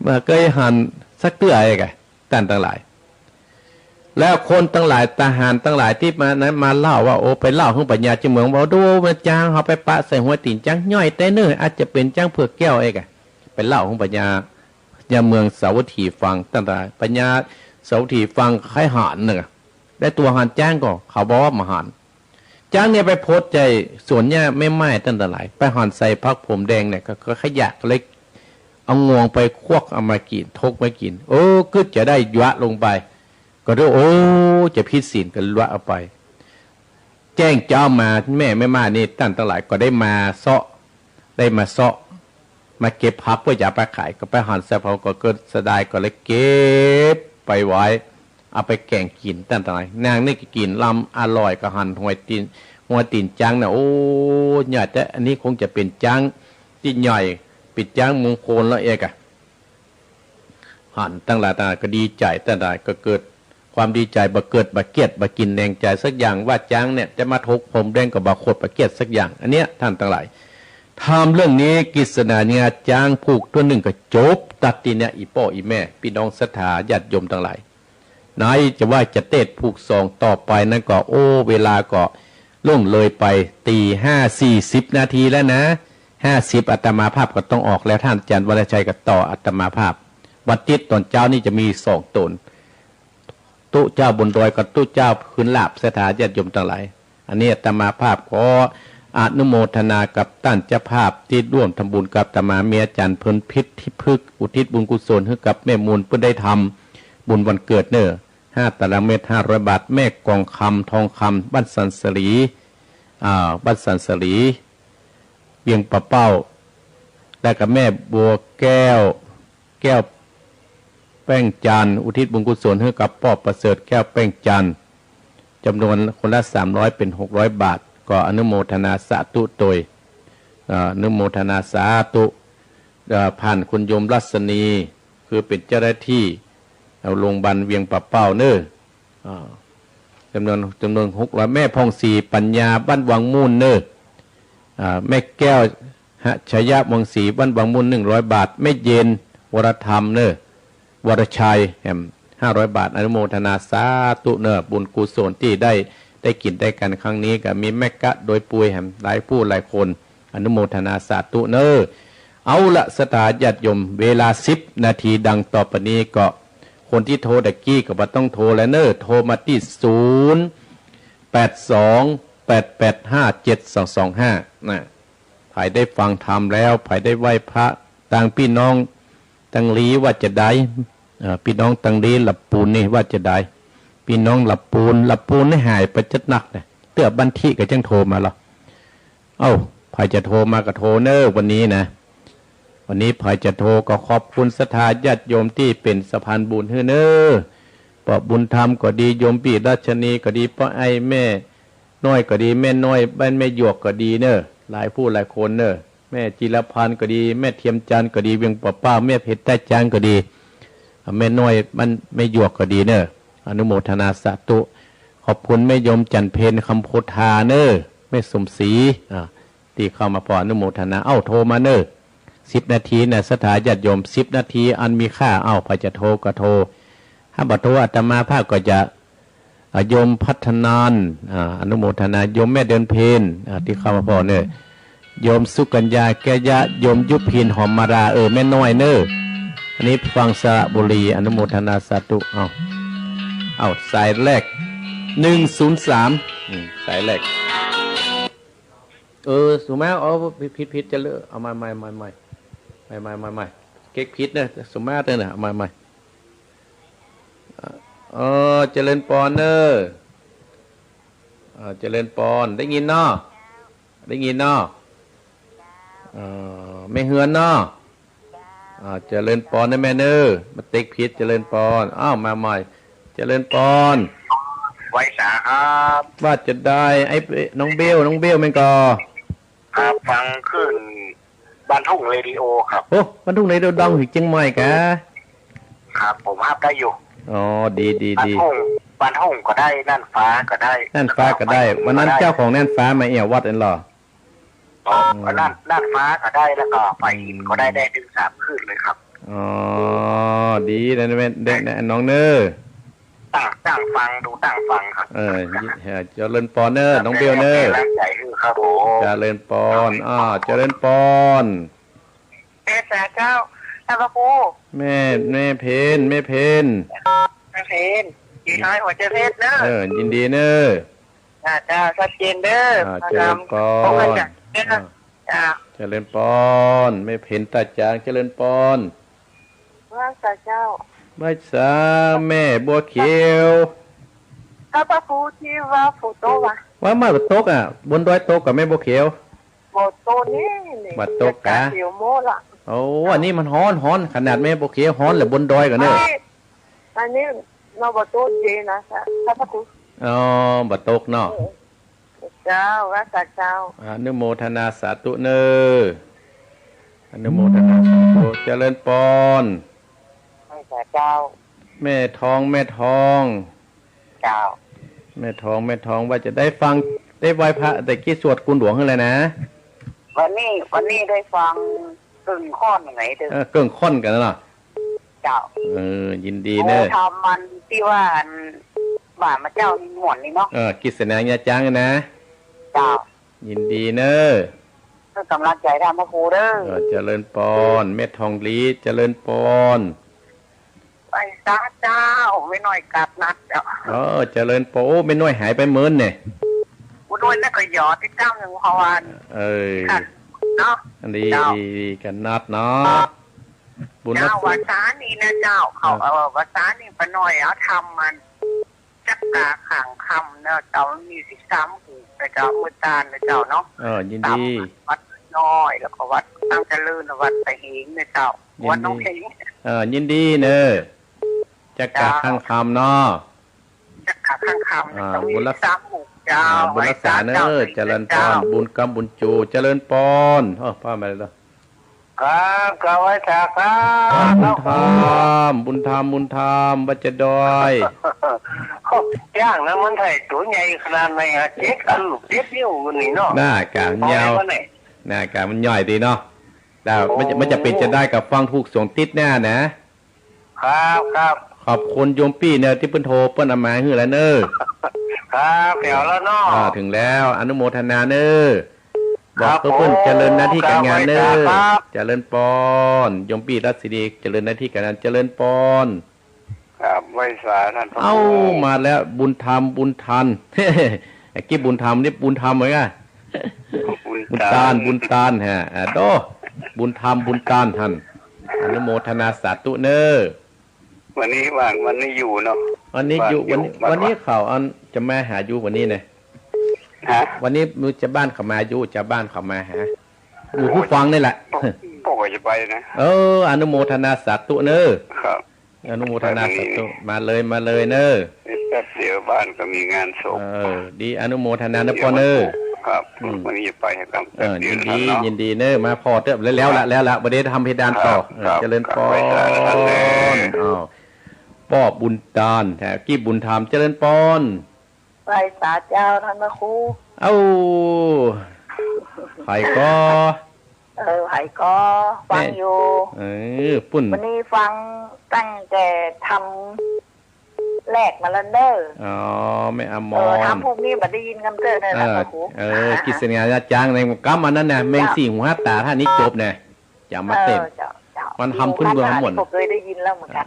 บ่เคยหารสักเทื่อไอ้แกต่างหลายแล้วคนตั้งหลายทหารตั้งหลายที่มาเล่าว่าโอ้ไปเล่าของปัญญาจิเมืองว่าดูมาจ้างเขาไปปะใส่หัวตีนจ้างย่อยแต่เนื้ออาจจะเป็นจ้างเผือกแก้วเองไปเล่าของปัญญาเมืองสาวัตถีฟังตั้งแต่ปัญญาสาวัตถีฟังใครหารเนี่ยได้ตัวหารจ้างก็เขาบอกว่ามาหารจ้างเนี่ยไปโพสใจสวนเนี่ยไม่ไหม้ตั้งแต่หลายไปหารใส่พักผมแดงเนี่ยก็ขยะเล็กเอางวงไปควักเอามากินทกมากินโอ้ก็จะได้ยะลงไปก็ด้วยโอ้จะพิสิทธิ์กันละเอาไปแจ้งเจ้ามาแม่ไม่มานี่ตั้งหลายก็ได้มาเซาะมาเก็บพักเพื่อจะไปขายก็ไปหั่นใส่เผาก็เกิดเสียดายก็เลยเก็บไปไว้เอาไปแกงกินตั้งหลายนางนี่กินลำอร่อยก็หั่นหัวตีนจังนะโอ้ใหญ่แต่อันนี้คงจะเป็นจังที่ใหญ่ปิดจังมงคลแล้วเอกอะหั่นตั้งหลายก็ดีใจตั้งหลายก็เกิดความดีใจบ่เกิดบ่เกียดบ่กินแดงใจสักอย่างว่าจ้างเนี่ยจะมาทกผมแดงกับบ่โคตรบ่เกียดสักอย่างอันเนี้ยท่านทั้งหลายทำเรื่องนี้กิษณาเนี่ยจ้างผูกตัวหนึ่งก็จบตัดทีเนี่ยอีพ่ออีแม่พี่น้องศรัทธาญาติโยมทั้งหลายนายจะว่าจะเตะผูกซองต่อไปนั่นก็โอ้เวลาก็ล่วงเลยไปตี5:40นาทีแล้วนะ50อาตมาภาพก็ต้องออกแล้วท่านอาจารย์วรชัยก็ต่ออาตมาภาพวันติดตอนเช้านี่จะมี2 ตนตู้เจ้าบนดอยกับตู้เจ้าพื้นลาบสถานญาติโยมทั้งหลาย อันนี้อาตมาภาพขออนุโมทนากับท่านเจ้าภาพที่ร่วมทำบุญกับอาตมาเมียจันทร์เพิ่นพิษที่พึกอุทิศบุญกุศลให้กับแม่มูลเพื่อได้ทำบุญวันเกิดเน้อ5 ตารางเมตร500 บาทแม่กองคำทองคำบ้านสันสลีบ้านสันสลีเวียงปะเป้าและกับแม่บัวแก้วแป้งจันทร์อุทิศบุญกุศลให้กับป้อประเสริฐแก้วแป้งจันทร์จำนวนคนละ300เป็น600 บาทก็อนุโมทนาสาธุโดยอนุโมทนาสาธุผ่านคุณโยมรัศนีคือเป็นเจ้าหน้าที่เอาโรงพยาบาลเวียงปะเป้าเน้อจำนวน600แม่พองศรีปัญญาบ้านวังมูลเน้อแม่แก้วชยะวังศรีบ้านวังมูล100 บาทแม่เย็นวรธรรมเน้อวรชัยแหม500 บาทอนุโมทนาสาธุเน้อบุญกุศลที่ได้กินได้กันครั้งนี้ก็มีแม่กะโดยปุยแหมหลายผู้หลายคนอนุโมทนาสาธุเน้อเอาละสถาญาติโยมเวลา10 นาทีดังต่อไปนี้ก็คนที่โทรตะกี้ก็บ่ต้องโทรแล้วเน้อโทรมาที่0828857225นะภายได้ฟังธรรมแล้วภายได้ไหว้พระต่างพี่น้องตังลีว่าจะได้พี่น้องตังลีหลับปูนนี่ว่าจะได้พี่น้องหลับปูนนี่หายไปจัดนักเนี่ยเตื้อบันทิก็จังโทรมาหรอภายจะโทรมาก็โทรเน้อวันนี้นะวันนี้ภายจะโทรก็ขอบคุณศรัทธาญาติโยมที่เป็นสะพานบุญให้เน้อปอบบุญธรรมก็ดีโยมปีราชนีก็ดีป้าไอแม่น้อยก็ดีแม่น้อยบ้านแม่หยวกก็ดีเน้อหลายผู้หลายคนเน้อแม่จิรพันธ์ก็ดีแม่เทียมจันทร์ก็ดีเวียงป้าแม่เพชรใต้จานก็ดีแม่น้อยมันแม่หยวกก็ดีเน้ออนุโมทนาสาธุขอบคุณแม่ยมจันเพนคำโพธาเน้อแม่สมศรีที่เข้ามาพออนุโมทนาโทรมาเน้อ10 นาทีนะสถาญาติโยม10 นาทีอันมีค่าพอจะโทรก็โทรถ้าบัดโทรอาตมาภาพก็จะโยมพัฒนานอนุโมทนาโยมแม่เดินเพนที่เข้ามาพอเน้อโยมสุกัญญาแกยะโยมยุพินหอมมาราแม่น้อยเน้ออันนี้ฟังสระบุรีอนุโมทนาสาธุสายแรก103สายแรกสุมาผิดจะเลิกเอามาใหม่เก๊กผิดเนอะสุมาเด้อเอามาใหม่เจริญปอนเนอะเจริญปอนได้ยินเนาะไม่เหือนเนาะเจริญปอนนะแม่เนอะมาเต็กผิดเจริญปอนมาใหม่เจริญปอนไว้สาครับว่าจะได้ไอ้น้องเบลมันก็ฟังขึ้นบ้านทุ่งเรดิโอครับบ้านทุ่งเรดิโอดังถึงจังใหม่กะครับผมฮับได้อยู่ดีบ้านทุ่งก็ได้น่านฟ้าก็ได้วันนั้นเจ้าของน่านฟ้ามาวัดอันหรอน่านฟ้าก็ได้แล้วก็ไฟหินก็ได้ถึง3 คืนเลยครับดีนะแม่น้องเนอตั้งฟังครับเจริญปอนเนอน้องเบลเนอใหญ่คือครับผมเจริญปอนเจริญปอนสาเจ้าท่านพระครูแม่เพนยินน้อยหัวเจเพชรเนอยินดีเนอเจ้าชัดเจนเด้อเจริญปอนเจริญปอนไม่เพนตาจางเจริญปอนว่าสาเจ้าไม่สาแม่บัวเขียวถ้าพระครูที่ว่าฝูโตว่ามาบนโต๊ะบนดอยโต๊ะกับแม่บัวเขียวบนโต๊ะนี่บนโต๊ะกะเขียวโมล่ะอันนี้มันฮ้อนขนาดแม่บัวเขียวฮ้อนหรือบนดอยกันเนี่ยอันนี้เราบนโต๊ะเจนะถ้าพระครูบนโต๊ะเนาะเจ้าว่าสาเจ้าอนุโมทนาสาธุเนออนุโมทนาสาธุเจริญปอนเจ้าแม่ทองเจ้าแม่ทองว่าจะได้ฟังได้ไหว้พระแต่กี้สวดกุลหลวงอะไรนะวันนี้ได้ฟังกึ่งค่อนไหนเด้อกึ่งค่อนกันแล้วเจ้ายินดีเนอะทำมันที่ว่าบ่ามาเจ้าหมวนนี่เนาะกิษณาญาจ้างนะเจ้ายินดีเนอะกำลังใจทำพระครูเด้อเจริญปอนแม่ทองลีเจริญปอนไปซาเจ้าไม่น้อยกัดนัดเจ้าเจริญโป้ไม่น้อยหายไปเมินเนี่ยอุ ด้วยแล้วก็หยอดที่เจ้าหนึ่งพวันเนาะดีกันนัดเนาะบุญเจ้าวาสานี่นะเจ้าเขาวาสานี่ปน่อยเอาทำมันจักกาขังคำเนาะเจ้ามี13หูแต่เจ้ามือตาลนะเจ้าเนาะยินดีวัดน้อยแล้วก็วัดตั้งเจริญวัดตะเหงนะเจ้าวัดน้องเหงยินดีเนอะจักกาขังคำเนาะจักกาขังคำบุญรักษาเจ้าบุญรักษาเนอะเจริญพรบุญกรรมบุญจูเจริญพรพ่อมาเลยครับก็ไว้จากครับบุญธรรมบัจจดอยย่างนั้นมันไทยตัวใหญ่ขนาดไหนฮะ7 นิ้วนี่เนาะหน้ากางยาวหน้ากางมันย่อยดีเนาะแล้วมันจะเป็นจะได้กับฟังถูกส่งติดแน่นะครับขอบคุณโยมพี่เนอะที่เพิ่นโทรเพิ่นเอามาให้แล้วเนอะครับเดี๋ยวแล้วเนาะถึงแล้วอนุโมทนาเนอะบอกเพิ่นเจริญหน้าที่การงานเนอะเจริญปอนยมปีรัศดีเจริญหน้าที่การงานเจริญปอนครับไว้สาท่านมาแล้วบุญธรรมบุญทันไอ้กี้บุญธรรมนี่บุญธรรมเหมือนกันบุญตานฮะโตบุญธรรมบุญตานท่านอนุโมทนาสาธุเนอะวันนี้ว่างวันนี้อยู่เนาะวันนี้อยู่วันนี้เขาอันจะมาหาอยู่วันนี้เนี่ยวันนี้มือจะบ้านเขามาอยู่จะบ้านเขามาหาอยู่ผู้ฟังนี่แหละพ่อก็จะไปนะอนุโมทนาสาธุเนอะครับอนุโมทนาสาธุมาเลยเนอะแป๊บเดียวบ้านก็มีงานศพดีอนุโมทนาเนอะพ่อเนอะครับวันนี้จะไปครับยินดีเนอะมาพอเถอะแล้วละประเดี๋ยวทำเพดานต่อเจริญพรป้อบุญตานแถวกี้บุญธรรมเจริญพรไปสาเจ้าท่านพระครูไผ่ก็ไผ่ก็ฟังอยู่ปุ่นวันนี้ฟังตั้งแต่ทำแรกมาแล้วเด้อไม่อมรทำพวกนี้บัดได้ยินคำเตือนเลยนะพระครูกิจงานจ้างในกัมมันนั่นน่ะแมงสี่หัวตาท่านี้จบเนี่ยอย่ามาเต็มมันทำขึ้นเบื้องหมดเคยได้ยินแล้วเหมือนกัน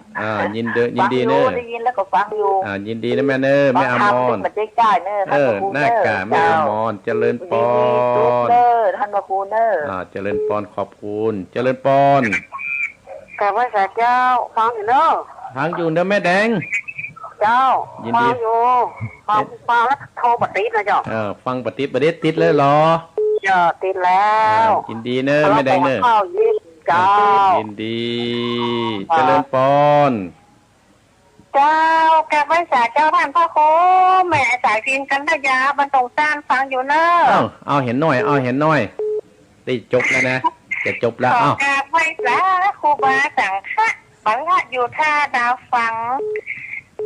ยินดีเนอะได้ยินแล้วก็ฟังอยู่ยินดีนะแม่เนอะไม่อมรมันได้จ่ายเนอะหน้ากาไม่อมรเจริญปอนท่านพระครูเนอะเจริญปอนขอบคุณเจริญปอน แต่ว่าเจ้าฟังอยู่เนอะฟังอยู่เนอะแม่แดงเจ้าฟังอยู่ฟังแล้วโทรปฏินะเจ้าฟังปฏิติดเลยเหรอติดแล้วยินดีเนอะแม่แดงเนอะยินดีเจริญปอนเจ้าแกไม่สาเจ้าท่านพ่อโคแม่สายพินกันทยาบรรทงซ่านฟังอยู่เนอะเอาเห็นหน่อยได้จบแล้วนะจะจบแล้วแกไม่สาครูบาสังฆะบังคับอยู่ท่าดาวฟัง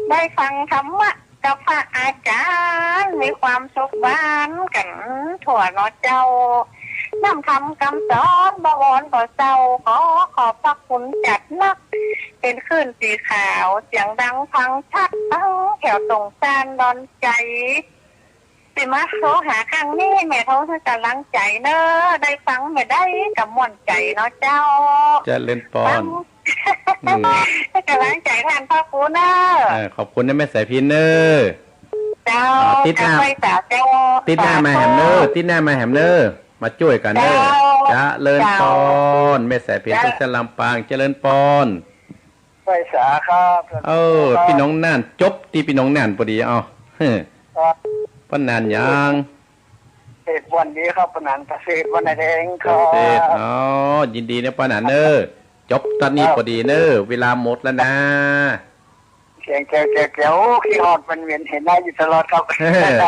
ได้ฟังธรรมะกับพระอาจารย์มีความสุขบ้านกันถั่วนอเจ้านำทำคำสอนบวรก่อเจ้าขอบพระคุณจัดนักเป็นคลื่นสีขาวเสียงดังฟังชัดตั้งแถวตรงซานดอนใจสิมาโทรหาครั้งนี้แม่โทรให้กำลังใจเนอะได้ฟังไม่ได้กับม่วนใจเนาะเจ้าจะเล่นปอนให้กำลังใจท่านพ่อครูเนอะขอบคุณนะแม่สายพินเนอะเจ้าติดหน้ามาแหมเนอะติดหน้ามาแหมเนอะมาช่วยกันเด้อจะเลินปอนแม่สายเพียรทุกลำปางเจริญปอนไปสาครับพี่น้องน่านจบที่พี่น้องน่านพอดีปนานยังเศษวันนี้ครับปนานเศษวันไหนเองครับเศษยินดีนะปนานเนอจบตอนนี้พอดีเนอเวลาหมดแล้วนะแก้วขี้หอดมันเวียนเห็นได้อยู่ตลอดครับ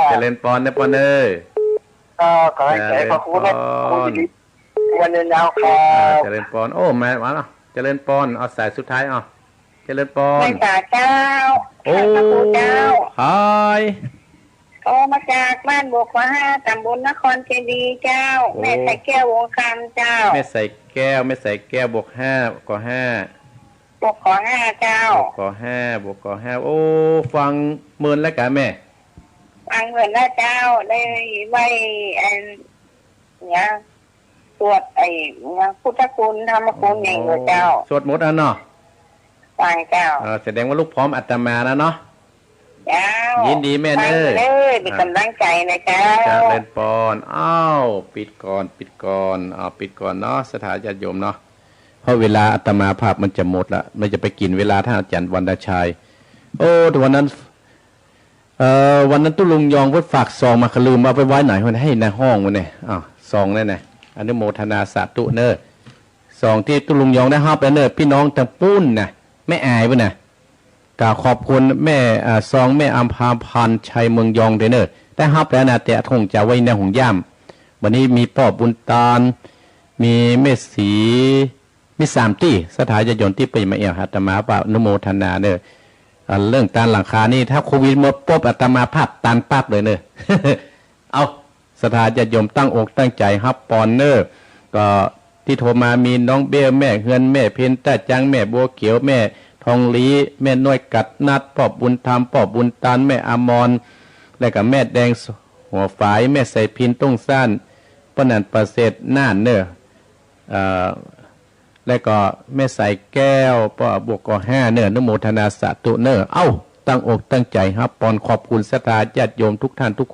เจริญปอนนะปอนเนอขอให้ใจพระครูนะครูดีวันยาวครับเจริญปอนมาแล้วเจริญปอนเอาสายสุดท้ายเจริญปอนไม่จ่าเจ้าพระครูเจ้าฮายมาจากบ้านบวกว่า5ตำบลนครเจดีย์เจ้าแม่ใส่แก้ววงคำเจ้าแม่ใส่แก้วบวก5ก่อ5บวกขอ5เจ้าก่อ5บวกก่อ5ฟังเมินแล้วกันแม่ฟังเหมือนแล้วเจ้าได้ไว้เนี่ยสวดพุทธคุณธรรมคุณอย่างเงี้ยเจ้าสวดหมดเนาะฟังเจ้าแสดงว่าลูกพร้อมอัตมาแล้วเนาะ เจ้ายิ ยินดีแม่เนอ มีกำลังใจนะเจ้า จากเล่นปอนอ้าวปิดก่อนปิดก่อนเนาะสถานญาติโยมเนาะเพราะเวลาอาตมาภาพมันจะหมดละมันจะไปกินเวลาท่านอาจารย์วรรณชัยโอ้แต่วันนั้นตุลุงยองเพิ่นฝากซองมาลืมเอาไปไว้ไหนมันให้ในห้องมันเนี่ยซองนั่นน่ะอนุโมทนาสาธุเนอซองที่ตุลุงยองได้รับแล้วเนอพี่น้องทางปุ้นน่ะแม่อายเพิ่นน่ะกราบขอบคุณแม่ซองแม่อัมพาพันธ์ชัยเมืองยองเด้อเนอได้รับแล้วนะแต่คงจะไว้ในห้องย่ำวันนี้มีพ่อบุญตาลมีแม่ศรีมี3ที่สถานญาติโยมที่ไปมาเอี่ยอาตมาภาพอนุโมทนาเนอเรื่องตานหลังคานี่ถ้าโควิดหมดปุ๊บอาตมาภาพตันปั๊บเลยเนอะ เอาสถานญาติโยมตั้งอกตั้งใจฮับปอนเนอร์ก็ที่โทรมามีน้องเบี้ยแม่เฮือนแม่เพนต้าจังแม่บัวเขียวแม่ทองลีแม่น้อยกัดนัดพ่อบุญธรรมพ่อบุญตาลแม่อมรและกับแม่แดงหัวฝายแม่ใส่พินต้งซ่านปนันประเสริฐน่านเนอและก็แม่ใส่แก้วป้าบวกก็5เนอนุโมทนาสาธุเนอตั้งอกตั้งใจครับปอนขอบคุณศรัทธาญาติโยมทุกท่านทุก